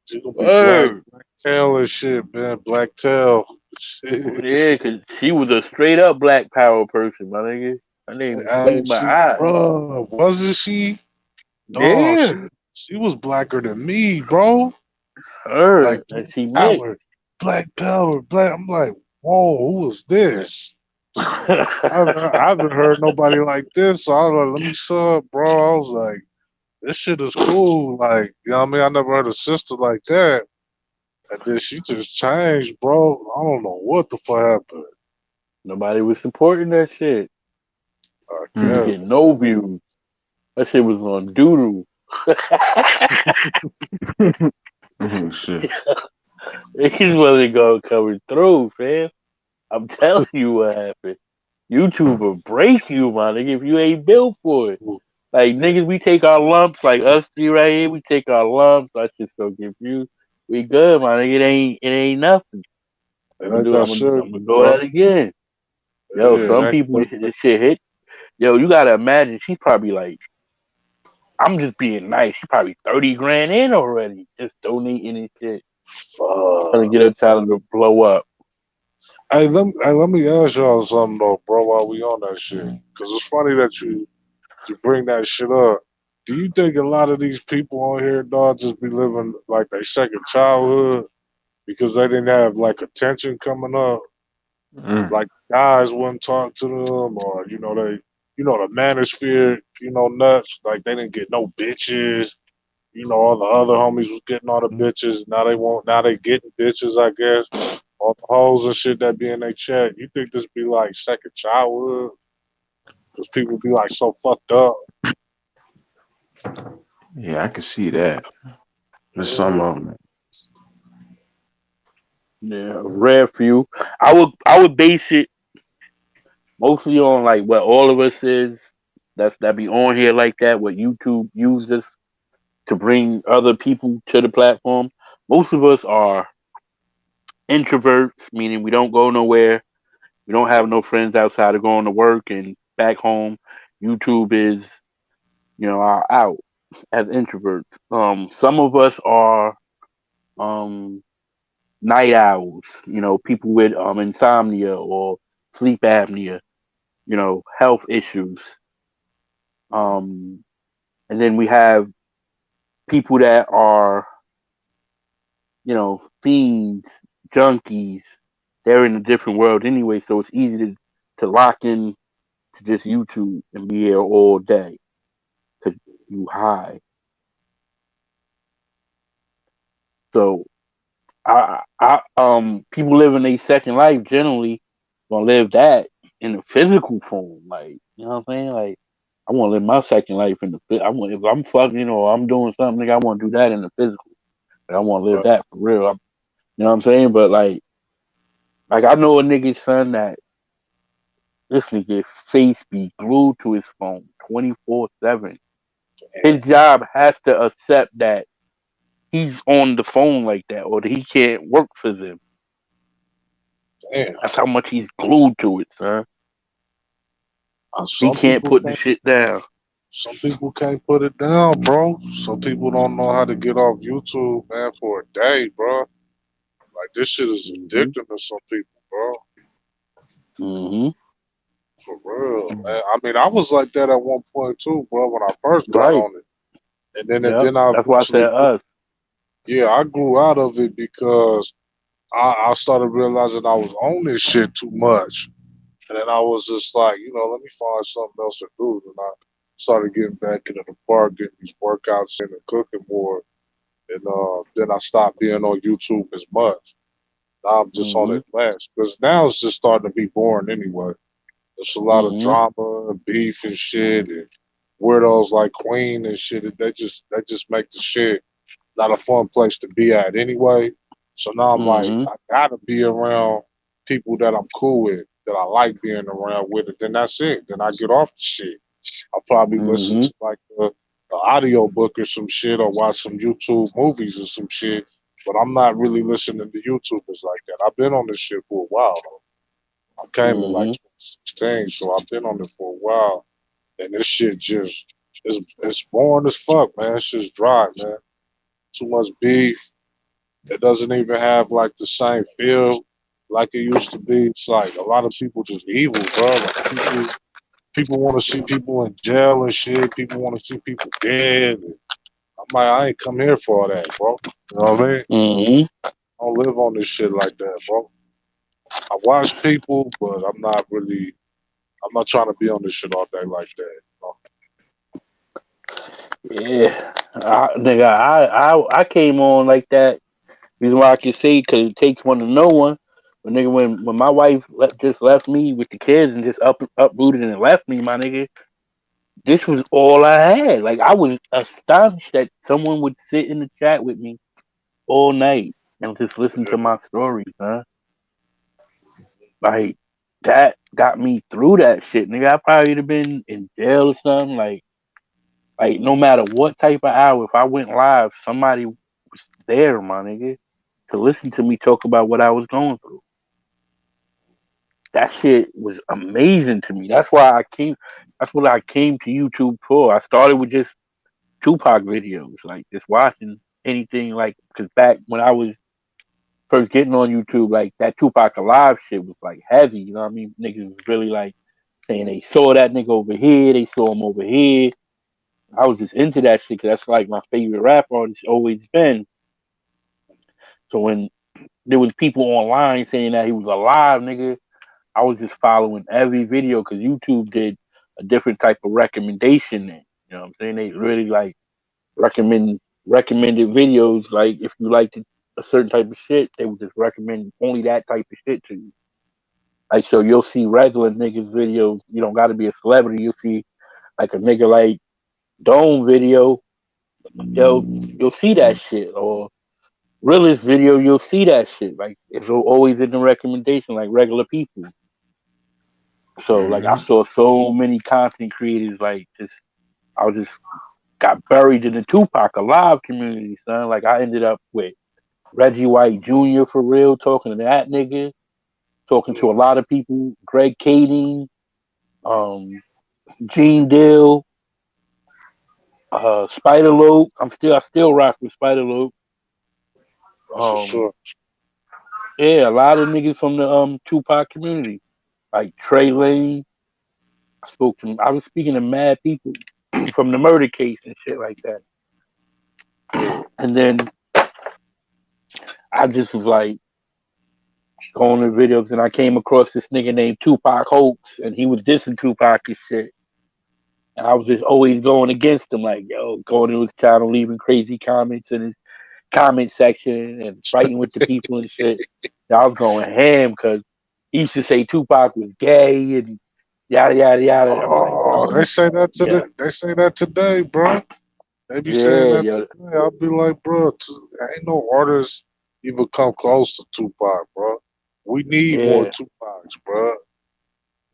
She gonna be Word. black tail and shit, man. Black tail. Shit. Yeah, 'cause she was a straight up black power person, my nigga. Her name was Hey, Queen she, Ma'at. bro, wasn't she? No, Yeah. she was blacker than me, bro. Like Her. black And she mixed. power, black power, black. I'm like, whoa, who was this? I haven't heard nobody like this. So I was like, let me sub, bro. I was like, this shit is cool. Like, you know what I mean? I never heard a sister like that. And then she just changed, bro. I don't know what the fuck happened. Nobody was supporting that shit. I She was Mm. guess. getting no views. That shit was on doodoo. Oh shit. Niggas wasn't gonna come through, fam. I'm telling you what happened. YouTube will break you, my nigga, if you ain't built for it. Like niggas, we take our lumps, like us three right here, we take our lumps. I just don't give you. We good, my nigga. It ain't nothing. It ain't that I'm serious, gonna go at bro. it again. Yo, Yeah, it some ain't people that this shit hit. Yo, you gotta imagine she's probably like, I'm just being nice. She probably 30 grand in already, just donating and shit, trying to fuck. get her channel to blow up. Hey, let me ask y'all something though, bro. While we on that shit, because it's funny that you bring that shit up. Do you think a lot of these people on here, dog, just be living like their second childhood because they didn't have like attention coming up? Mm. Like guys wouldn't talk to them, or the manosphere, nuts. Like they didn't get no bitches. All the other homies was getting all the bitches. Now they won't. Now they getting bitches. I guess all the hoes and shit that be in their chat. You think this be like second childhood? Because people be like so fucked up. Yeah, I can see that. There's some Yeah. of them. Yeah, rare few. I would base it mostly on like what all of us is that be on here like that. What YouTube uses to bring other people to the platform. Most of us are introverts, meaning we don't go nowhere. We don't have no friends outside of going to work and back home. YouTube is, our out as introverts. Some of us are um night owls. People with insomnia or sleep apnea. Health issues. Um, and then we have people that are fiends junkies, they're in a different world anyway, so it's easy to lock in to just YouTube and be here all day because you high. So people living a second life generally gonna live that in the physical form. Like, you know what I'm saying? Like, I want to live my second life in the. I want if I'm fucking or I'm doing something, nigga, I want to do that in the physical. Like, I want to live Right. that for real. You know what I'm saying? But like I know a nigga son that this nigga face be glued to his phone 24/7. His Damn, job has to accept that he's on the phone like that, or that he can't work for them. damn. That's how much he's glued to it, son. He Some can't people put the can't. shit down. Some people can't put it down, bro. Some people don't know how to get off YouTube, man, for a day, bro. Like this shit is Mhm. addicting to some people, bro. Mhm. For real, man. I mean, I was like that at one point too, bro, when I first got Right. on it, and Yep. then I That's why I said eventually, us. yeah, I grew out of it because I started realizing I was on this shit too much. And then I was just like, let me find something else to do. And I started getting back into the park, getting these workouts in and cooking more. And then I stopped being on YouTube as much. Now I'm just on Mhm. it less. Because now it's just starting to be boring anyway. There's a lot of Mhm. drama, beef and shit, and weirdos like Queen and shit. They just make the shit not a fun place to be at anyway. So now I'm like, Mhm. I gotta be around people that I'm cool with, that I like being around with, and then that's it. Then I get off the shit. I'll probably listen Mhm. to like the audio book or some shit, or watch some YouTube movies or some shit. But I'm not really listening to YouTubers like that. I've been on this shit for a while. I came in like Mhm. 2016, so I've been on it for a while. And this shit just it's boring as fuck, man. It's just dry, man. Too much beef. It doesn't even have like the same feel like it used to be. It's like a lot of people just evil, bro. Like people want to see people in jail and shit. People want to see people dead. And I'm like, I ain't come here for all that, bro. You know what I mean? Mhm. I don't live on this shit like that, bro. I watch people, but I'm not really. I'm not trying to be on this shit all day like that. Yeah. Nigga, I came on like that. Reason why I can say because it takes one to know one. But nigga, when my wife just left me with the kids and just uprooted and left me, my nigga, this was all I had. Like I was astonished that someone would sit in the chat with me all night and just listen Yeah, to my stories, huh? Like that got me through that shit, nigga. I probably would have been in jail or something. Like no matter what type of hour, if I went live, somebody was there, my nigga, to listen to me talk about what I was going through. That shit was amazing to me. That's why I came. That's what I came to YouTube for. I started with just Tupac videos, like just watching anything, like because back when I was first getting on YouTube, like that Tupac Alive shit was like heavy. You know what I mean? Niggas was really like saying they saw that nigga over here, they saw him over here. I was just into that shit because that's like my favorite rap artist always been. So when there was people online saying that he was alive, nigga, I was just following every video because YouTube did a different type of recommendation. Then you know what I'm saying? They really like recommended videos. Like if you liked a certain type of shit, they would just recommend only that type of shit to you. Like so, you'll see regular niggas videos. You don't got to be a celebrity. You'll see like a nigga like Dome video. You'll see that shit or realist video. You'll see that shit. Like it's always in the recommendation. Like regular people. So like I hmm saw so many content creators like just I was just got buried in the Tupac Alive community, son. Like I ended up with Reggie White Jr. for real, talking to that nigga, talking to a lot of people, Greg Kading, um, Gene Dill, Spider Lope. I still rock with Spider Lope. that's for Um, sure. yeah, a lot of niggas from the Tupac community, like Trey Lane. I was speaking to mad people from the murder case and shit like that. And then I just was like, going to videos, and I came across this nigga named Tupac Hoax, and he was dissing Tupac and shit. And I was just always going against him, like, yo, going to his channel, leaving crazy comments in his comment section and fighting with the people and shit. And I was going ham because he used to say Tupac was gay and yada yada yada. And I'm like, Oh, they say that yeah, today. They say that today, bro. They be saying yeah, that yo, today. I'll be like, bro, ain't no artist even come close to Tupac, bro. We need more yeah, Tupacs, bro.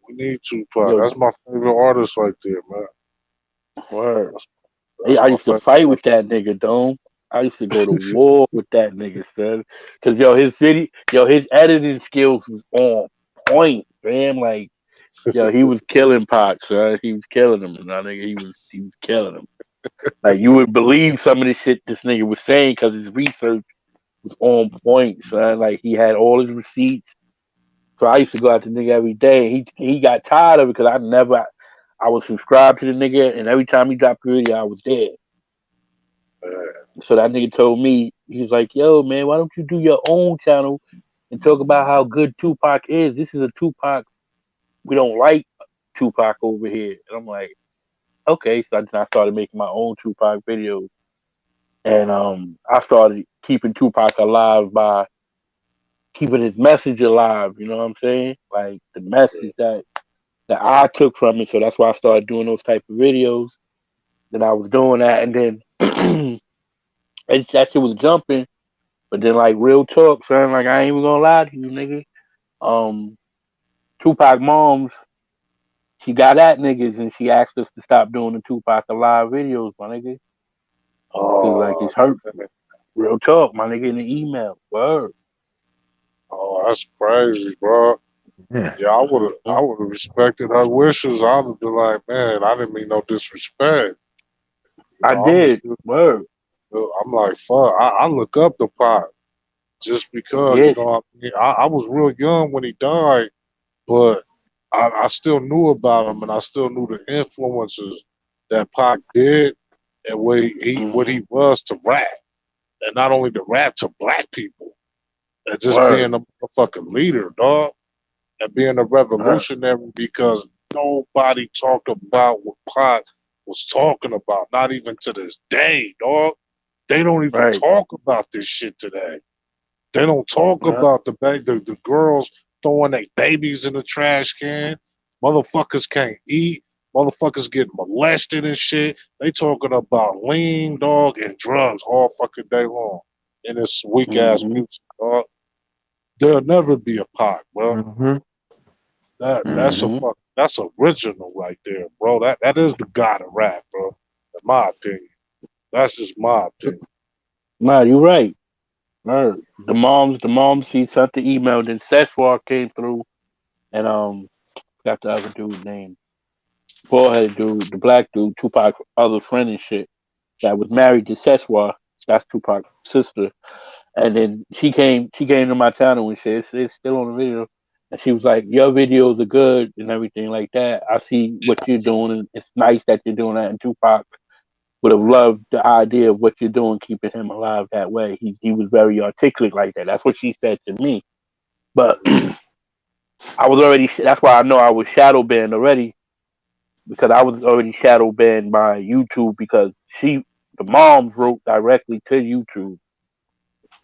We need Tupac. yo, That's my favorite artist right there, man. word. That's, Hey, that's I my used to favorite fight with artist. that nigga, Dome. I used to go to war with that nigga, son. Cause his editing skills was on point, man. Like, yo, he was killing Pac, son. He was killing him, my nigga. He was killing him. Like, you would believe some of the shit this nigga was saying because his research was on point, son. Like, he had all his receipts. So I used to go out to the nigga every day. He got tired of it because I was subscribed to the nigga, and every time he dropped a video, I was there. Yeah. So that nigga told me, he was like, yo, man, why don't you do your own channel and talk about how good Tupac is? This is a Tupac. We don't like Tupac over here. And I'm like, okay. So then I started making my own Tupac videos. And I started keeping Tupac alive by keeping his message alive. You know what I'm saying? Like the message that I took from it. So that's why I started doing those type of videos. Then I was doing that. And then that shit was jumping. But then, like, real talk, son, like, I ain't even gonna lie to you, nigga. Um, Tupac moms, she got at niggas and she asked us to stop doing the Tupac Alive videos, my nigga. Cause, like, Oh, it's hurtful. Real talk, my nigga, in the email. Word. oh, that's crazy, bro. Yeah. Yeah, I Mhm. would have respected her wishes. I would have been like, man, I didn't mean no disrespect. You I know, I'm did. just, Word. I'm like, fuck. I look up to Pop just because, you Yes. know, I was real young when he died, but I still knew about him and I still knew the influences that Pac did and what Mm-hmm. he was to rap, and not only to rap to black people, and just Word. being a motherfucking leader, dog, and being a Word. revolutionary because nobody talked about what Pac was talking about, not even to this day, dog. They don't even Right. talk about this shit today. They don't talk Yeah. about the girls throwing their babies in the trash can. Motherfuckers can't eat. Motherfuckers get molested and shit. They talking about lean, dog, and drugs all fucking day long. And this weak ass Mm-hmm. music, dog. There'll never be a Pac, bro. Mm-hmm. Mm-hmm. That's original right there, bro. That is the god of rap, bro. In my opinion. That's just my opinion. Nah, you right. Word. The moms, she sent the email, then Szechuan came through and, got the other dude's name. Bald headed dude, the black dude, Tupac's other friend and shit, that was married to Seswa. That's Tupac's sister. And then she came to my channel and said it's still on the video. And she was like, your videos are good and everything like that. I see what you're doing and it's nice that you're doing that. And Tupac would have loved the idea of what you're doing, keeping him alive that way. He was very articulate like that. That's what she said to me. But I was already, that's why I know I was shadow banned already because I was already shadow banned by YouTube because the moms wrote directly to YouTube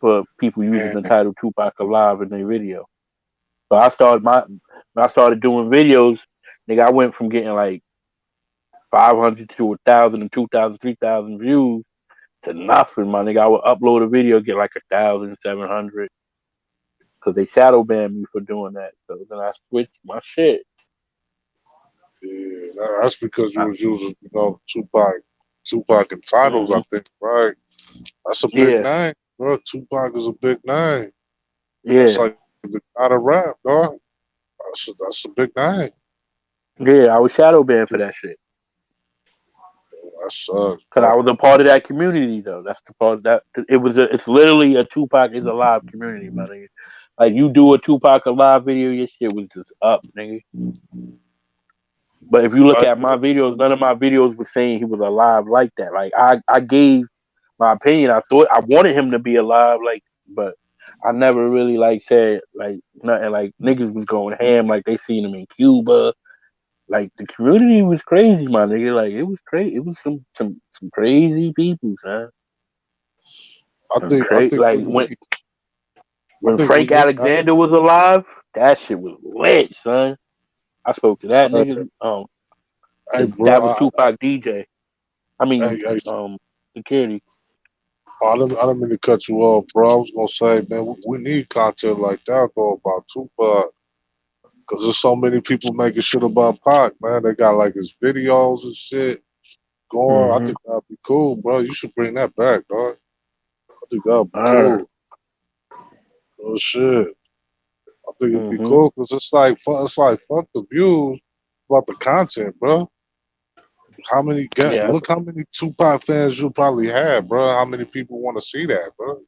for people using Man, the title Tupac Alive in their video. So when I started doing videos, nigga, I went from getting like 500 to 1,000 and 2,000, 3,000 views to nothing, my nigga. I would upload a video, get like 1,700 because they shadow banned me for doing that. So then I switched my shit. yeah, that's because you was using, Tupac and titles, I Mm-hmm. think, right? That's a big Yeah, name, bro. Tupac is a big name. That's yeah, like the kind of rap, dog. That's a big name. yeah. I was shadow banned for that shit. That sucks, Cause I bro. was a part of that community though. That's the part that it's literally a Tupac is alive community, my nigga. Like you do a Tupac alive video, your shit was just up, nigga. But if you look Like, at my videos, none of my videos was saying he was alive like that. Like I gave my opinion. I thought I wanted him to be alive, like, but I never really like said like nothing. Like niggas was going ham, like they seen him in Cuba. Like the community was crazy, my nigga. Like it was crazy. It was some crazy people, son. Some I crazy. think Like we need. I when think we Frank need. Alexander was alive, that shit was lit, son. I spoke to that Uh, nigga. hey, That was bro. Tupac DJ. I mean, Hey, security. I didn't mean to cut you off, bro. I was gonna say, man, we need content like that though about Tupac, cause there's so many people making shit about Pac, man. They got like his videos and shit going. I Mm-hmm. think that'd be cool, bro. You should bring that back, dog. I think that'd be Alright. cool. Oh shit. I think it'd be Mm-hmm. cool because it's like fuck the views about the content, bro. Yeah. Look how many Tupac fans you probably have, bro. How many people want to see that, bro?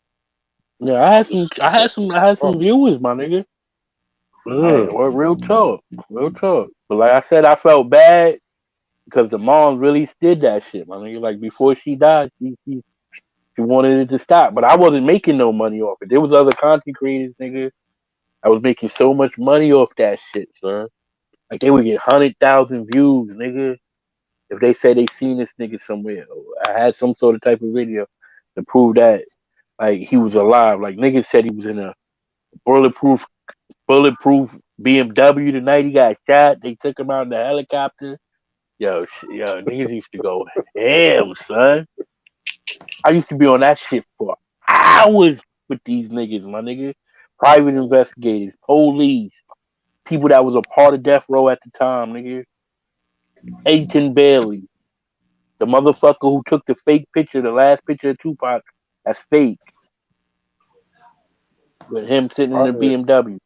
Yeah, It's, I had some viewers, my nigga. yeah. Well, real talk. But like I said, I felt bad because the mom really did that shit, my nigga. Like before she died, she wanted it to stop, but I wasn't making no money off it. There was other content creators, nigga. I was making so much money off that shit, son. Like they would get 100,000 views, nigga. If they say they seen this nigga somewhere, or I had some sort of type of video to prove that like he was alive. Like niggas said he was in a bulletproof bulletproof BMW the night he got shot. They took him out in the helicopter. Yo, niggas used to go ham, son. I used to be on that shit for hours with these niggas, my nigga. Private investigators, police, people that was a part of death row at the time, nigga. Aiton Bailey, the motherfucker who took the fake picture, the last picture of Tupac, that's fake, with him sitting in I, the BMW.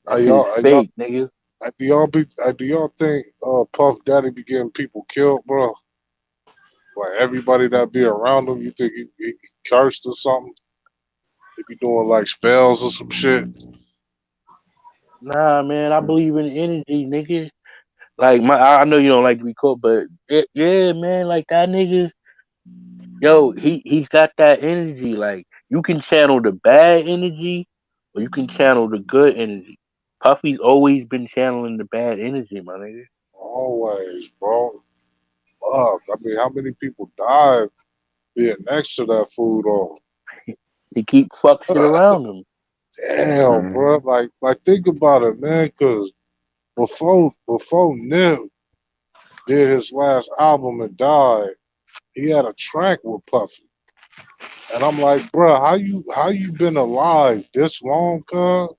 That shit is I y'all, fake, nigga. do y'all think Puff Daddy be getting people killed, bro? Like everybody that be around him, you think he cursed or something? He be doing like spells or some shit. Nah, man, I believe in energy, nigga. Like I know you don't like to be caught, but yeah, man, like that nigga, yo, he's got that energy. Like you can channel the bad energy, or you can channel the good energy. Puffy's always been channeling the bad energy, my nigga. Always, bro. Fuck. I mean, how many people died being next to that food or He keep fuck shit around him. damn, bro. Mhm. Like think about it, man. Cause before Nip did his last album and died, he had a track with Puffy, and I'm like, bro, how you been alive this long, cuz?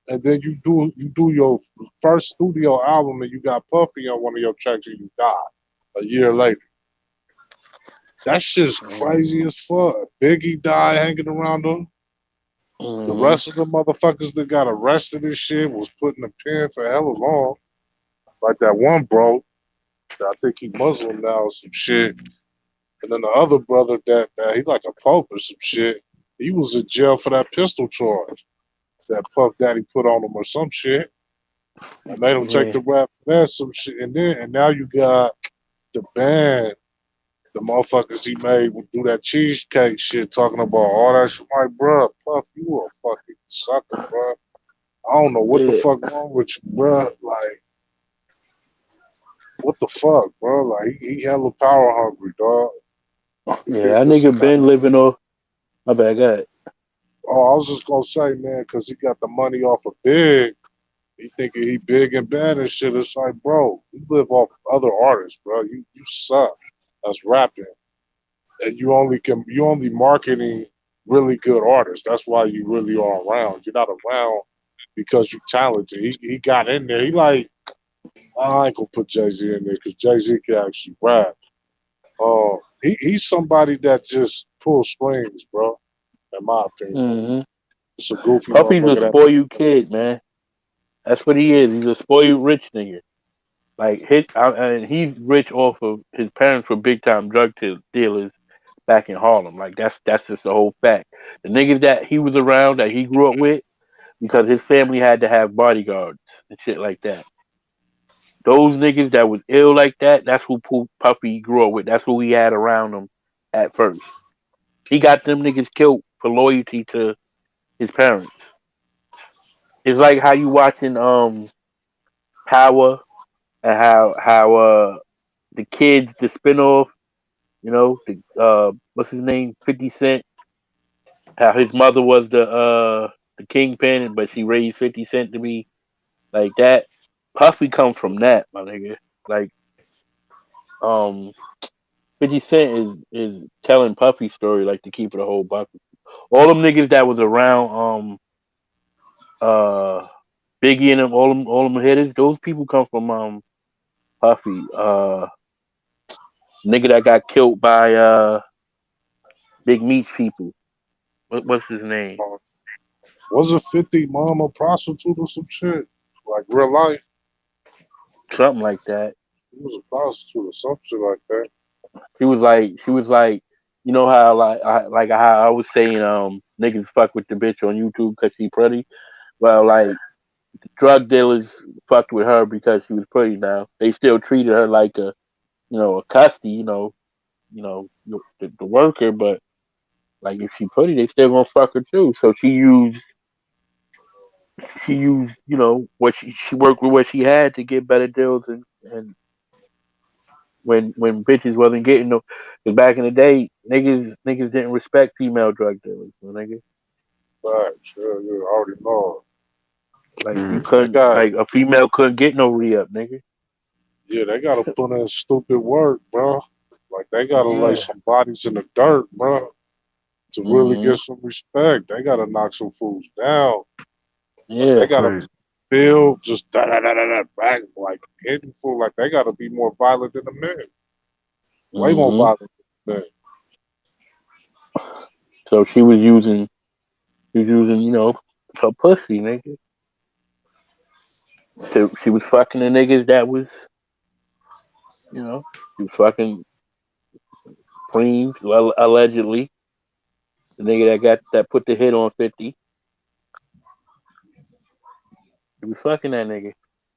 And then you do your first studio album and you got Puffy on one of your tracks and you die a year later. That shit's crazy Mm-hmm. as fuck. Biggie died hanging around him. The Mm-hmm. rest of the motherfuckers that got arrested and shit was put in the pen for hella long. Like that one bro, that I think he Muslim now or some shit. And then the other brother that he like a pope or some shit. He was in jail for that pistol charge that Puff Daddy put on him or some shit. And made him take Yeah, the rap for that some shit. And now you got the band, the motherfuckers he made would do that cheesecake shit, talking about all that shit. Like, bruh, Puff, you a fucking sucker, bruh. I don't know what the yeah, fuck wrong with you, bruh. Like, what the fuck, bro? Like, he hella power hungry, dog. yeah. That nigga been living off. My bad, go ahead. Oh, I was just gonna say, man, because he got the money off of Big. He thinking he big and bad and shit. It's like, bro, you live off other artists, bro. You suck as rapping, and you only marketing really good artists. That's why you really are around. You're not around because you talented. He got in there. He like, I ain't gonna put Jay Z in there because Jay Z can actually rap. He's somebody that just pulls strings, bro. In my opinion, Mm-hmm. it's a goofy Puffy's a motherfucker that makes spoiled kid, man. That's what he is. He's a spoiled rich nigga. Like and he's rich off of his parents were big time dealers back in Harlem. Like that's just the whole fact. The niggas that he was around that he grew up with, because his family had to have bodyguards and shit like that. Those niggas that was ill like that, that's who Puffy grew up with. That's who he had around him at first. He got them niggas killed for loyalty to his parents. It's like how you watching Power and how the kids the spinoff, the what's his name, 50 Cent, how his mother was the kingpin, but she raised 50 Cent to be like that. Puffy comes from that, my nigga. Like um 50 Cent is telling Puffy's story like to keep it a whole buck. All them niggas that was around uh Biggie and them, all them hitters, those people come from Puffy. Nigga that got killed by Big Meats people. What's his name? Uh, wasn't 50 mom a prostitute or some shit? Like real life? Something like that. He was a prostitute or some shit like that. She was like, you know how like how I was saying niggas fuck with the bitch on YouTube because she pretty. Well, like drug dealers fucked with her because she was pretty. Now they still treated her like a custody, the worker, but like if she pretty, they still gonna fuck her too. So she used what she worked with what she had to get better deals, and when bitches wasn't getting no, because back in the day niggas didn't respect female drug dealers, nigga. Facts. Yeah, yeah, I already know. Like you Mm. They couldn't, got, like a female couldn't get no re-up, nigga. yeah, they gotta put in stupid work, bro. Like they gotta lay Yeah. some bodies in the dirt, bro, to really Hmm. get some respect. They gotta knock some fools down. Like Yeah. they gotta Right. feel just da da da da da back, like hitting fool. Like they gotta be more violent than the men. Way more Hmm. violent than the men. So she was using her pussy, nigga. So she was fucking the niggas that was, she was fucking Preem, well, allegedly. The nigga that put the hit on 50. He was fucking that nigga.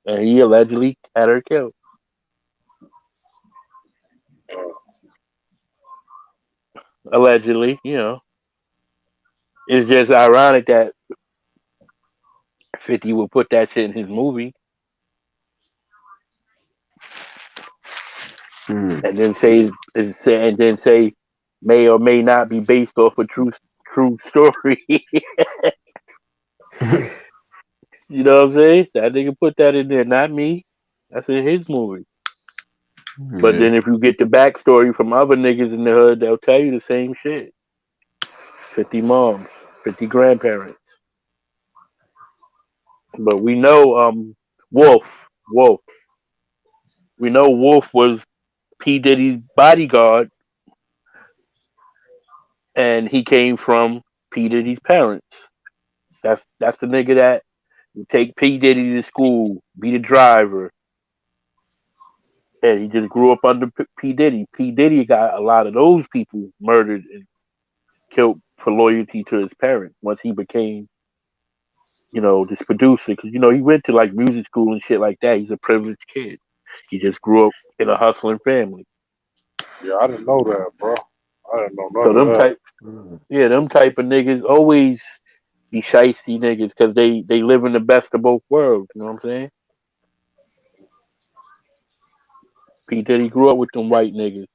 And he allegedly had her killed. Uh, Allegedly. It's just ironic that 50 would put that shit in his movie Mm. and then say may or may not be based off a true story. You know what I'm saying? That nigga put that in there, not me. That's in his movie. But Yeah. then if you get the backstory from other niggas in the hood, they'll tell you the same shit. 50 moms, 50 grandparents. But we know Wolf. We know Wolf was P. Diddy's bodyguard and he came from P. Diddy's parents. That's the nigga that would take P. Diddy to school, be the driver, and he just grew up under P. Diddy. P. Diddy got a lot of those people murdered and killed for loyalty to his parents once he became, this producer. Because, he went to like music school and shit like that. He's a privileged kid. He just grew up in a hustling family. yeah, I didn't know that, bro. I didn't know So none of them that. type, yeah, them type of niggas always be shiesty niggas because they live in the best of both worlds. You know what I'm saying? P Diddy grew up with them white niggas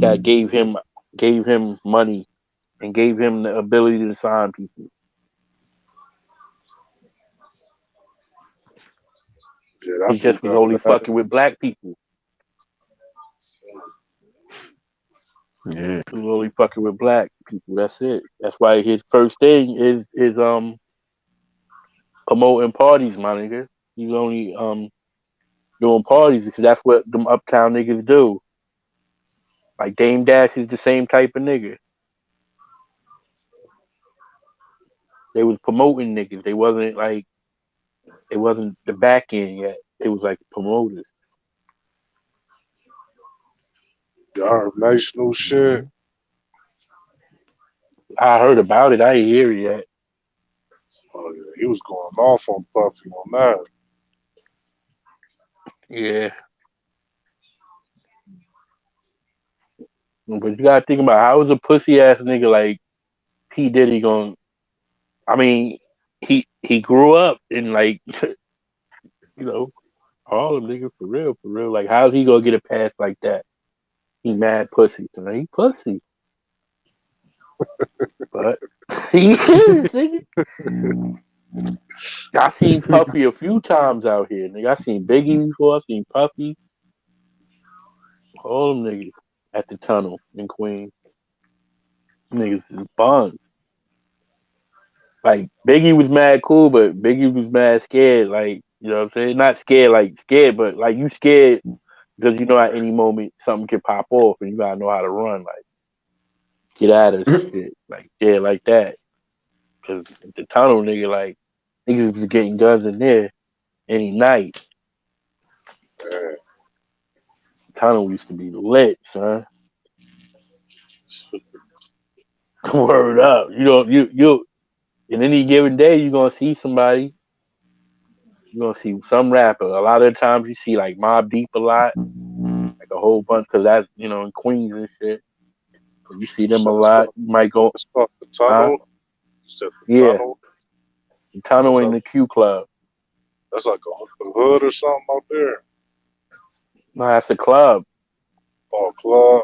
that gave him money and gave him the ability to sign people. Yeah, that He fool just was got only bad. fucking with black people. Yeah. He was only fucking with black people. That's it. That's why his first thing is promoting parties, my nigga. He's only doing parties because that's what them uptown niggas do. Like Dame Dash is the same type of nigga. They was promoting niggas. They wasn't the back end yet. It was like promoters. Y'all heard Mace new shit. Mhm. I heard about it. I ain't hear it yet. Oh yeah, he was going off on Puffy on that. Yeah, but you gotta think about how is a pussy ass nigga like P Diddy going. I mean, he grew up in like you know Harlem, nigga, for real, for real. Like, how's he gonna get a pass like that? He mad pussy, so he pussy, but he is, nigga. I seen Puffy a few times out here, nigga. I seen Biggie before. I seen Puffy, all them niggas at the tunnel in Queens. Niggas is buns. Like Biggie was mad cool, but Biggie was mad scared. Like, you know what I'm saying? Not scared, like scared, but like you scared because you know at any moment something could pop off, and you gotta know how to run. Like, get out of shit. Like, yeah, like that. Because the tunnel, nigga, like niggas was getting guns in there any night. Yeah. Tunnel used to be lit, son. Word up. You don't you in any given day you gonna see somebody. You gonna see some rapper. A lot of the times you see like Mobb Deep a lot, like a whole bunch, because that's in Queens and shit. So you see them So a lot. You might go, it's called the huh? tunnel. You said the Yeah, tunnel. the Tunnel in So the Q Club. that's like a hood or something out there. No, that's a club. Or a club.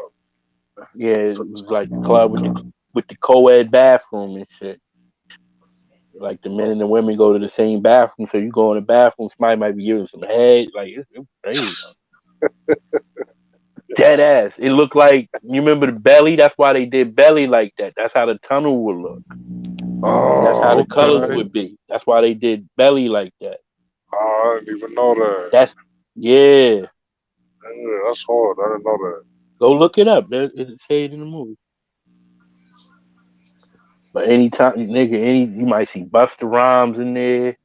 Yeah, it The was like the club with the co-ed bathroom and shit. Like the men and the women go to the same bathroom, so you go in the bathroom, somebody might be giving some head. Like it's crazy. Dead ass. It looked like you remember the belly. That's why they did belly like that. That's how the tunnel would look, and that's how Oh, the colors okay. would be. That's why they did belly like that. Oh, I didn't even know that. That's yeah. Yeah, that's hard. I didn't know that. Go look it up. It say it in the movie. But anytime, nigga, you might see Busta Rhymes in there.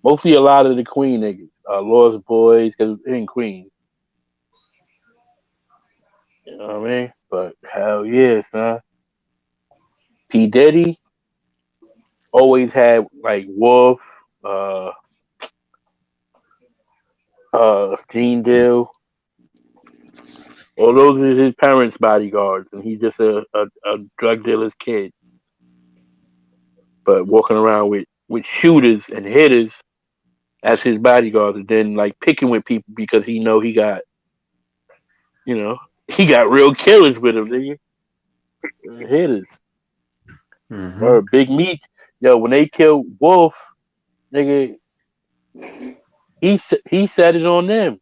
Mostly a lot of the Queen niggas, Lost Boys, because in Queens. You know what I mean? But hell yeah, son. P Diddy always had like Wolf, uh, Gene Deal. All those are his parents' bodyguards, and he's just a drug dealer's kid. But walking around with shooters and hitters as his bodyguards, and then like picking with people because he know you know, he got real killers with him, nigga. Hitters. Or Mm-hmm. Big Meat, yo, when they killed Wolf, nigga, he said it on them.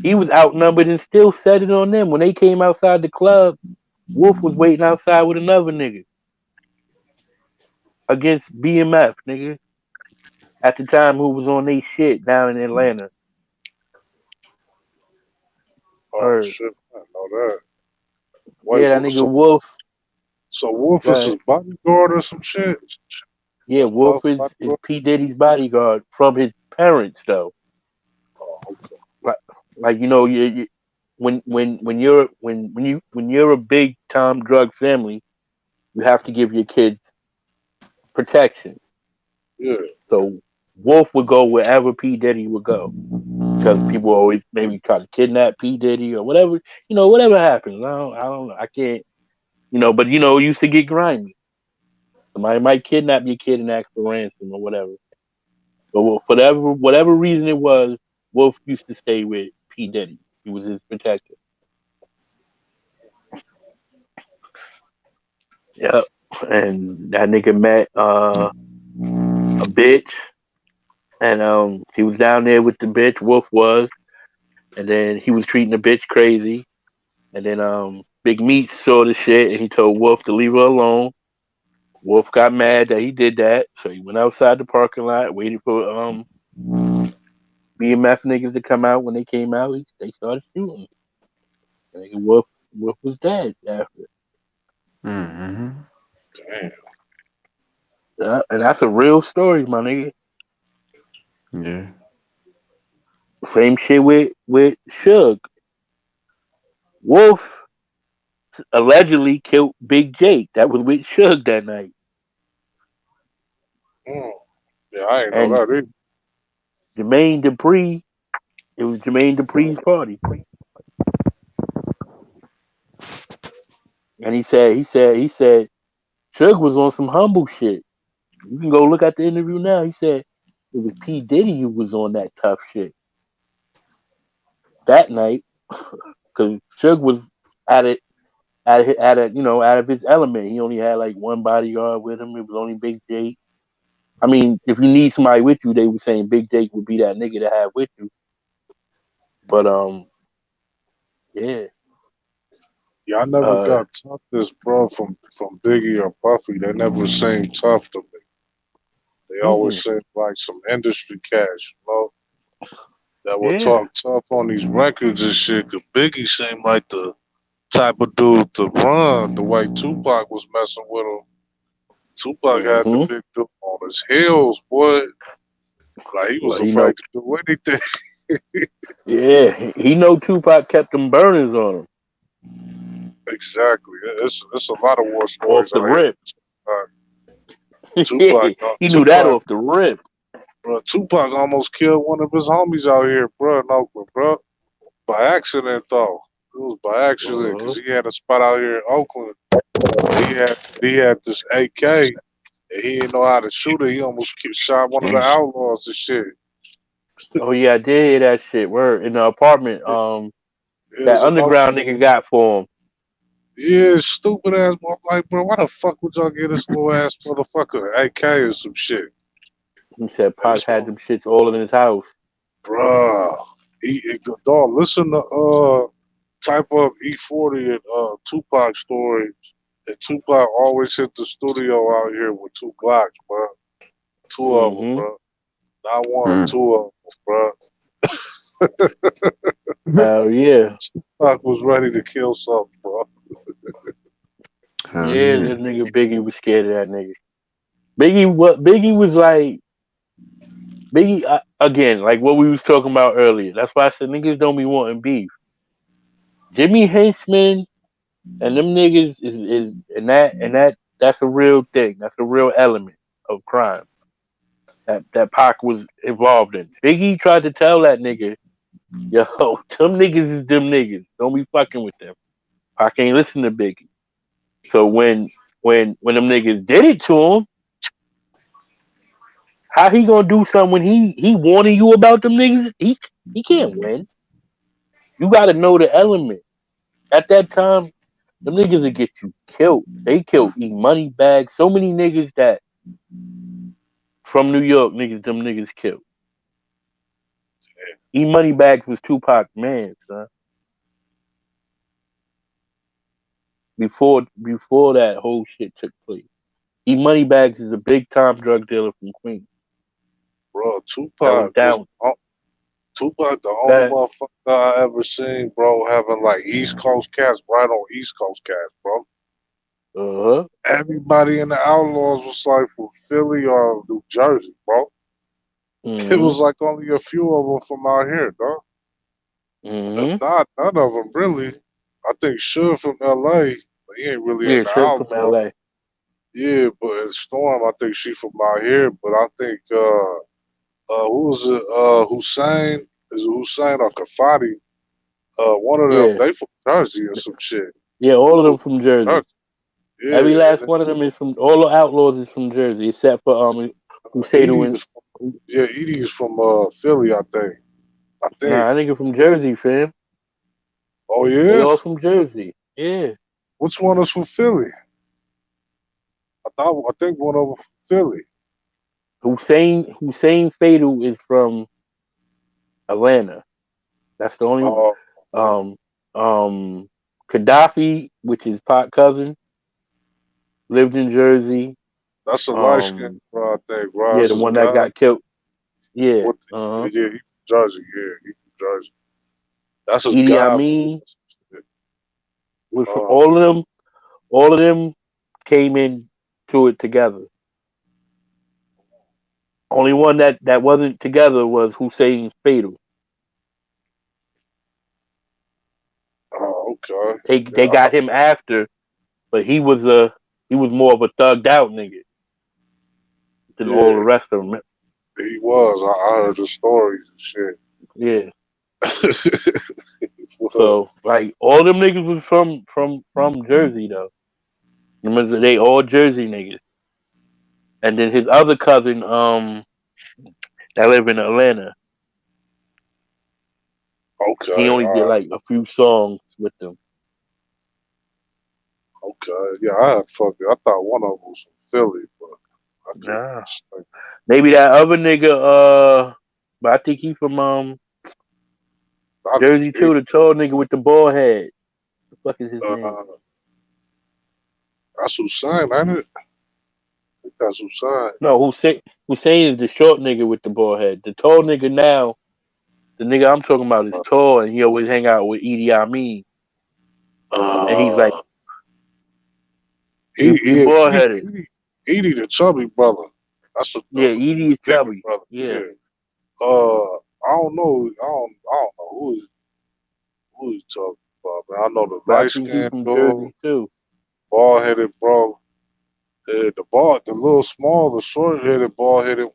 He was outnumbered and still said it on them. When they came outside the club, Wolf was waiting outside with another nigga against BMF, nigga. At the time, who was on they shit down in Atlanta. Oh Or shit, I didn't know that. Wait, yeah, that nigga so Wolf. Wolf is his bodyguard or some shit? Yeah, His Wolf is bodyguard? P Diddy's bodyguard from his parents though. Oh, okay. Like, like when you're a big time drug family, you have to give your kids protection. Yeah. So Wolf would go wherever P Diddy would go because people always maybe try to kidnap P Diddy or whatever. Whatever happens. I don't know. I can't. But it used to get grimy. Somebody might kidnap your kid and ask for ransom or whatever. But for whatever reason it was, Wolf used to stay with P Diddy. He was his protector. Yep. And that nigga met a bitch, and he was down there with the bitch. Wolf was, and then he was treating the bitch crazy. And then Big Meat saw the shit, and he told Wolf to leave her alone. Wolf got mad that he did that, so he went outside the parking lot, waited for BMF niggas to come out. When they came out, they started shooting. And nigga Wolf was dead after. Mm-hmm. Damn. And that's a real story, my nigga. Yeah. Same shit with Suge. Wolf allegedly killed Big Jake. That was with Suge that night. Mm. Yeah, I ain't know And that either. Jermaine Dupri, it was Jermaine Dupri's party. And he said Suge was on some humble shit. You can go look at the interview now. He said it was P Diddy who was on that tough shit that night because Suge was at it out of his element. He only had like one bodyguard with him. It was only Big J. I mean, if you need somebody with you, they were saying Big J would be that nigga to have with you. But yeah. Yeah, I never Uh, got toughness, bro, from Biggie or Puffy. They never seemed tough to me. They always mm-mm. seemed like some industry cash, you know, that would Yeah. talk tough on these records and shit. Cause Biggie seemed like the type of dude to run the way Tupac was messing with him. Tupac had the Mm-hmm. big dude on his heels, boy. Like he was Well, he know. afraid to do anything. Yeah, he know Tupac kept them burners on him Exactly. It's a lot of war off stories the out here. rip. Tupac, He knew that Tupac, off the rip. bro. Tupac almost killed one of his homies out here, bro, in Oakland, bro. By accident, though. It was by accident because Uh-huh. he had a spot out here in Oakland. He had this AK and he didn't know how to shoot it. He almost shot one of the outlaws and shit. Oh yeah, I did hear that shit. Word in the apartment. It, it That was in underground Oakland. nigga got for him. Yeah, stupid ass. I'm like, bro, why the fuck would y'all get this little ass motherfucker AK or some shit? He said And Pac this had them shits all in his house. bruh. Dog, listen to type up E40 and Tupac story. And Tupac always hit the studio out here with two Glocks, bro. Two of them, Mm-hmm. bro. Not one, Hmm. two of them, bro. Hell yeah. Tupac was ready to kill something, bro. Hell Yeah, yeah. that nigga Biggie was scared of that nigga. Biggie was like Biggie again, like what we was talking about earlier. That's why I said niggas don't be wanting beef. Jimmy Henchman and them niggas is that's a real thing. That's a real element of crime that Pac was involved in. Biggie tried to tell that nigga, yo, them niggas is them niggas. Don't be fucking with them. Pac ain't listen to Biggie. So when them niggas did it to him, how he gonna do something when he warning you about them niggas? He can't win. You gotta know the element. At that time, them niggas would get you killed. They killed E Money Bag. So many niggas that from New York niggas, them niggas killed. E Money Bags was Tupac man, son. Before that whole shit took place. E Money Bags is a big time drug dealer from Queens. Bro, That was down. Tupac, the only That motherfucker I ever seen, bro, having like East Coast cats right on East Coast cats, bro. uh-huh. Everybody in the Outlaws was like from Philly or New Jersey, bro. It Mm-hmm. was like only a few of them from out here, dog. If Mm-hmm. not, none of them really. I think Suge from LA, but he ain't really in Yeah, the Suge from Outlaws. LA. Yeah, but Storm, I think she from out here. But I think who was it? Hussein, is it Hussein or Kafadi? One of them, Yeah. they from Jersey or some shit. Yeah, all of Two them from Jersey. Jersey. Yeah, Every and last then one of them is from all the outlaws is from Jersey, except for Usainu and Edie's yeah, Edie's from Philly, I think. I think. nah, I nigga from Jersey, fam. Oh They yeah? all from Jersey. Yeah. Which one is from Philly? I think one of them from Philly. Hussein Fatal is from Atlanta. That's the only Uh, um um Gaddafi, which is Pot cousin, lived in Jersey. that's a light skinned Um bro, I think. yeah, Ross the is one that God. got killed. Yeah. What? Uh-huh. Yeah, he from Jersey. Yeah, he from Jersey. That's his Edie God. Amin was from Uh, all of them came in to it together. Only one that wasn't together was Hussein's Fatal. okay. They Yeah, got him after, but he was more of a thugged out nigga than all yeah, the rest of them. he was. I heard the stories and shit. Yeah. He was. So like all them niggas was from Jersey though. Remember, they all Jersey niggas. And then his other cousin, that live in Atlanta, he Okay, only all did right, like a few songs with them. okay. Yeah, I had fuck it. I thought one of them was from Philly, but I could be Nah. mistaken. Maybe that other nigga, but I think he from Dr. Jersey Dre, too, the tall nigga with the bald head. The fuck is his name? uh, that's Hussein, ain't it? I think that's Hussein. No, Hussein is the short nigga with the bald head. The tall nigga now, the nigga I'm talking about is tall and he always hang out with Edie Amin. And he's like Uh, he yeah, bald headed. Edie, the chubby brother. That's Yeah, the Edie is bigger chubby. brother. Yeah. Yeah. I don't know. I don't know who he's talking about. Man. I know the But I light think he skinned from dude, Jersey too. bald headed bro. The little small, the short headed, bald headed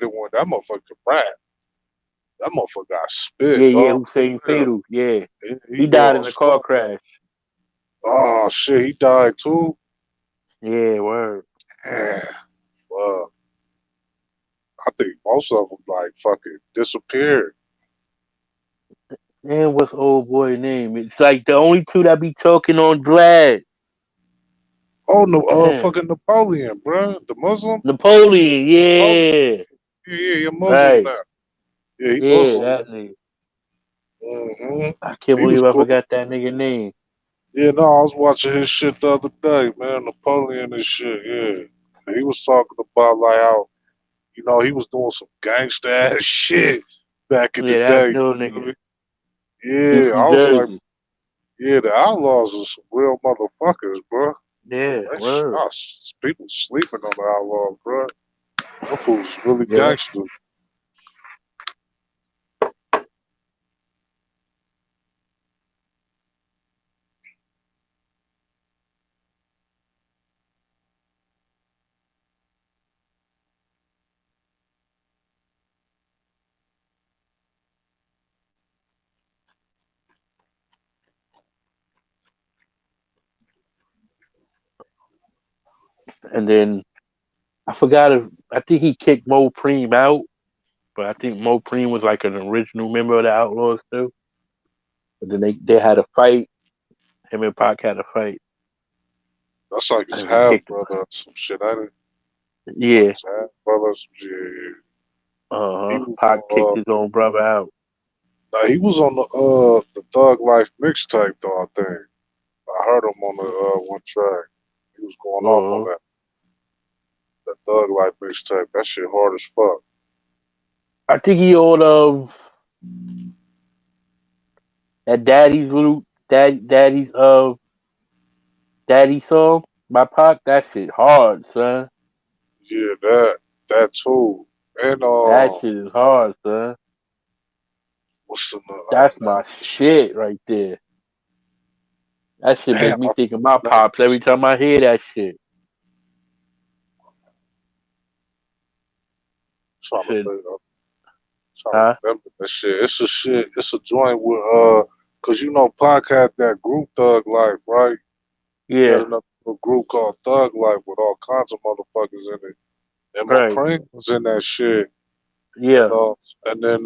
one. That motherfucker rap. That motherfucker got spit, Yeah, yeah, dog. Hussein Yeah, Fatal. Yeah. he He died raw in as a car fuck. crash. Oh shit, he died too. Yeah, word. Man, fuck. I think most of them like fucking disappeared. Man, what's old boy name? It's like the only two that be talking on Glad. Oh no, Damn. fucking Napoleon, bruh. The Muslim. Napoleon, Napoleon. yeah. Yeah, yeah, you're Muslim Right. now. Yeah, he Yeah, Muslim. that nigga. Hmm. I can't He was believe I cool. forgot that nigga name. Yeah, no, I was watching his shit the other day, man. Napoleon and shit. Yeah, and he was talking about like how he was doing some gangsta ass shit back in the Yeah, that day. little You know what I nigga. mean? He's Yeah, from I was like, Jersey. yeah, the Outlaws are some real motherfuckers, bro. Yeah, word. People sleeping on the Outlaws, bro. Them fools really Yeah. gangster. And then I forgot if I think he kicked Mo Preem out, but I think Mo Preem was like an original member of the Outlaws too. But then they had a fight. Him and Pac had a fight. That's like his And he half kicked him. brother or some shit. I didn't like Yeah. his half brother or some shit. Yeah. He was Pac kicked on his own brother out. nah, he was on the Thug Life mixtape though, I think. I heard him on the one track. He was going off on Uh-huh. that Thug Life mixtape. That shit hard as fuck. I think he on that Daddy song by Pac. That shit hard, son. Yeah, that too. And That shit is hard, son. what's the That's that my shit? shit right there. That shit Damn, make me I think of my forgot pops every this. time I hear that shit. Trying to Shit, think. Trying to huh? remember that shit. It's a shit. It's a joint with cause Pac had that group Thug Life, right? He had Yeah, another little group called Thug Life with all kinds of motherfuckers in it. And right. McCrane was in that shit. And Yeah, then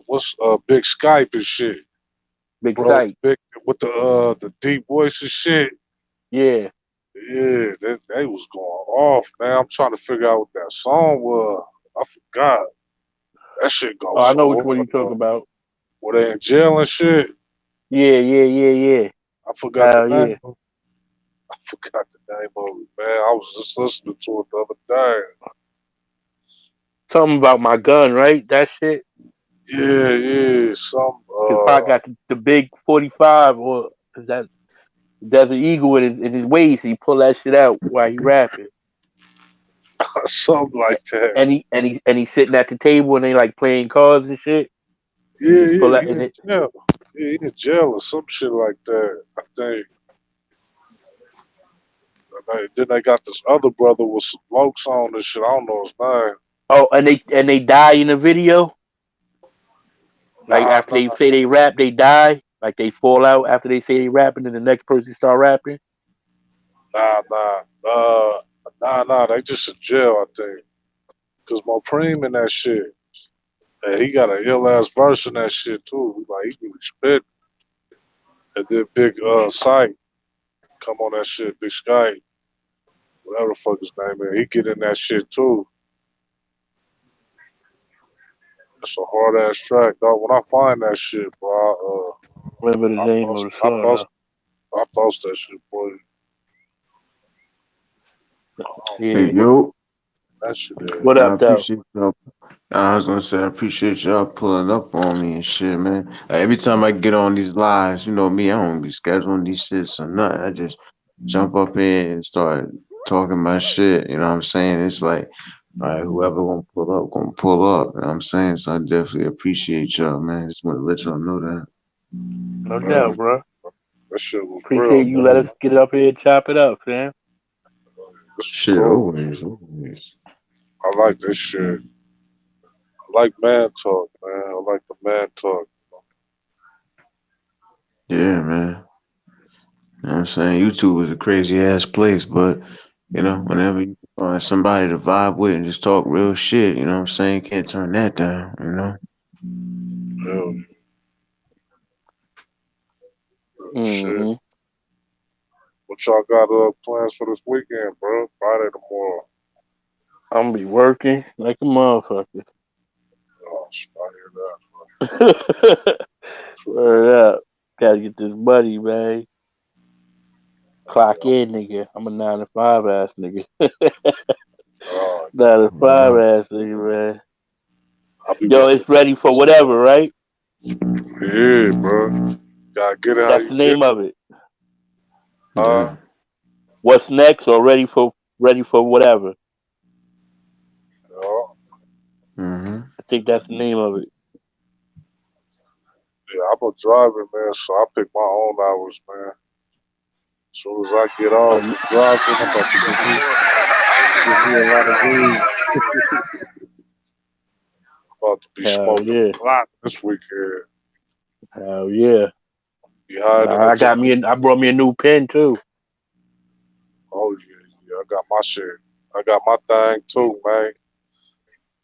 what's Big Skype and shit. Big Bro with the Sight. big with the deep voice and shit. Yeah. Yeah, they was going off, man. I'm trying to figure out what that song was. I forgot. That shit Oh, goes I so know which one you hard talk though. about. Were they in jail and shit? Yeah, yeah, yeah, yeah. I forgot the Hell name yeah. of I forgot the name of it, man. I was just listening to it the other day. Something about my gun, right? That shit. Yeah, yeah. Cause Pac got the big 45 or is that Desert Eagle in his waist. He pull that shit out while he rapping. something like that. And he sitting at the table and they like playing cards and shit. He Yeah, just pull yeah, out he and in it. jail. Yeah, he in jail or some shit like that. I think. Then they got this other brother with some lokes on and shit. I don't know his name. Oh, and they die in the video. Like Nah, after nah. they say they rap, they die. Like they fall out after they say they rapping, and the next person start rapping. Nah. They just in jail, I think. Cause Mopreem in that shit, and he got a ill ass verse in that shit too. Like he really spit. And then Big Sight come on that shit. Big Sky, whatever the fuck his name is, he get in that shit too. It's a hard ass track, dog. When I find that shit, bro, Remember the I name of post, the I song, post, though. I post that shit, boy. Hey, Yeah. yo, That shit is. What I up, though? appreciate y'all. I was gonna say I appreciate y'all pulling up on me and shit, man. Like, every time I get on these lives, you know me, I don't be scheduling these shits or nothing. I just jump up in and start talking my shit. You know what I'm saying? It's like, all right, whoever gonna pull up. You know what I'm saying? So I definitely appreciate y'all, man. Just want to let y'all know that. No Man, doubt, bro. that shit was real, Appreciate you. Let man. us get up here and chop it up, fam. This was Shit, cool. always. I like this shit. I like man talk, man. I like the man talk. Yeah, man. You know what I'm saying? YouTube is a crazy ass place, but whenever you find somebody to vibe with and just talk real shit, you know what I'm saying? Can't turn that down. Real shit. Mm-hmm. What y'all got plans for this weekend, bro? Friday tomorrow. I'm gonna be working like a motherfucker. Oh, I hear that. Word up. Gotta get this money, man. Clock Yeah. in, nigga. I'm a 9 to 5 ass nigga. Uh, 9 to 5 Wow. ass nigga, man. I'll be Yo, working it's for ready for whatever, right? yeah, bro. Gotta get it how That's you the get name it. of it. Uh, Yeah. What's next or ready for whatever? yeah, Mm-hmm. I think that's the name of it. yeah, I'm a driver, man, so I pick my own hours, man. As soon as I get off Oh, from driving, I'm about to give me a lot of weed. About to be hell smoking yeah. a lot this weekend. Hell yeah. Be hiding in the I got jungle. me. I brought me a new pen too. Oh yeah, I got my shit. I got my thing too, man.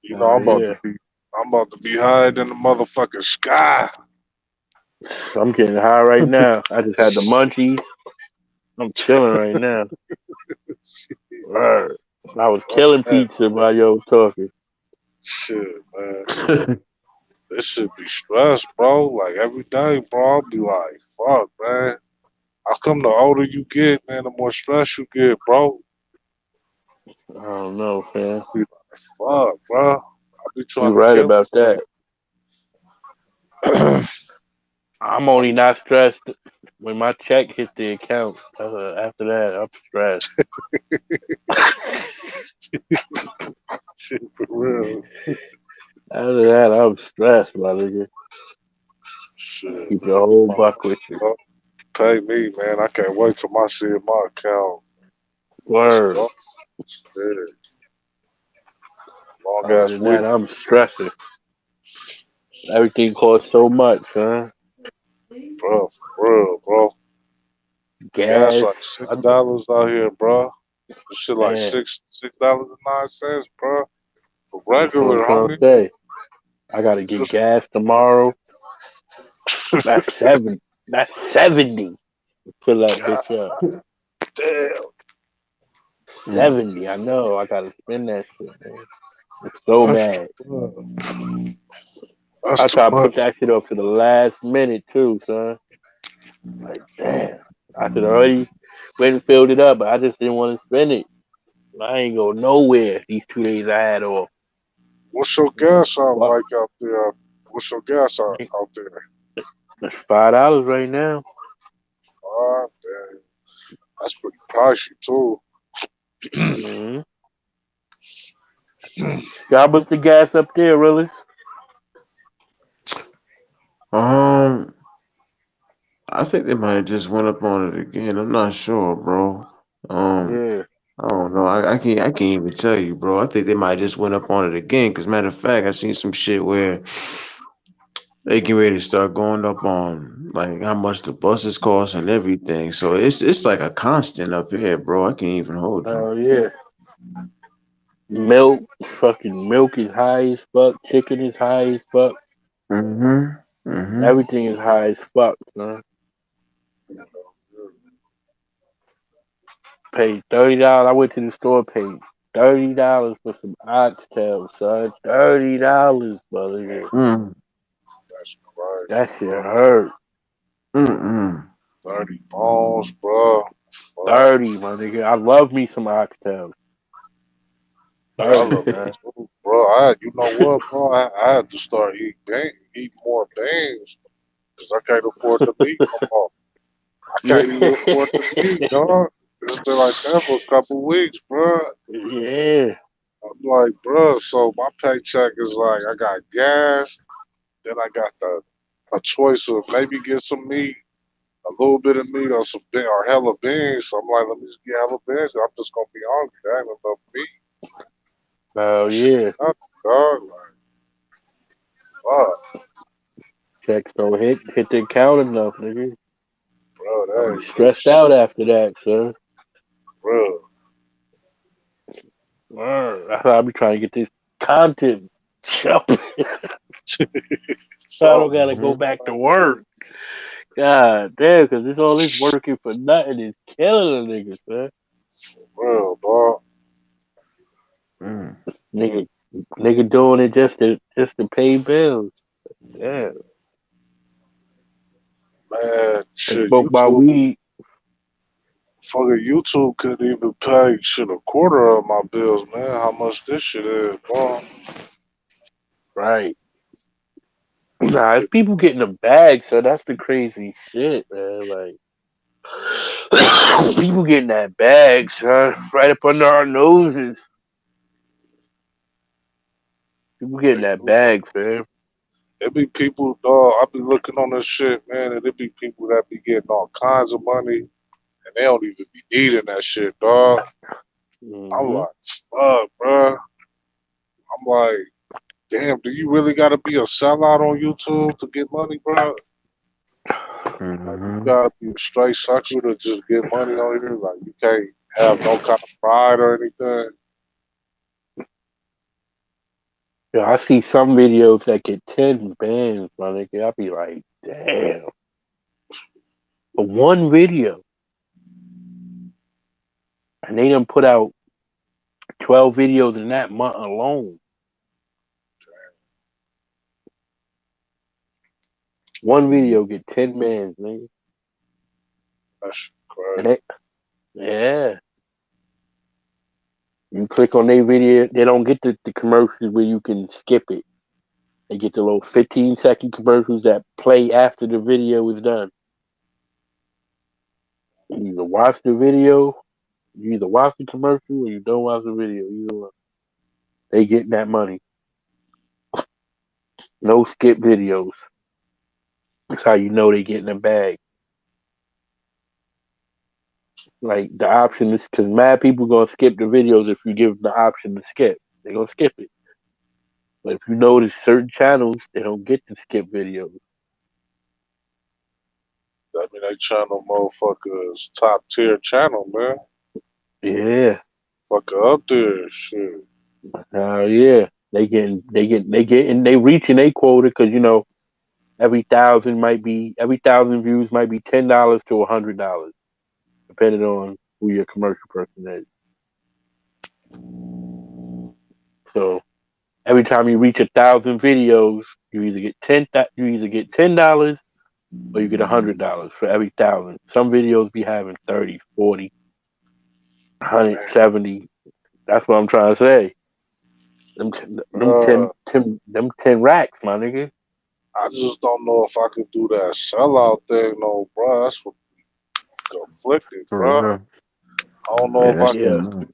You know, Hell yeah. I'm about to be hiding in the motherfucking sky. I'm getting high right now. I just had the munchies. I'm chilling right now. Word. I was Fuck killing that pizza while y'all was talking. shit, man. This should be stress, bro. Like every day, bro, I'll be like, fuck, man. How come the older you get, man, the more stress you get, bro? I don't know, fam. Be like, fuck, bro. I be trying You to right kill about that. it. I'm I only be not stressed when my check hit the account. After that, I'm stressed. shit for real. After that, I'm stressed, my nigga. Shit, Keep the man. whole buck with you. Pay me, man. I can't wait till my shit in my account. Let's Word. go. Shit. Long Other ass than week, that, I'm stressing. Everything costs so much, huh? bro. For real, bro. Gas Gas. like I'm, $6 out here, bro. This shit like man, $6.09, bro. For that's what I'm regular, trying to homie. say. I gotta get Just gas tomorrow. That's 7. That's 70. Fill that God bitch up. damn. 70. I know. I gotta spend that shit, man. I'm so That's too mad. much. That's I too try to put much. that shit up to the last minute too, son. Like, damn. I should already went and filled it up, but I just didn't want to spend it. I ain't go nowhere these 2 days I had off. What's your gas out Fuck. like out there? What's your gas out there? That's $5 right now. Ah, damn. That's pretty pricey too. Mm-hmm. How much the gas up there, really? um, I think they might have just went up on it again. I'm not sure, bro. Um, Yeah. I don't know. I can't even tell you, bro. I think they might just went up on it again. Cause matter of fact, I seen some shit where they getting ready to start going up on like how much the buses cost and everything. So it's like a constant up here, bro. I can't even hold you. Oh yeah. Milk, fucking milk is high as fuck. Chicken is high as fuck. Mm-hmm. Mm-hmm. Everything is high as fuck, man. Paid $30. I went to the store, paid $30 for some oxtail, son. $30, brother. Mm. That's right. That shit hurt. Mm-mm. 30 bones, bro. Fuck. 30, my nigga. I love me some oxtail. Yeah, I 30, love man. it too, bro. You know what, bro? I had to start eating more beans because I can't afford the meat no more. I Yeah. can't even afford the meat, dog. It's been like that for a couple weeks, bro. Yeah. I'm like, bro, so my paycheck is like, I got gas, then I got a choice of maybe get some meat, a little bit of meat, or or hella beans. So I'm like, let me just get hella beans. I'm just gonna be hungry. There ain't enough meat. Oh, Shit, yeah. nothing, dog. Like, fuck, Checks don't hit the account enough, nigga. bro, I that be ain't really stressed shit, out after that, sir. bro. That's how I be trying to get this content jumping. I don't So, gotta go Mm-hmm. back to work. God damn, because this all this working for nothing is killing the niggas, man. real, dog. Mm. Nigga, nigga doing it just to pay bills. Damn. Man, I shit, smoke my YouTube, weed. fucking YouTube couldn't even pay shit a quarter of my bills, man. How much this shit is, bro? Right. Nah, it's people getting a bag, so that's the crazy shit, man. Like people getting that bag, son, right up under our noses. People getting They that do. bag, fam. It be people, dog. I be looking on this shit, man, and it be people that be getting all kinds of money, and they don't even be needing that shit, dog. I'm Hmm. like, fuck, bro. I'm like, damn, do you really gotta be a sellout on YouTube to get money, bro? Like, you Mm-hmm. gotta be a straight sucker to just get money on here. Like, you can't have no kind of pride or anything. Yeah, I see some videos that get 10 bands, my nigga. I be like, damn. For one video. And they done put out 12 videos in that month alone. One video get 10 bands, nigga. That shit And crazy. they, yeah. You click on their video, they don't get the commercials where you can skip it. They get the little 15-second commercials that play after the video is done. You either watch the video, you either watch the commercial, or you don't watch the video. Either one. They getting that money. No skip videos. That's how you know they getting a bag. Like the option is because mad people gonna skip the videos if you give them the option to skip. They gonna skip it. But if you notice certain channels, they don't get to skip videos. I mean, they channel motherfuckers top tier channel, man. Yeah. Fucker up there, shit. Yeah. They reaching a quota because every thousand views might be $10 to $100, depending on who your commercial person is. So every time you reach 1,000 videos, you either get $10 or you get $100 for every thousand. Some videos be having 30, 40, Man, 170. That's what I'm trying to say. uh, 10 racks, my nigga. I just don't know if I could do that sellout thing, no, bro. That's what conflicted, For bro. real. I don't know Yeah, if I that's too could Yeah. much.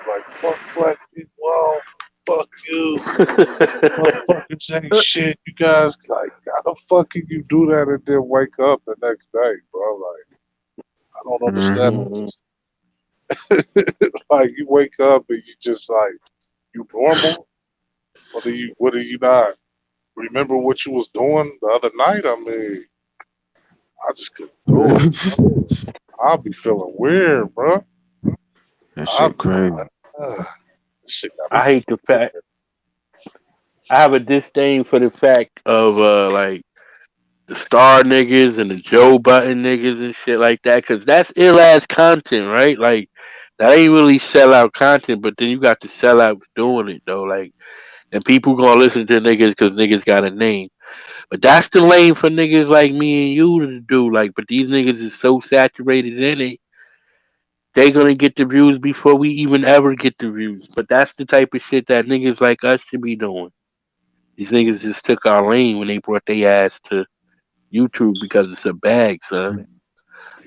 like fuck black people out, fuck you, motherfuckers ain't shit. You guys like how the fuck can you do that and then wake up the next day, bro? Like I don't understand. Mm-hmm. Mhm. Like you wake up and you just like you normal. What are you? What are you not? remember what you was doing the other night. I mean, I just couldn't do it. I'll be feeling weird, bro. That I'll shit be crazy. like, this shit got me I hate the feeling fact I have a disdain for the fact of like the star niggas and the Joe Button niggas and shit like that, because that's ill ass content, right? Like that ain't really sell out content, but then you got the sellouts doing it though, like, and people gonna listen to niggas because niggas got a name. But that's the lane for niggas like me and you to do. Like, but these niggas is so saturated in it, they gonna get the views before we even ever get the views. But that's the type of shit that niggas like us should be doing. These niggas just took our lane when they brought their ass to YouTube because it's a bag, son.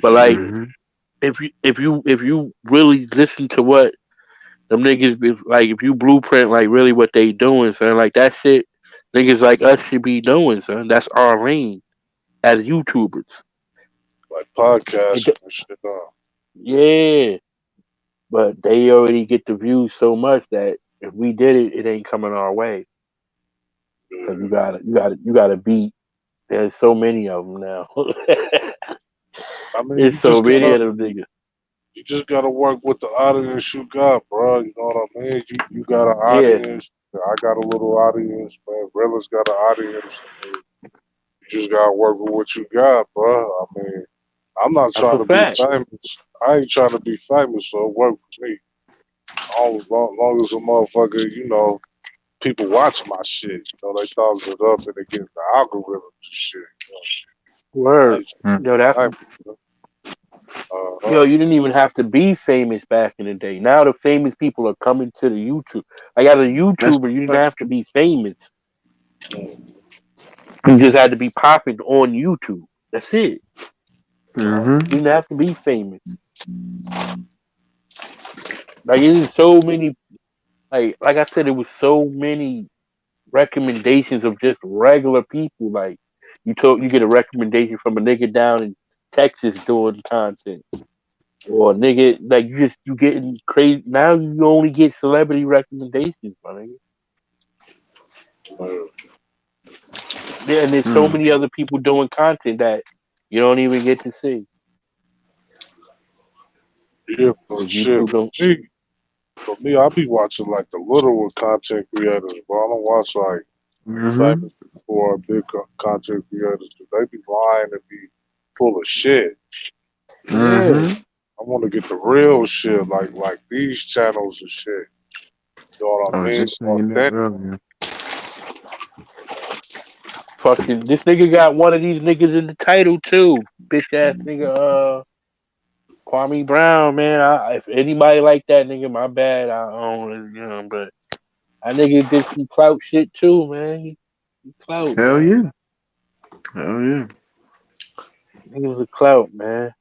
But like, yeah. Hmm. if you really listen to what them niggas be like, if you blueprint like really what they doing, son, like that shit, niggas like us should be doing, son. That's our lane as YouTubers. Like It, podcasting and shit. yeah, but they already get the views so much that if we did it, it ain't coming our way because Yeah. you gotta beat. There's so many of them now. I mean, There's so many of them niggas. you just gotta work with the audience you got, bro. You know what I mean? You got an Yeah, audience. I got a little audience, man. Realest got an audience. I mean, you just gotta work with what you got, bro. I mean, I'm not that's trying a to be fact. famous. I ain't trying to be famous, so it work for me. Long as a motherfucker, people watch my shit. They thumbs it up and they get the algorithms and shit. I Word. ain't trying to Yo, be that's famous. You yo. You didn't even have to be famous back in the day. Now the famous people are coming to the YouTube. Like as a That's YouTuber, you didn't have to be famous. Mm. You just had to be popping on YouTube. That's it. You hmm didn't have to be famous. Like it is so many. Like I said, it was so many recommendations of just regular people. Like you get a recommendation from a nigga down in Texas doing content, or a nigga like you getting crazy. Now you only get celebrity recommendations, my nigga. Uh, Yeah, and there's so Mm. many other people doing content that you don't even get to see yeah, for because shit. YouTube don't. For me, I be watching like the littler content creators, bro. I don't watch like hmm famous or big content creators. 'Cause they be lying and be full of shit. Yeah, hmm I want to get the real shit, like these channels and shit. You know what I I was mean? just saying that Authentic. earlier. fucking this nigga got one of these niggas in the title too. Bitch ass nigga, Kwame Brown, man. If anybody like that nigga, my bad. I don't, but that nigga did some clout shit too, man. He clout, Hell man. yeah. Hell yeah. He was a clout, man.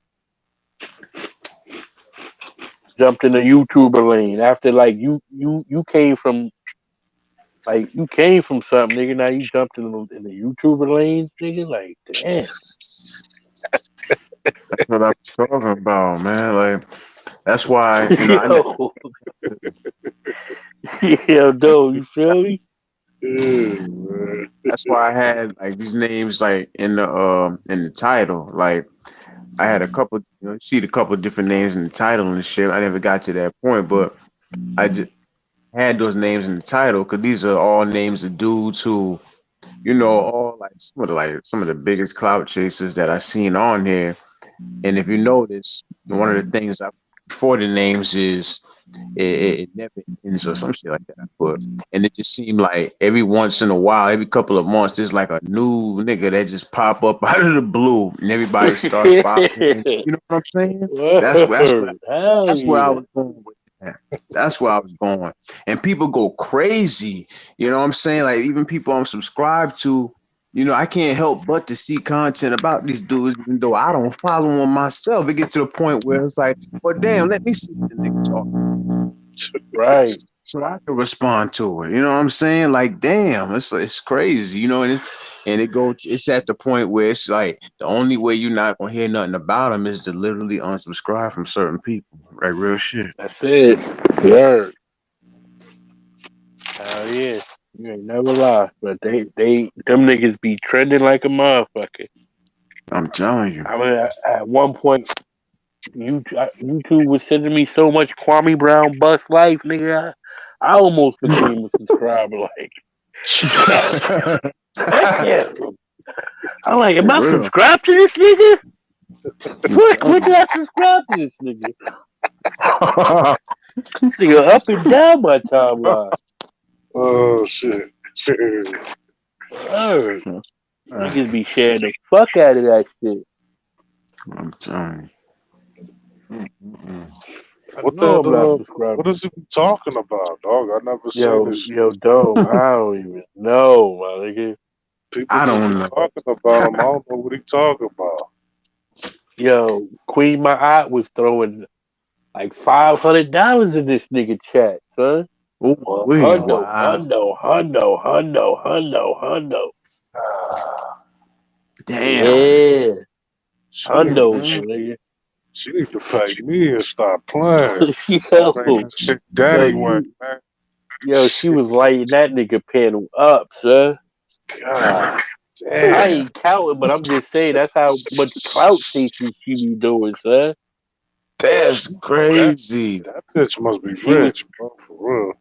Jumped in the YouTuber lane after like you came from you came from something, nigga. Now you jumped in the YouTuber lanes, nigga. Like damn, That's what I was talking about, man. Like that's why, yo, yo, no, you feel me? Yeah, man. that's why I had like these names like in the title. Like I had a couple, see the couple of different names in the title and shit. I never got to that point, but I just had those names in the title because these are all names of dudes who, all like some of the biggest clout chasers that I seen on here. And if you notice, one of the things I before the names is it never ends or some shit like that. But and it just seemed like every once in a while, every couple of months, there's like a new nigga that just pop up out of the blue, and everybody starts following. You know what I'm saying? Word, hell That's where I yeah. was going with that. That's where I was going. And people go crazy. You know what I'm saying? Like even people I'm subscribed to, I can't help but to see content about these dudes, even though I don't follow them myself. It gets to the point where it's like, well, damn, let me see what the nigga talk. Right. So I can respond to it. You know what I'm saying? Like, damn, it's crazy, it's at the point where it's like the only way you're not gonna hear nothing about them is to literally unsubscribe from certain people. Like real shit. That's it. Word. Hell yeah. You ain't never lie, but them niggas be trending like a motherfucker. I'm telling you. I mean, at one point, YouTube was sending me so much Kwame Brown Bust Life, nigga. I almost became a subscriber. Like, damn. I'm like, am For I real. subscribed to this nigga? I'm What? telling When did you. I subscribe to this nigga? Nigga up and down my timeline. Oh shit. Word. Niggas be sharing the fuck out of that shit. I'm telling you. Mm-mm. I What know that I'm not subscribed. what is he talking about, dog? I never seen this shit. Yo, Dome, I don't even know, my nigga. People I just be don't know. talking about him. I don't know what he talking about. Yo, Queen Ma'at was throwing like $500 in this nigga chat, son. Oh, Well, wait. Wow. Hundo. Damn. Yeah, she need hundos, Mm-mm. my nigga. she need to pay me and stop playing. Bring yo, that shit daddy way, you, man. she Shit. was lighting that nigga panel up, son. God I damn. ain't counting, but I'm just saying that's how much clout chasing she be doing, son. That's That crazy. that bitch must be She was, rich, bro, for real.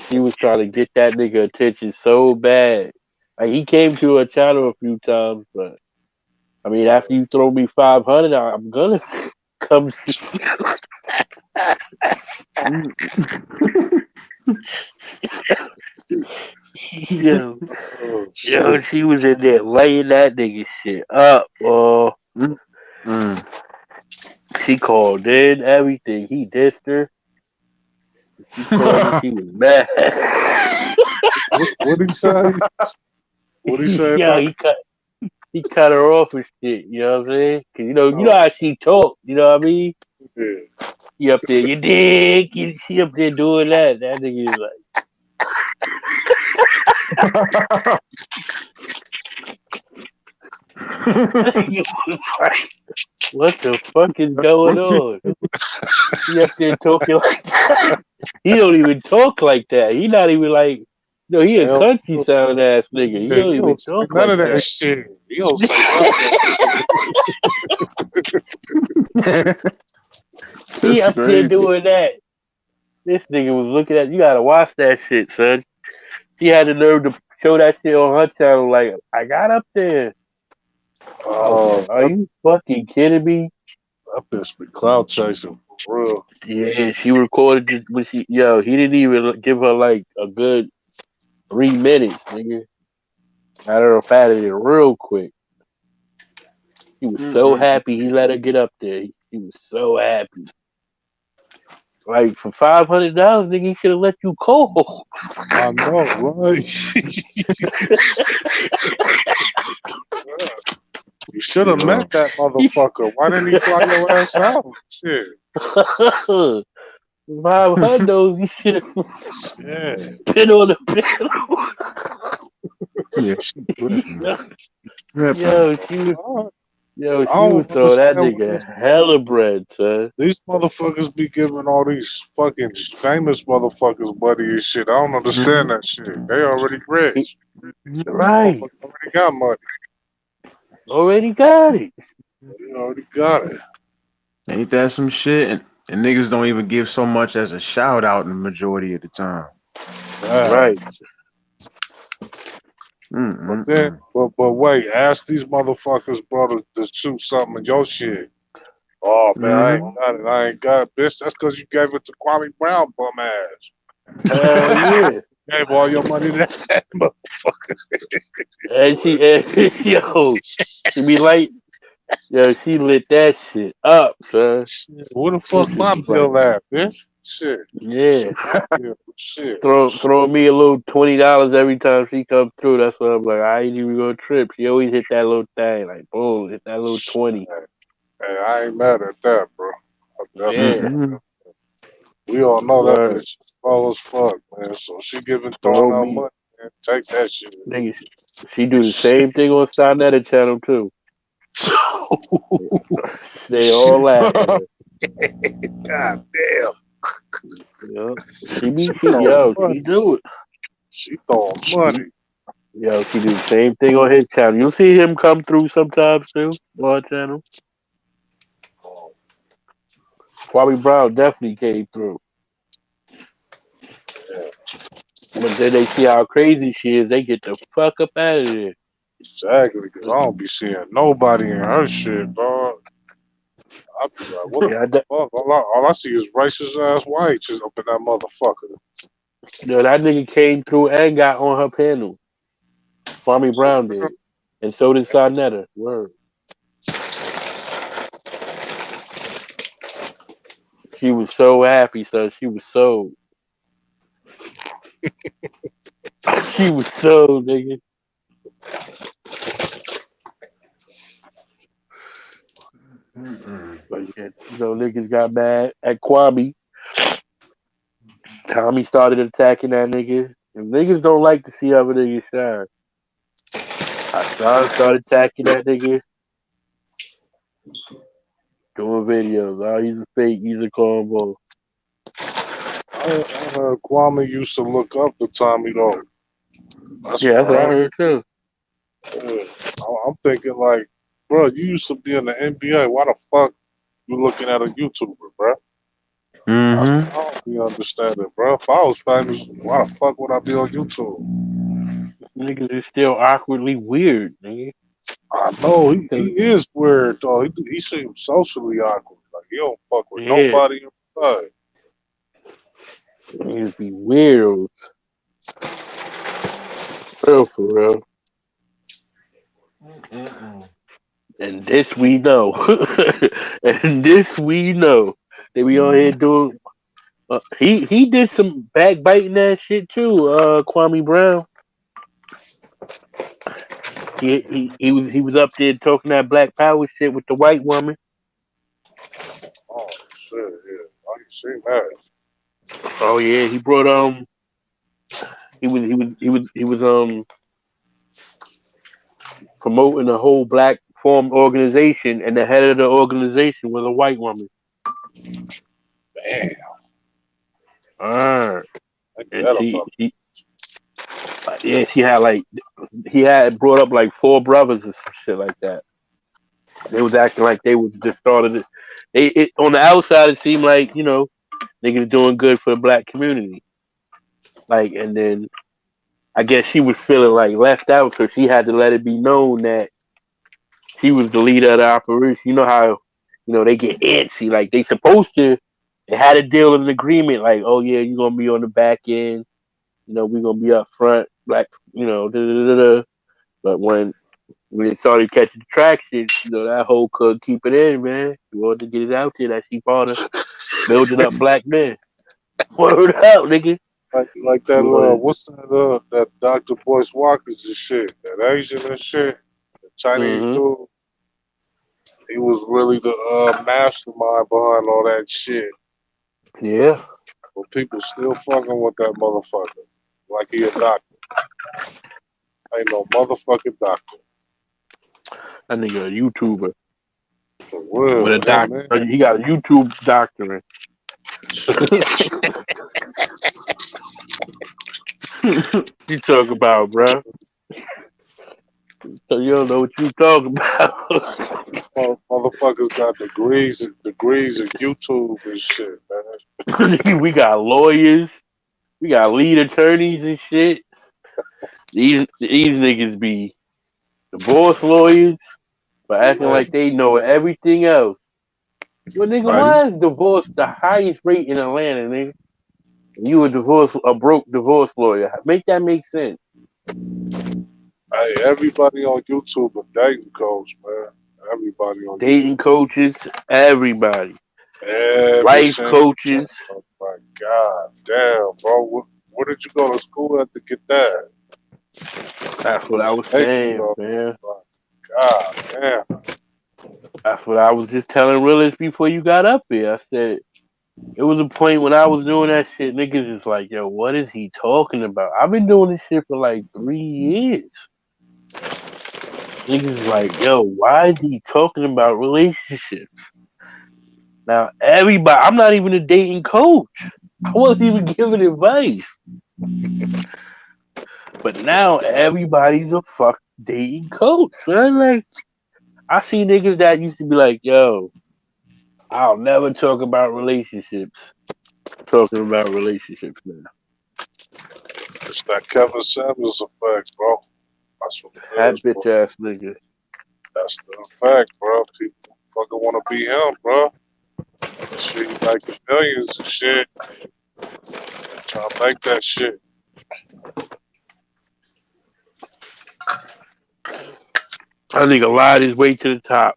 she was trying to get that nigga attention so bad. Like he came to her channel a few times, but I mean, after you throw me 500, I'm gonna come see Mm-mm. you. Oh Yo, shit. she was in there laying that nigga shit up. Mm-mm. She called in everything. He dissed her. She called and she was mad. What he say? What he say Yo, about he cut her off and shit. You know what I'm saying? 'Cause you know oh how she talk. You know what I mean? yeah. She up there, you dig? She up there doing that. That nigga is like, you was like, what the fuck is going on? He up there talking like that. He don't even talk like that. He not even like, no, he a Hell, country sound ass nigga. He yeah, don't he even don't say talk none like of that that. shit. He don't say none of that. He That's up there crazy. doing that. This nigga was looking at you. Gotta watch that shit, son. She had the nerve to show that shit on her channel. Like, I got up there. I was like, are That, you fucking kidding me? that bitch be cloud chasing for real. Yeah, she recorded it when he didn't even give her like a good 3 minutes, nigga. Got her up out of there real quick. He was so Mm-mm. happy he let her get up there. He was so happy. Like for $500, nigga, he should have let you call. I know, right? You should have Yo. met that motherfucker. Why didn't he fly your ass out? Shit. $500, you should have Yeah. been on the panel. Yeah, she tripping. Tripping. Yo, she was I she was don't throwing that understand what nigga hella bread, son. these motherfuckers be giving all these fucking famous motherfuckers money and shit. I don't understand that shit. They already He, rich. right. Motherfuckers already got money. Already got it. They already got it. Ain't that some shit? And niggas don't even give so much as a shout out in the majority of the time. Damn. Right. But then, Mm-mm-mm. but wait, ask these motherfuckers, bro, to shoot something in your shit. Oh man, I ain't Mm-hmm. got it. I ain't got it, bitch. That's because you gave it to Kwame Brown, bum ass. Hell yeah. Gave all your money to that motherfucker. And she be like, she lit that shit up, son. Shit, where the This fuck shit my was like, bill at, bitch? Shit. yeah. Yeah, shit. Throw me a little $20 every time she comes through. That's what I'm like. I ain't even gonna trip. She always hit that little thing, like boom, hit that little Shit. 20. Hey, I ain't mad at that, bro. I Yeah. definitely, Mm-hmm. we all know that Word. bitch is slow as fuck, man. So she throwing Throw out me. money, man. Take that shit. Nigga, she do the same thing on Starnetta channel too. They all laugh at her. God damn. Yeah. She Oh, do it. She throwing money. Yo, she do the same thing on his channel. You'll see him come through sometimes too on her channel. Kwame Brown definitely came through. But then they see how crazy she is, they get the fuck up out of there. Exactly, because I don't be seeing nobody in her shit, dog. I be like, what the Yeah, fuck? All I see is racist ass whites just up in that motherfucker. yo, that nigga came through and got on her panel. Kwame Brown did. And so did Sarnetta. Word. She was so happy, son. She was so she was so nigga. But yeah, niggas got mad at Kwame. Tommy started attacking that nigga. If niggas don't like to see other niggas shine, Hassan started attacking that nigga, doing videos. Oh, he's a fake, he's a cornball. I heard Kwame used to look up to Tommy though. That's Yeah, what that's I what I heard. heard too. Yeah. I'm thinking like, bro, you used to be in the NBA. Why the fuck you looking at a YouTuber, bro? I Mm-hmm. don't be understanding, bro. If I was famous, why the fuck would I be on YouTube? Niggas is still awkwardly weird, nigga. I know he 'Cause, is weird though. He seems socially awkward. Like he don't fuck with yeah, nobody inside. niggas be weirdos. Real for real. And this we know. And this we know. They be on here doing. He did some backbiting that shit too. Kwame Brown. He was up there talking that Black Power shit with the white woman. Oh shit, yeah. I can see that. Oh yeah, he brought he was promoting a whole black formed organization, and the head of the organization was a white woman. Damn, Ah, I knew and that she about. she yeah, she had like he had brought up like four brothers or some shit like that. They was acting like they was just started it. On the outside it seemed like niggas doing good for the black community. Like, and then I guess she was feeling like left out, so she had to let it be known that she was the leader of the operation. You know how they get antsy, like they supposed to. They had a deal and an agreement, like, oh yeah, you're gonna be on the back end. We're gonna be up front, like, da da da da. But when it started catching traction, that whole could keep it in, man. You wanted to get it out there that she part of building up black men. Word out, nigga. Like that. She wanted. What's that Dr. Boyce Walker's and shit. That Asian and shit. The Chinese Mm-hmm. dude. He was really the mastermind behind all that shit. Yeah. But people still fucking with that motherfucker. Like he a doctor. Ain't no motherfucking doctor. That nigga a YouTuber For with a real, him, doctor. man. He got a YouTube doctorate. You talk about, bro? So you don't know what you talking about. Motherfuckers got degrees in YouTube and shit, man. We got lawyers. We got lead attorneys and shit. These niggas be divorce lawyers for acting like they know everything else. Well, nigga, Right. why is divorce the highest rate in Atlanta, nigga? You a broke divorce lawyer. Make that make sense. Hey, everybody on YouTube a dating coach, man. Everybody on Dating YouTube. coaches, everybody. Every Life single one. coaches. Oh my God, damn, bro. Where did you go to school at to get that? That's what I was Dating saying, coach. man. My God, damn. That's what I was just telling Realest before you got up here. I said, it was a point when I was doing that shit, niggas is like, yo, what is he talking about? I've been doing this shit for like 3 years. Niggas is like, yo, why is he talking about relationships? Now, everybody, I'm not even a dating coach. I wasn't even giving advice. But now everybody's a fuck dating coach, man. Like I see niggas that used to be like, yo, I'll never talk about relationships. Talking about relationships now. It's that Kevin Samuels effect, bro. That's what it That is, bro. bitch ass nigga. That's the effect, bro. People fucking want to be him, bro. Shit, he making millions and shit. Trying to make that shit. That nigga lied his way to the top.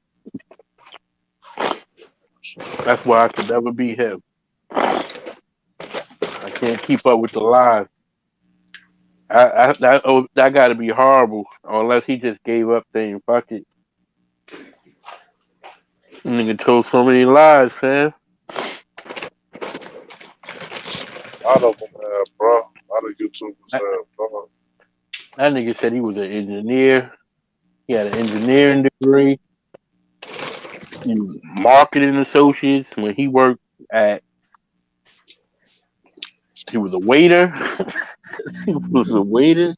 That's why I could never be him. I can't keep up with the lies. That got to be horrible. Unless he just gave up saying fuck it. Nigga told so many lies, man. A lot of them have, bro. A lot of YouTubers That, have, bro. that nigga said he was an engineer. He had an engineering degree. Marketing associates when he worked at. He was a waiter. He was a waiter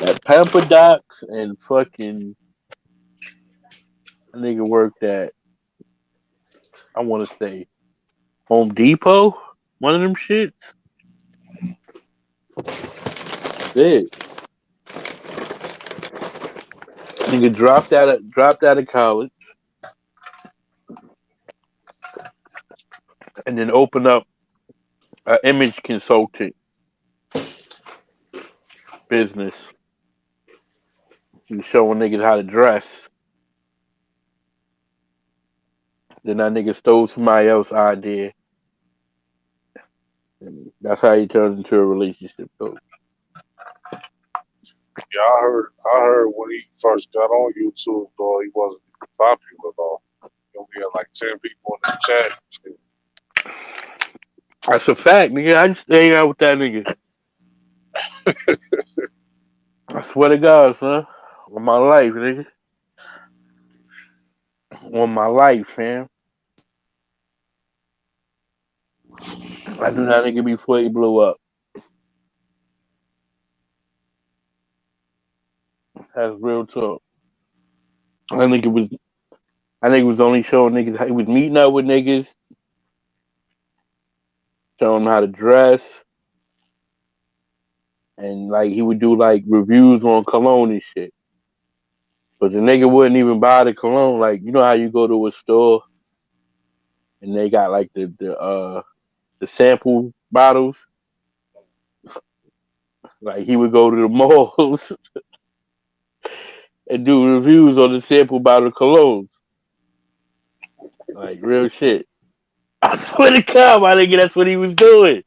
at Pamper Docks and fucking. That nigga worked at. I want to say Home Depot. One of them shits. Shit. Nigga dropped out of college and then opened up an image consultant business. He was showing niggas how to dress. Then that nigga stole somebody else's idea. And that's how he turned into a relationship coach. Yeah, I heard when he first got on YouTube, though, he wasn't popular, though. He only had like 10 people in the chat. Shit. That's a fact, nigga. I just hang out with that nigga. I swear to God, son. On my life, nigga. On my life, fam. I knew that nigga before he blew up. That's real talk. I think it was. I think it was only showing niggas. He was meeting up with niggas, showing them how to dress, and like he would do like reviews on cologne and shit. But the nigga wouldn't even buy the cologne. Like you know how you go to a store and they got like the sample bottles. Like he would go to the malls and do reviews on the sample bottle colognes. Like real shit. I swear to God, my nigga, that's what he was doing.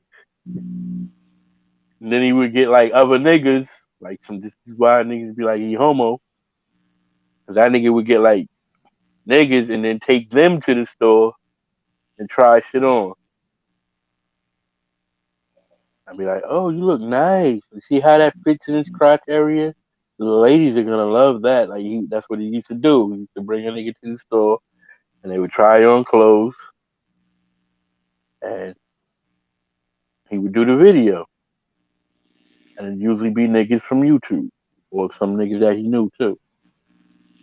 And then he would get like other niggas, like some this is why niggas be like he homo. Cause that nigga would get like niggas and then take them to the store and try shit on. I'd be like, oh, you look nice. You see how that fits in his crotch area? The ladies are gonna love that. Like that's what he used to do. He used to bring a nigga to the store and they would try on clothes and he would do the video. And it'd usually be niggas from YouTube or some niggas that he knew too.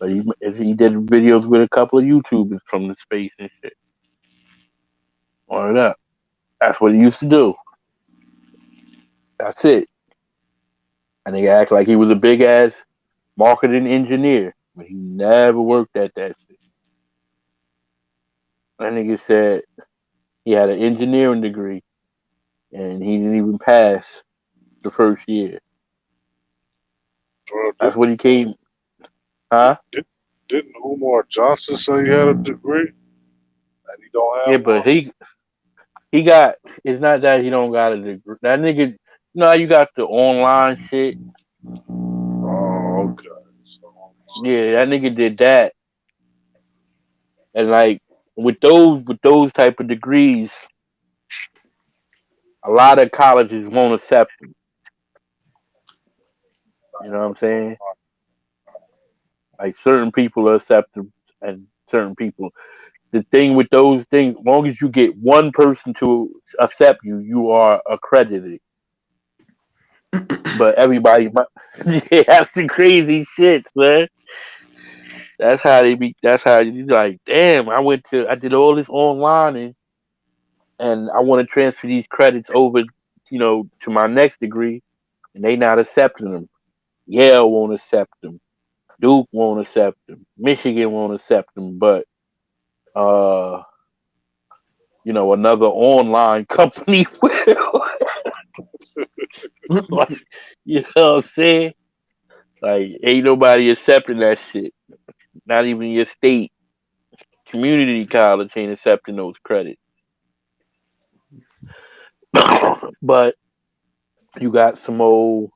But he did videos with a couple of YouTubers from the space and shit. Word up. That's what he used to do. That's it. And they act like he was a big ass marketing engineer, but he never worked at that shit. That nigga said he had an engineering degree and he didn't even pass the first year. Bro, That's what he came, huh? didn't Umar Johnson say he had a degree and he don't have Yeah, but one? he got. It's not that he don't got a degree. That nigga, you know, how you got the online shit. Oh, okay. So, Yeah, that nigga did that, and like with those type of degrees, a lot of colleges won't accept them. You know what I'm saying? Like certain people are accepted, and certain people. The thing with those things, as long as you get one person to accept you, you are accredited. But everybody, yeah, that's the crazy shit, man. That's how they be. That's how you like. Damn, I did all this online, and I want to transfer these credits over, to my next degree, and they not accepting them. Yale won't accept them. Duke won't accept them. Michigan won't accept them. But uh, another online company will. Like, you know what I'm saying? Like, ain't nobody accepting that shit. Not even your state community college ain't accepting those credits. But you got some old,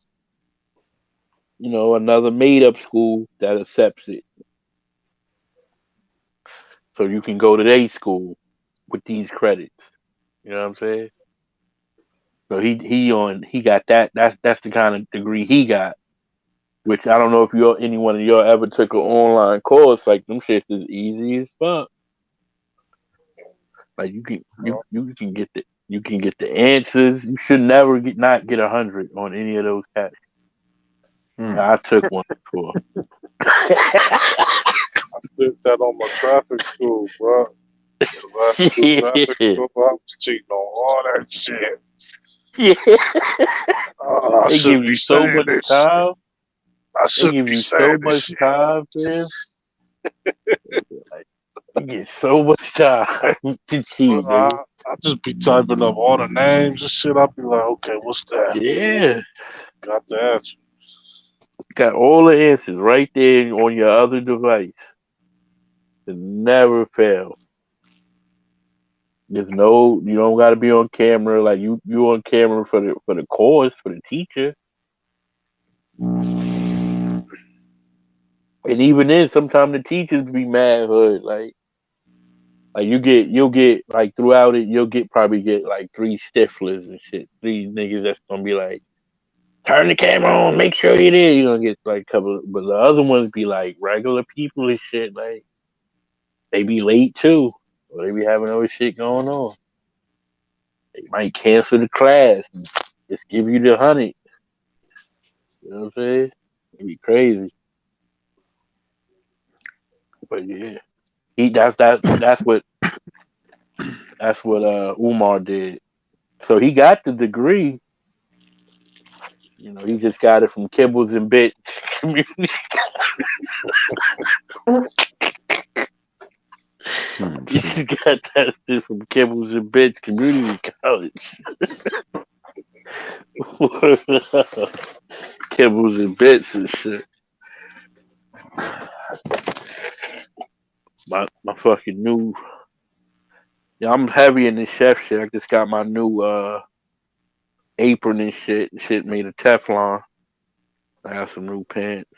another made up school that accepts it. So you can go to their school with these credits. You know what I'm saying? So he got that. That's the kind of degree he got. Which I don't know if anyone of y'all ever took an online course. Like them shits is easy as fuck. Like you can get the answers. You should never not get 100 on any of those tests. Hmm. I took one before. I did that on my traffic school, bro. Cause I had to do traffic Yeah. school. I was cheating on all that shit. Yeah. I They give shouldn't be you so saying much this. time. I They shouldn't give be you so saying this much shit. time, man. You get so much time to cheat, I, nigga. I just be typing up all the names and shit. I'll be like, okay, what's that? Yeah. Got the answer. Got all the answers right there on your other device. To never fail. You don't got to be on camera. Like you on camera for the course for the teacher. And even then, sometimes the teachers be mad hood. Like you'll get like throughout it, probably get like three stifflers and shit. Three niggas that's gonna be like, turn the camera on, make sure you're there. You're gonna get like a couple, but the other ones be like regular people and shit. Like they be late too, or they be having other shit going on. They might cancel the class and just give you the 100. You know what I'm saying? It'd be crazy, but yeah, he that's what Umar did. So he got the degree. He just got it from Kibbles and Bits Community. Hmm, He shit. just got that shit from Kibbles and Bits Community College. Kibbles and Bits and shit. My fucking new. Yeah, I'm heavy in this chef shit. I just got my new apron and shit. Shit made of Teflon. I got some new pants.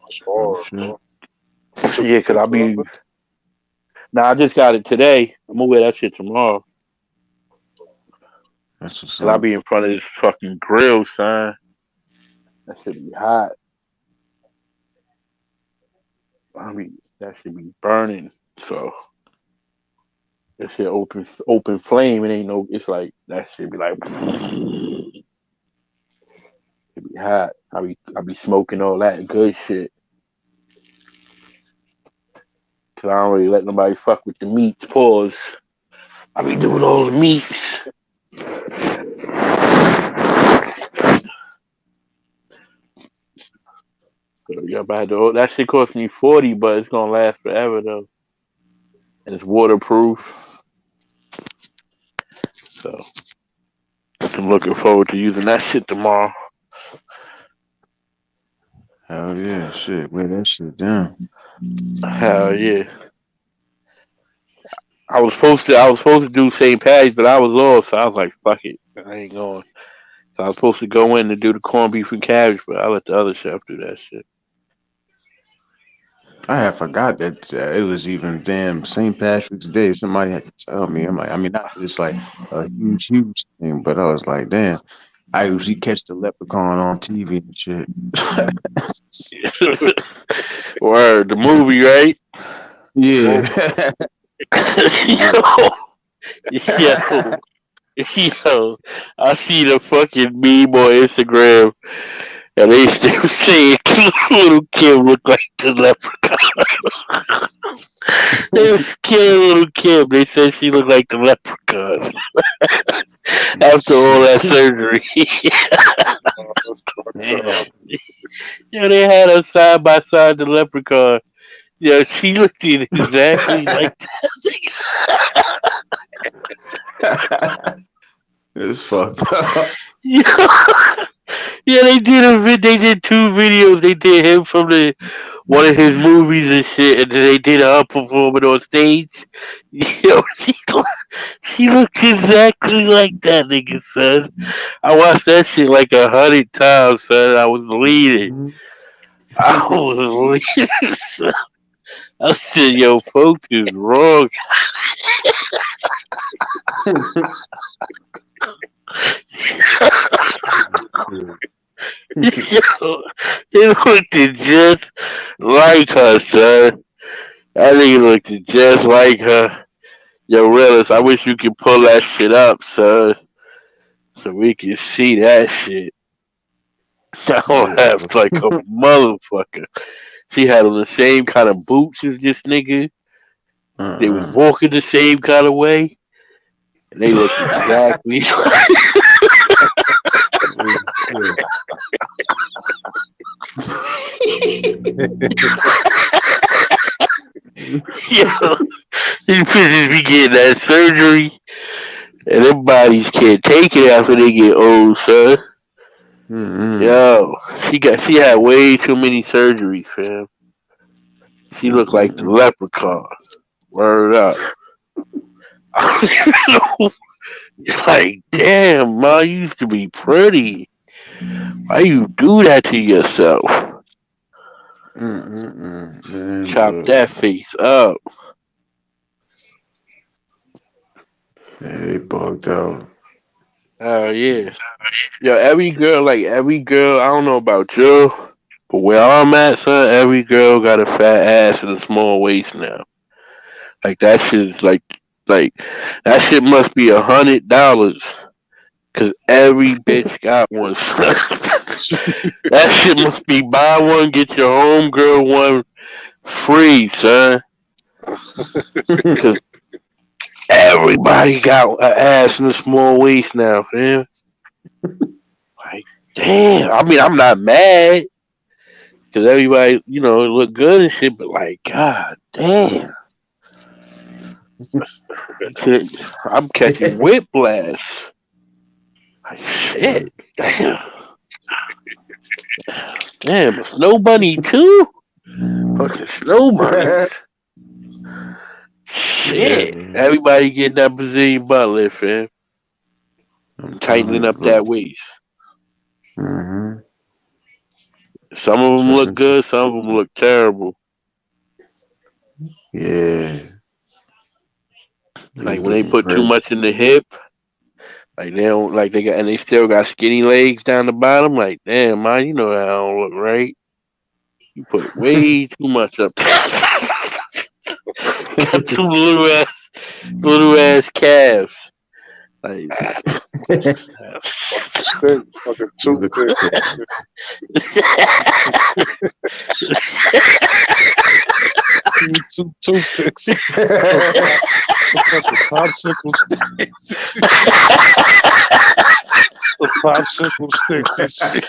That's Oh hard, shit. bro. You took Yeah, the cause picture of it? I just got it today. I'm gonna wear that shit tomorrow. That's what's Cause I up. be in front of this fucking grill, son. That should be hot. That should be burning. So that shit open flame. It ain't no. It's like that should be like. It be hot. I be smoking all that good shit. Cause I don't really let nobody fuck with the meats. Pause. I be doing all the meats. So yeah, but that shit cost me 40, but it's gonna last forever though, and it's waterproof. So I'm looking forward to using that shit tomorrow. Hell yeah, shit. Wear that shit down. Hell yeah. I was supposed to do St. Patty's, but I was off, so I was like, fuck it, I ain't going. So I was supposed to go in and do the corned beef and cabbage, but I let the other chef do that shit. I had forgot that it was even damn St. Patrick's Day. Somebody had to tell me. I'm like, I mean, not that it's like a huge thing, but I was like, damn. I usually catch the leprechaun on TV and shit. Word, the movie, right? The movie. Yeah. Yo, yo. Yo, I see the fucking meme on Instagram, and they still saying little Kim look like the leprechaun. They was killing little Kim. They said she looked like the leprechaun after all Shit. that surgery. That's fucked up. Damn. Yeah, they had her side by side the leprechaun. Yeah, she looked exactly like It's fucked up. that. Yeah, they did they did two videos. They did him from the one of his movies and shit, and then they did her performing on stage. Yo, she looked exactly like that nigga, son. I watched that shit like 100 times, son. I was leading. I was leading, son. I said, yo, folks is wrong. Yo, it looked just like her, son. That nigga looked just like her. Yo, Realist, I wish you could pull that shit up, son, so we can see that shit. I don't Yeah. have like a motherfucker. She had on the same kind of boots as this nigga. They was Uh-uh. walking the same kind of way. And they looked exactly yo, these bitches be getting that surgery and their bodies can't take it after they get old, son. Mm-mm. Yo, she had way too many surgeries, fam. She looked like the Mm-mm. leprechaun. Word up. I don't even know. Like, damn, ma, you used to be pretty. Why you do that to yourself? Mm-mm. Man, Chop look. that face up. Yeah, they bugged out. Oh yeah. Yo, every girl, I don't know about you, but where I'm at, son, every girl got a fat ass and a small waist now. Like that shit is like that shit must be $100. Cause every bitch got one. That shit must be buy one, get your homegirl one free, son. Cause everybody got an ass and a small waist now, fam. Like, damn. I mean, I'm not mad. Cause everybody, look good and shit, but like, god damn. I'm catching whiplash. Like, shit. Damn. Damn, a snow bunny too? Fucking snow bunnies. Shit. Yeah. Everybody getting that Brazilian butt lift, fam. I'm Tightening telling you, up bro. that waist. Mm-hmm. Some of them look Especially, good, some of them look terrible. yeah. Like He's when they looking put too crazy. much in the hip, like they don't like they got and they still got skinny legs down the bottom. Like, damn, man, you know that don't look right. You put way too much up there. Got two little ass calves. Like Fucking stick, fucking toothpick. Two toothpicks. Fucking popsicle sticks. The popsicle sticks and shit.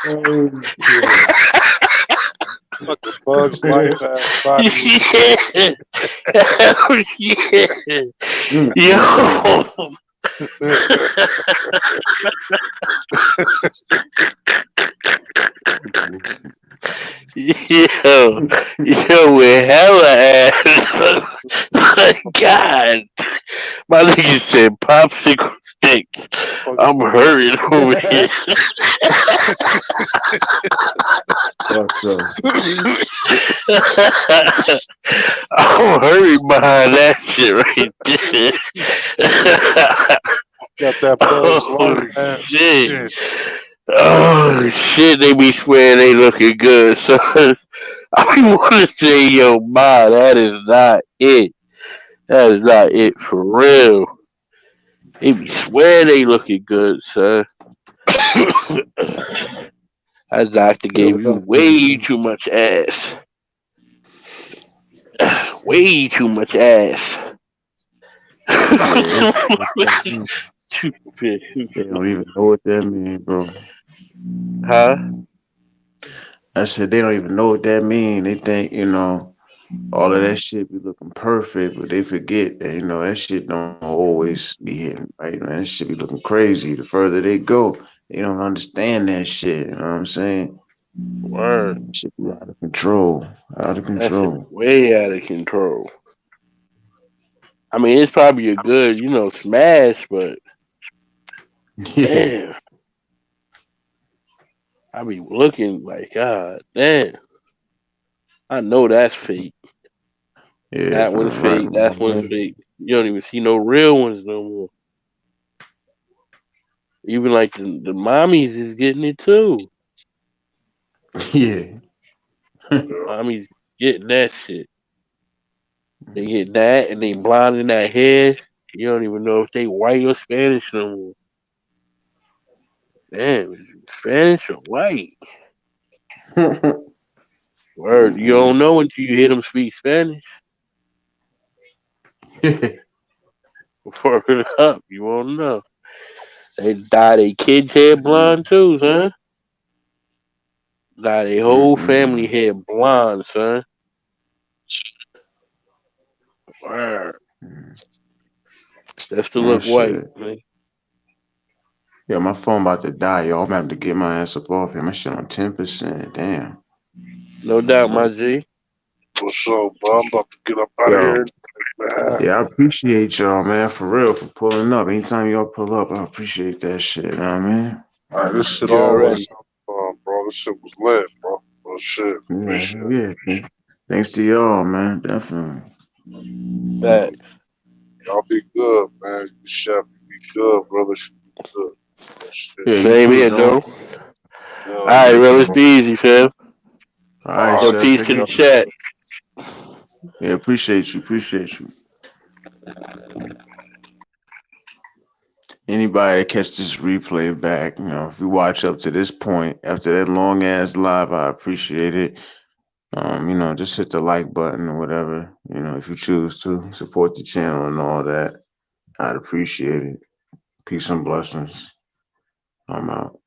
Oh, fucking Bugs Life ass body. yeah. Oh, yeah. Yo. Yo, with hella ass. My God. My nigga said popsicle sticks. I'm hurrying over here. Fucked up. I'm hurried behind that shit right there. Got that Bugs Oh, Life ass shit. shit. Oh, shit. They be swearing they looking good, son. I want to say, yo, ma, that is not it. That is not it for real. They be swear they looking good, son. That doctor Yeah, gave what you up, man? way too much ass. Way too much ass. Yeah, they don't even know what that means, bro. Huh? I said they don't even know what that means. They think, all of that shit be looking perfect, but they forget that, that shit don't always be hitting right, man. That shit be looking crazy. The further they go, they don't understand that shit. You know what I'm saying? Word. Shit be out of control. Out of That shit control. way out of control. I mean, it's probably a good, smash, but Yeah. damn, I be looking like, God damn, I know that's fake. Yeah, That for the one's right fake. That one's motherfucker. fake. You don't even see no real ones no more. Even like the mommies is getting it too. Yeah. Yeah. Mommies getting that shit. They get that and they blonde in that hair. You don't even know if they white or Spanish no more. Damn, is it Spanish or white? Word, you don't know until you hear them speak Spanish. Word up, you won't know. They dye their kids' hair blonde too, son. Dye their whole family Mm-mm. hair blonde, son. Word. Just to Oh look white, shit. man. Yeah, my phone about to die, yo. I'm gonna have to get my ass up off here. My shit on 10%. Damn. No doubt, my G. For sure, bro. I'm about to get up out of Yo. here. Man. Yeah, I appreciate y'all, man, for real, for pulling up. Anytime y'all pull up, I appreciate that shit, you know what I mean? Man, this shit You always already. have fun, bro. This shit was lit, bro. Real shit. Yeah, Appreciate it. yeah. Thanks to y'all, man. Definitely. Back. Y'all be good, man. Chef, you be good, brother. You be good. Real shit. Yeah, you Same too, here, don't. though. Hell Alright, yeah, real, it's bro. easy, fam. All right, All Yo, right. chef. peace Take to it the easy. chat. Yeah, appreciate you. Appreciate you. Anybody that catch this replay back, if you watch up to this point after that long ass live, I appreciate it. Just hit the like button or whatever. If you choose to support the channel and all that, I'd appreciate it. Peace and blessings. I'm out.